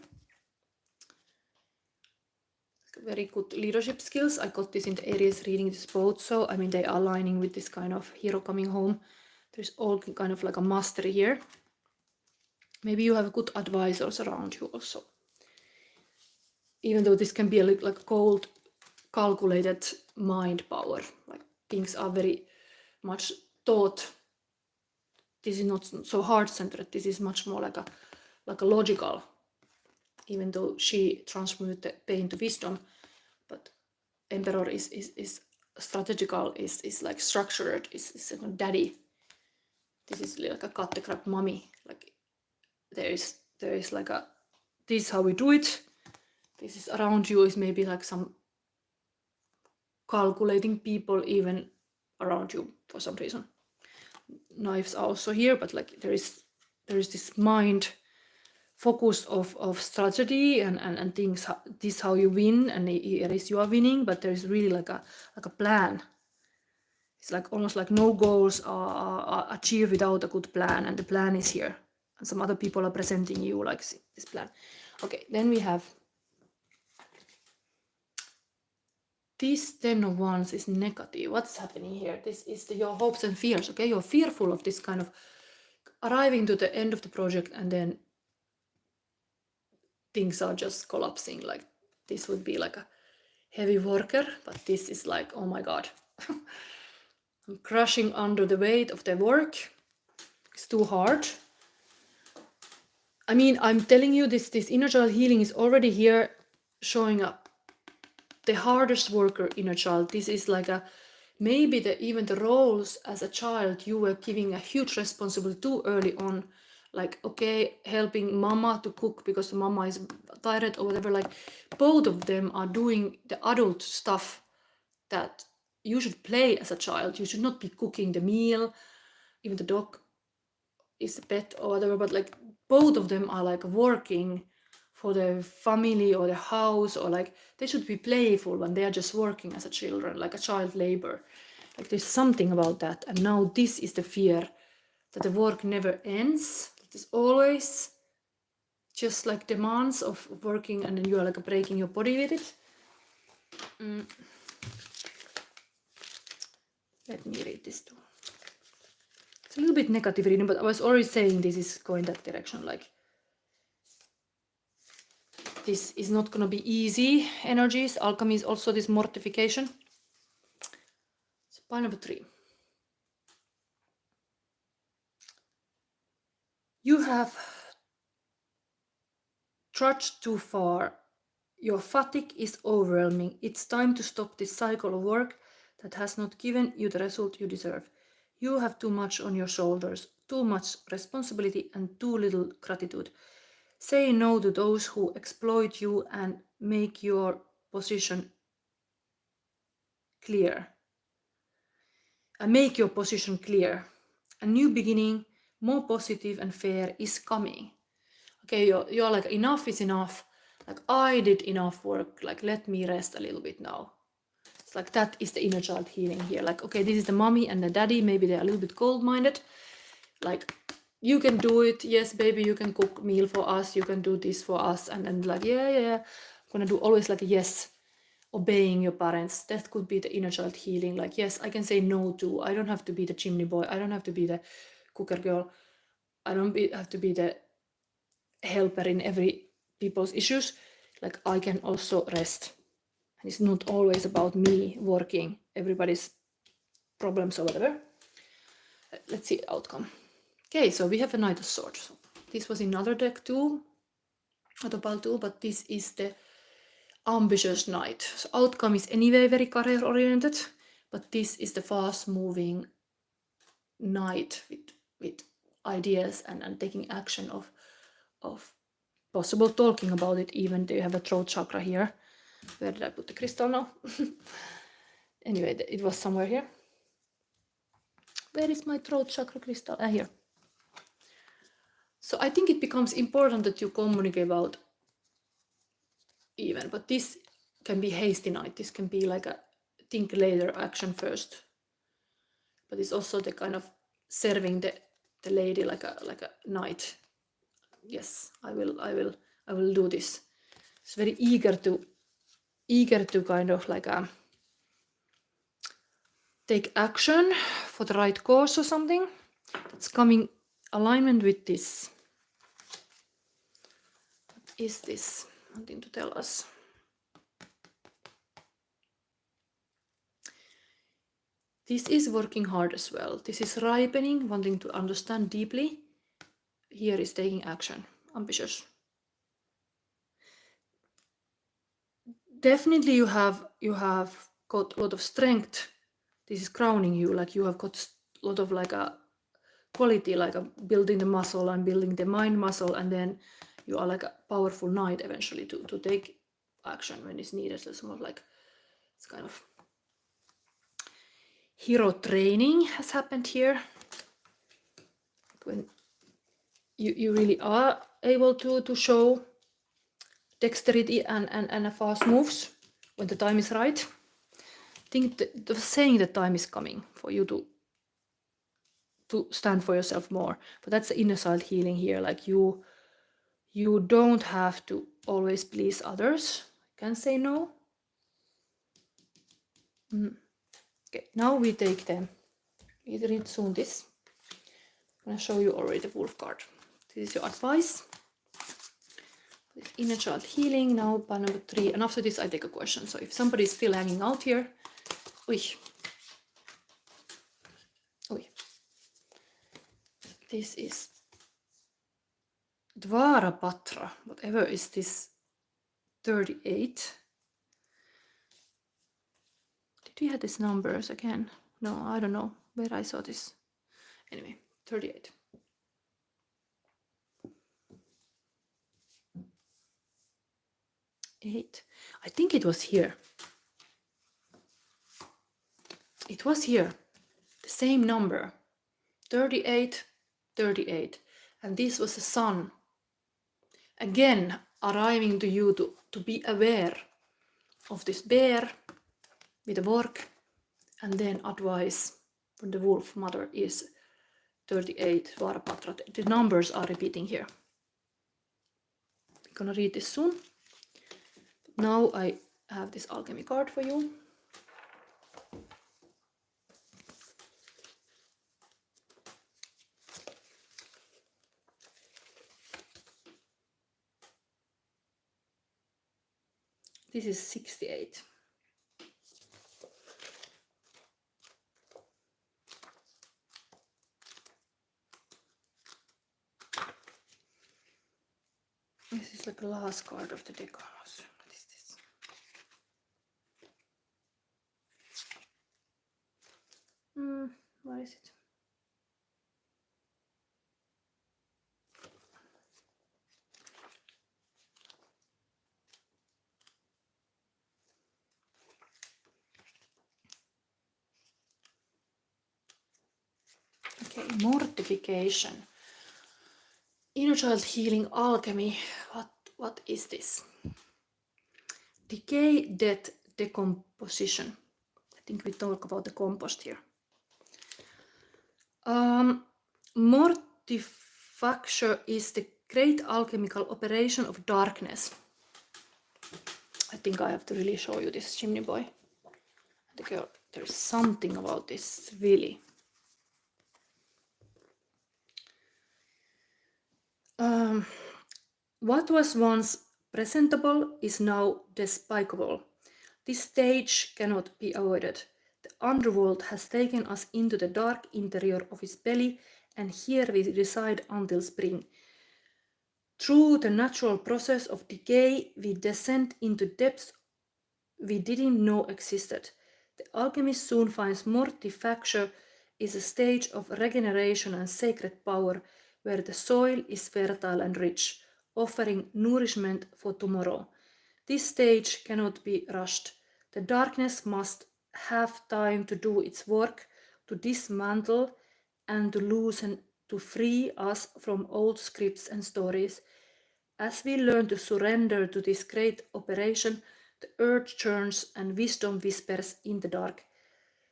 Very good leadership skills. I got this in the Aries reading this both. So I mean, they are aligning with this kind of hero coming home. There's all kind of like a mastery here. Maybe you have good advisors around you also. Even though this can be a like cold, calculated mind power. Like things are very much thought. This is not so heart-centered. This is much more like a logical. Even though she transmutes the pain to wisdom, but Emperor is strategical, is like structured, is a daddy. This is like a cut the crap mommy. Like there is like a, this is how we do it. This is around you is maybe like some calculating people even around you for some reason. Knives are also here, but like there is this mind focus of strategy and things. This is how you win, and here is you are winning, but there is really like a plan. It's like almost like no goals are achieved without a good plan, and the plan is here. And some other people are presenting you like this plan. Okay, then we have this 10 of Wands is negative. What's happening here? This is your hopes and fears. Okay, you're fearful of this kind of arriving to the end of the project and then things are just collapsing. Like this would be like a heavy worker, but this is like, oh my god. I'm crushing under the weight of the work. It's too hard. I mean, I'm telling you, this inner child healing is already here showing up. The hardest worker inner child. This is like a, maybe even the roles as a child you were giving a huge responsibility too early on. Like, okay, helping mama to cook because mama is tired or whatever. Like both of them are doing the adult stuff that you should play as a child. You should not be cooking the meal. Even the dog is a pet or whatever, but like both of them are like working for the family or the house, or like they should be playful when they are just working as a children, like a child labor. Like there's something about that. And now this is the fear that the work never ends. There's always just like demands of working, and then you are like breaking your body with it. Let me read this too. It's a little bit negative reading, but I was already saying this is going that direction. Like this is not going to be easy energies. Alchemy is also this mortification. So pile number 3. have trudged too far. Your fatigue is overwhelming. It's time to stop this cycle of work that has not given you the result you deserve. You have too much on your shoulders, too much responsibility and too little gratitude. Say no to those who exploit you and make your position clear. Make your position clear. A new beginning, more positive and fair, is coming. Okay, you're like, enough is enough. Like, I did enough work. Like, let me rest a little bit now. It's like, that is the inner child healing here. Like, okay, this is the mommy and the daddy. Maybe they're a little bit cold-minded. Like, you can do it. Yes, baby, you can cook meal for us. You can do this for us. And then like, yeah. I'm gonna do always like a yes. Obeying your parents. That could be the inner child healing. Like, yes, I can say no to. I don't have to be the chimney boy. I don't have to be the cooker girl. I don't have to be the helper in every people's issues. Like, I can also rest. And it's not always about me working everybody's problems or whatever. Let's see the outcome. Okay, so we have a Knight of Swords. So this was another deck too, other pile too, but this is the ambitious knight. So outcome is anyway very career oriented, but this is the fast moving knight with ideas and taking action of possible talking about it. Even though you have a throat chakra here. Where did I put the crystal now? Anyway, it was somewhere here. Where is my throat chakra crystal? Here. So I think it becomes important that you communicate about even, but this can be hasty night. This can be like a think later, action first. But it's also the kind of serving the lady like a knight. Yes, I will do this. It's very eager to kind of like take action for the right cause or something. It's coming alignment with this. What is this wanting to tell us? This is working hard as well. This is ripening, wanting to understand deeply. Here is taking action, ambitious. Definitely you have got a lot of strength. This is crowning you, like you have got a lot of like a quality, like a building the muscle and building the mind muscle, and then you are like a powerful knight eventually to take action when it's needed. So it's more like it's kind of hero training has happened here. When you really are able to show dexterity and fast moves when the time is right. I think the saying that time is coming for you to stand for yourself more. But that's the inner child healing here. Like you don't have to always please others. You can say no. Okay, now we take them. We read soon this. I'm gonna show you already the wolf card. This is your advice. This inner child healing. Now pile number 3. And after this I take a question. So if somebody is still hanging out here, this is Dvarapatra, whatever is this 38. Did we have these numbers again? No, I don't know where I saw this. Anyway, 38. Eight. I think it was here. It was here. The same number. 38, 38. And this was the sun. Again, arriving to you to be aware of this bear with the work, and then advice from the wolf mother is 38, Varapatra. The numbers are repeating here. I'm gonna read this soon. Now I have this alchemy card for you. This is 68. This is like the last card of the deck almost. What is this? What is it? Okay, mortification. Inner child healing alchemy. What is this? Decay, death, decomposition. I think we talk about the compost here. Mortifaction is the great alchemical operation of darkness. I think I have to really show you this chimney boy. The girl, there's something about this, really. What was once presentable is now despicable. This stage cannot be avoided. The underworld has taken us into the dark interior of its belly, and here we reside until spring. Through the natural process of decay, we descend into depths we didn't know existed. The alchemist soon finds mortifaction is a stage of regeneration and sacred power, where the soil is fertile and rich, offering nourishment for tomorrow. This stage cannot be rushed. The darkness must have time to do its work, to dismantle and to loosen, to free us from old scripts and stories. As we learn to surrender to this great operation, the earth churns and wisdom whispers in the dark.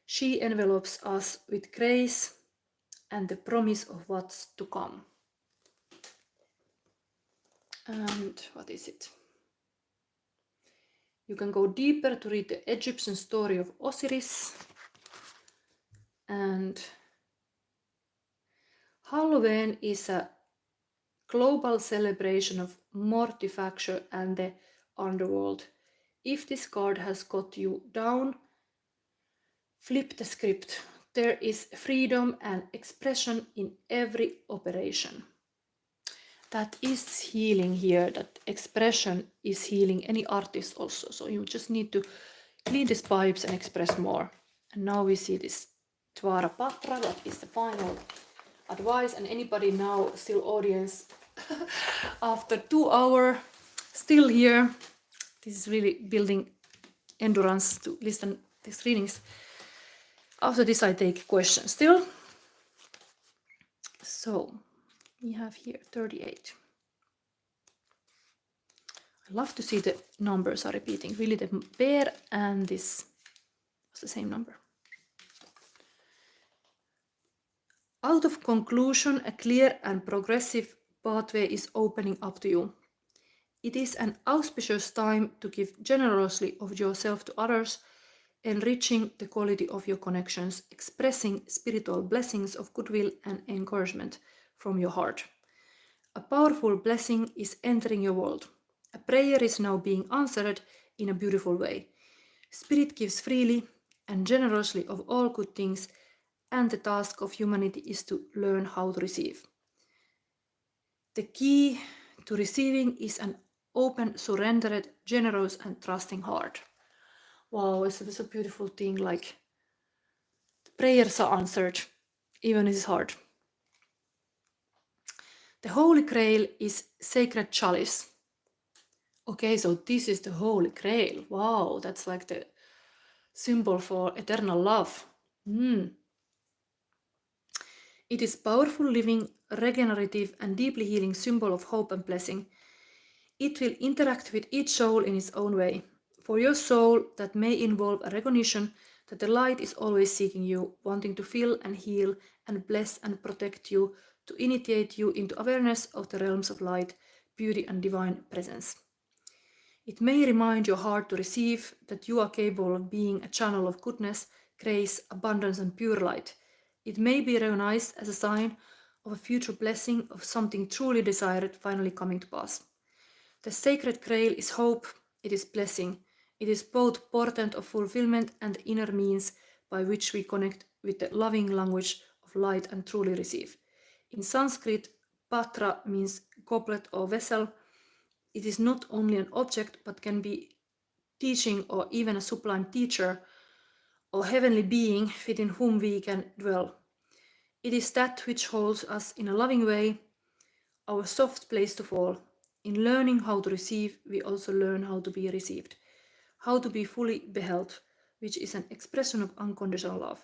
She envelopes us with grace and the promise of what's to come. And what is it? You can go deeper to read the Egyptian story of Osiris. And Halloween is a global celebration of mortifaction and the underworld. If this card has got you down, flip the script. There is freedom and expression in every operation. That is healing here, that expression is healing any artist also. So you just need to clean these pipes and express more. And now we see this Tvara Patra, that is the final advice. And anybody now, still audience, after 2 hours, still here. This is really building endurance to listen these readings. After this I take questions still. So we have here 38. I love to see the numbers are repeating. Really, the bear and this was the same number. Out of conclusion, a clear and progressive pathway is opening up to you. It is an auspicious time to give generously of yourself to others, enriching the quality of your connections, expressing spiritual blessings of goodwill and encouragement from your heart. A powerful blessing is entering your world. A prayer is now being answered in a beautiful way. Spirit gives freely and generously of all good things, and the task of humanity is to learn how to receive. The key to receiving is an open, surrendered, generous, and trusting heart. Wow, it's a beautiful thing, like the prayers are answered, even if it's hard. The Holy Grail is sacred chalice. Okay, so this is the Holy Grail. Wow, that's like the symbol for eternal love. It is powerful, living, regenerative, and deeply healing symbol of hope and blessing. It will interact with each soul in its own way. For your soul, that may involve a recognition that the light is always seeking you, wanting to feel and heal and bless and protect you, to initiate you into awareness of the realms of light, beauty, and divine presence. It may remind your heart to receive that you are capable of being a channel of goodness, grace, abundance, and pure light. It may be recognized as a sign of a future blessing, of something truly desired finally coming to pass. The sacred grail is hope, it is blessing. It is both portent of fulfillment and inner means by which we connect with the loving language of light and truly receive. In Sanskrit, patra means goblet or vessel, it is not only an object, but can be teaching or even a sublime teacher or heavenly being within whom we can dwell. It is that which holds us in a loving way, our soft place to fall. In learning how to receive, we also learn how to be received, how to be fully beheld, which is an expression of unconditional love.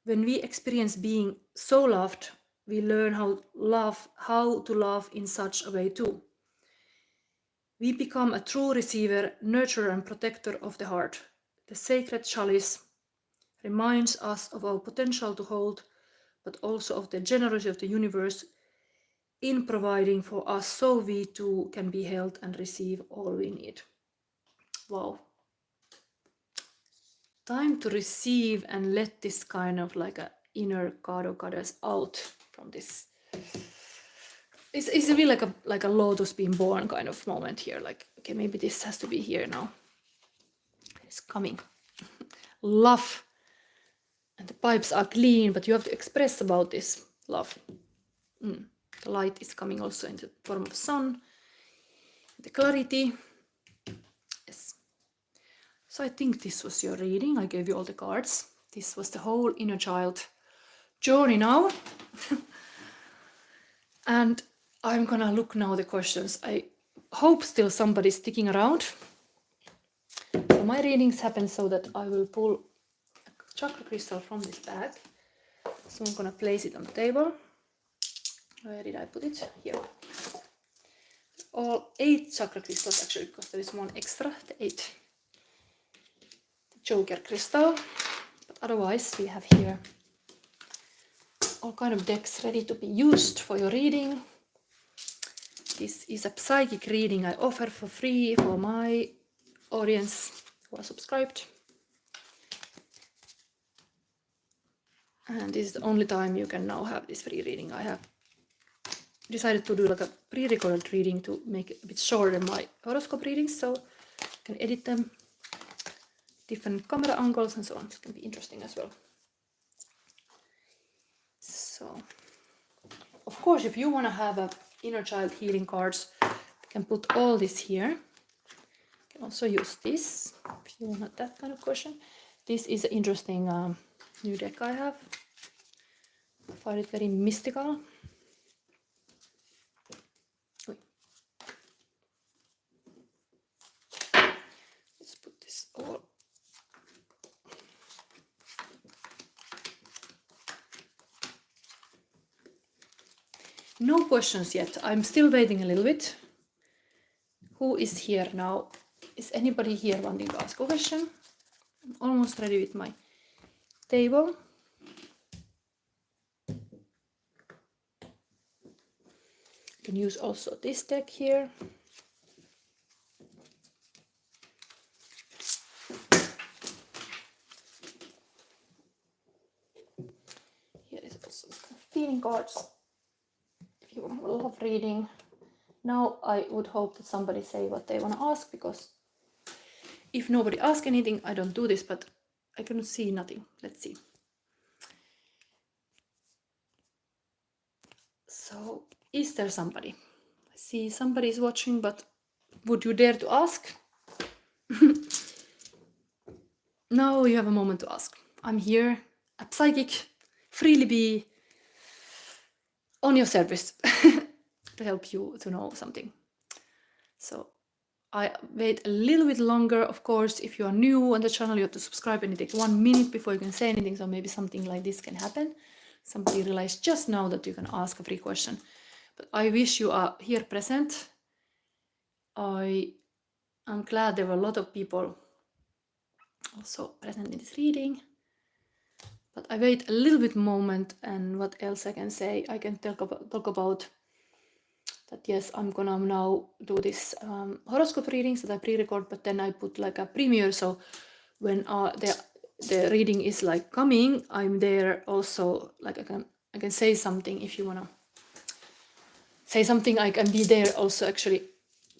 When we experience being so loved, we learn how to love in such a way too. We become a true receiver, nurturer, and protector of the heart. The sacred chalice reminds us of our potential to hold, but also of the generosity of the universe in providing for us so we too can be held and receive all we need. Wow. Time to receive and let this kind of like a inner god or goddess out from this. It's really like a lotus being born kind of moment here. Like, okay, maybe this has to be here now. It's coming. Love. And the pipes are clean, but you have to express about this love. The light is coming also in the form of sun. The clarity. Yes. So I think this was your reading. I gave you all the cards. This was the whole inner child journey now. And I'm gonna look now the questions. I hope still somebody's sticking around. So my readings happen so that I will pull a chakra crystal from this bag. So I'm gonna place it on the table. Where did I put it? Here. All 8 chakra crystals actually, because there is one extra, the 8. The Joker crystal. But otherwise we have here all kind of decks ready to be used for your reading. This is a psychic reading I offer for free for my audience who are subscribed. And this is the only time you can now have this free reading. I have decided to do like a pre-recorded reading to make it a bit shorter than my horoscope readings, so you can edit them, different camera angles and so on. It can be interesting as well. So, of course, if you want to have a inner child healing cards, you can put all this here. You can also use this if you want that kind of question. This is an interesting new deck I have. I find it very mystical. Let's put this all. No questions yet. I'm still waiting a little bit. Who is here now? Is anybody here wanting to ask a question? I'm almost ready with my table. You can use also this deck here. Here is also feeling cards. If you love reading. Now I would hope that somebody say what they want to ask, because if nobody asks anything, I don't do this, but I cannot see nothing. Let's see. So, is there somebody? I see somebody is watching, but would you dare to ask? Now you have a moment to ask. I'm here, a psychic, freely be on your service to help you to know something. So I wait a little bit longer. Of course, if you are new on the channel, you have to subscribe and it takes 1 minute before you can say anything. So maybe something like this can happen. Somebody realized just now that you can ask a free question. But I wish you are here present. I am glad there were a lot of people also present in this reading. But I wait a little bit moment, and what else I can say? I can talk about that. Yes, I'm gonna now do this horoscope readings that I pre-record, but then I put like a premiere, so when the reading is like coming, I'm there also. Like I can say something. If you wanna say something, I can be there also actually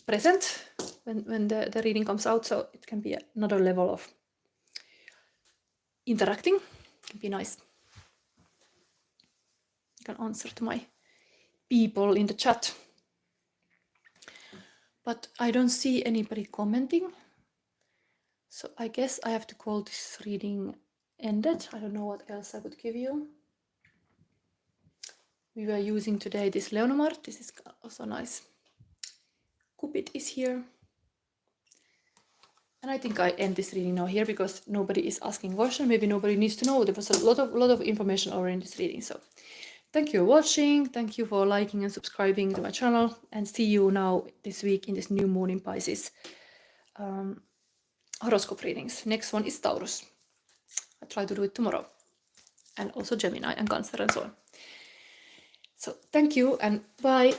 present when the reading comes out, so it can be another level of interacting. It can be nice. You can answer to my people in the chat. but I don't see anybody commenting. So I guess I have to call this reading ended. I don't know what else I would give you. We were using today this Leonomart. This is also nice. Cupid is here. And I think I end this reading now here because nobody is asking question. Maybe nobody needs to know. There was a lot of information already in this reading. So thank you for watching. Thank you for liking and subscribing to my channel. And see you now this week in this new moon in Pisces horoscope readings. Next one is Taurus. I try to do it tomorrow. And also Gemini and Cancer and so on. So thank you and bye.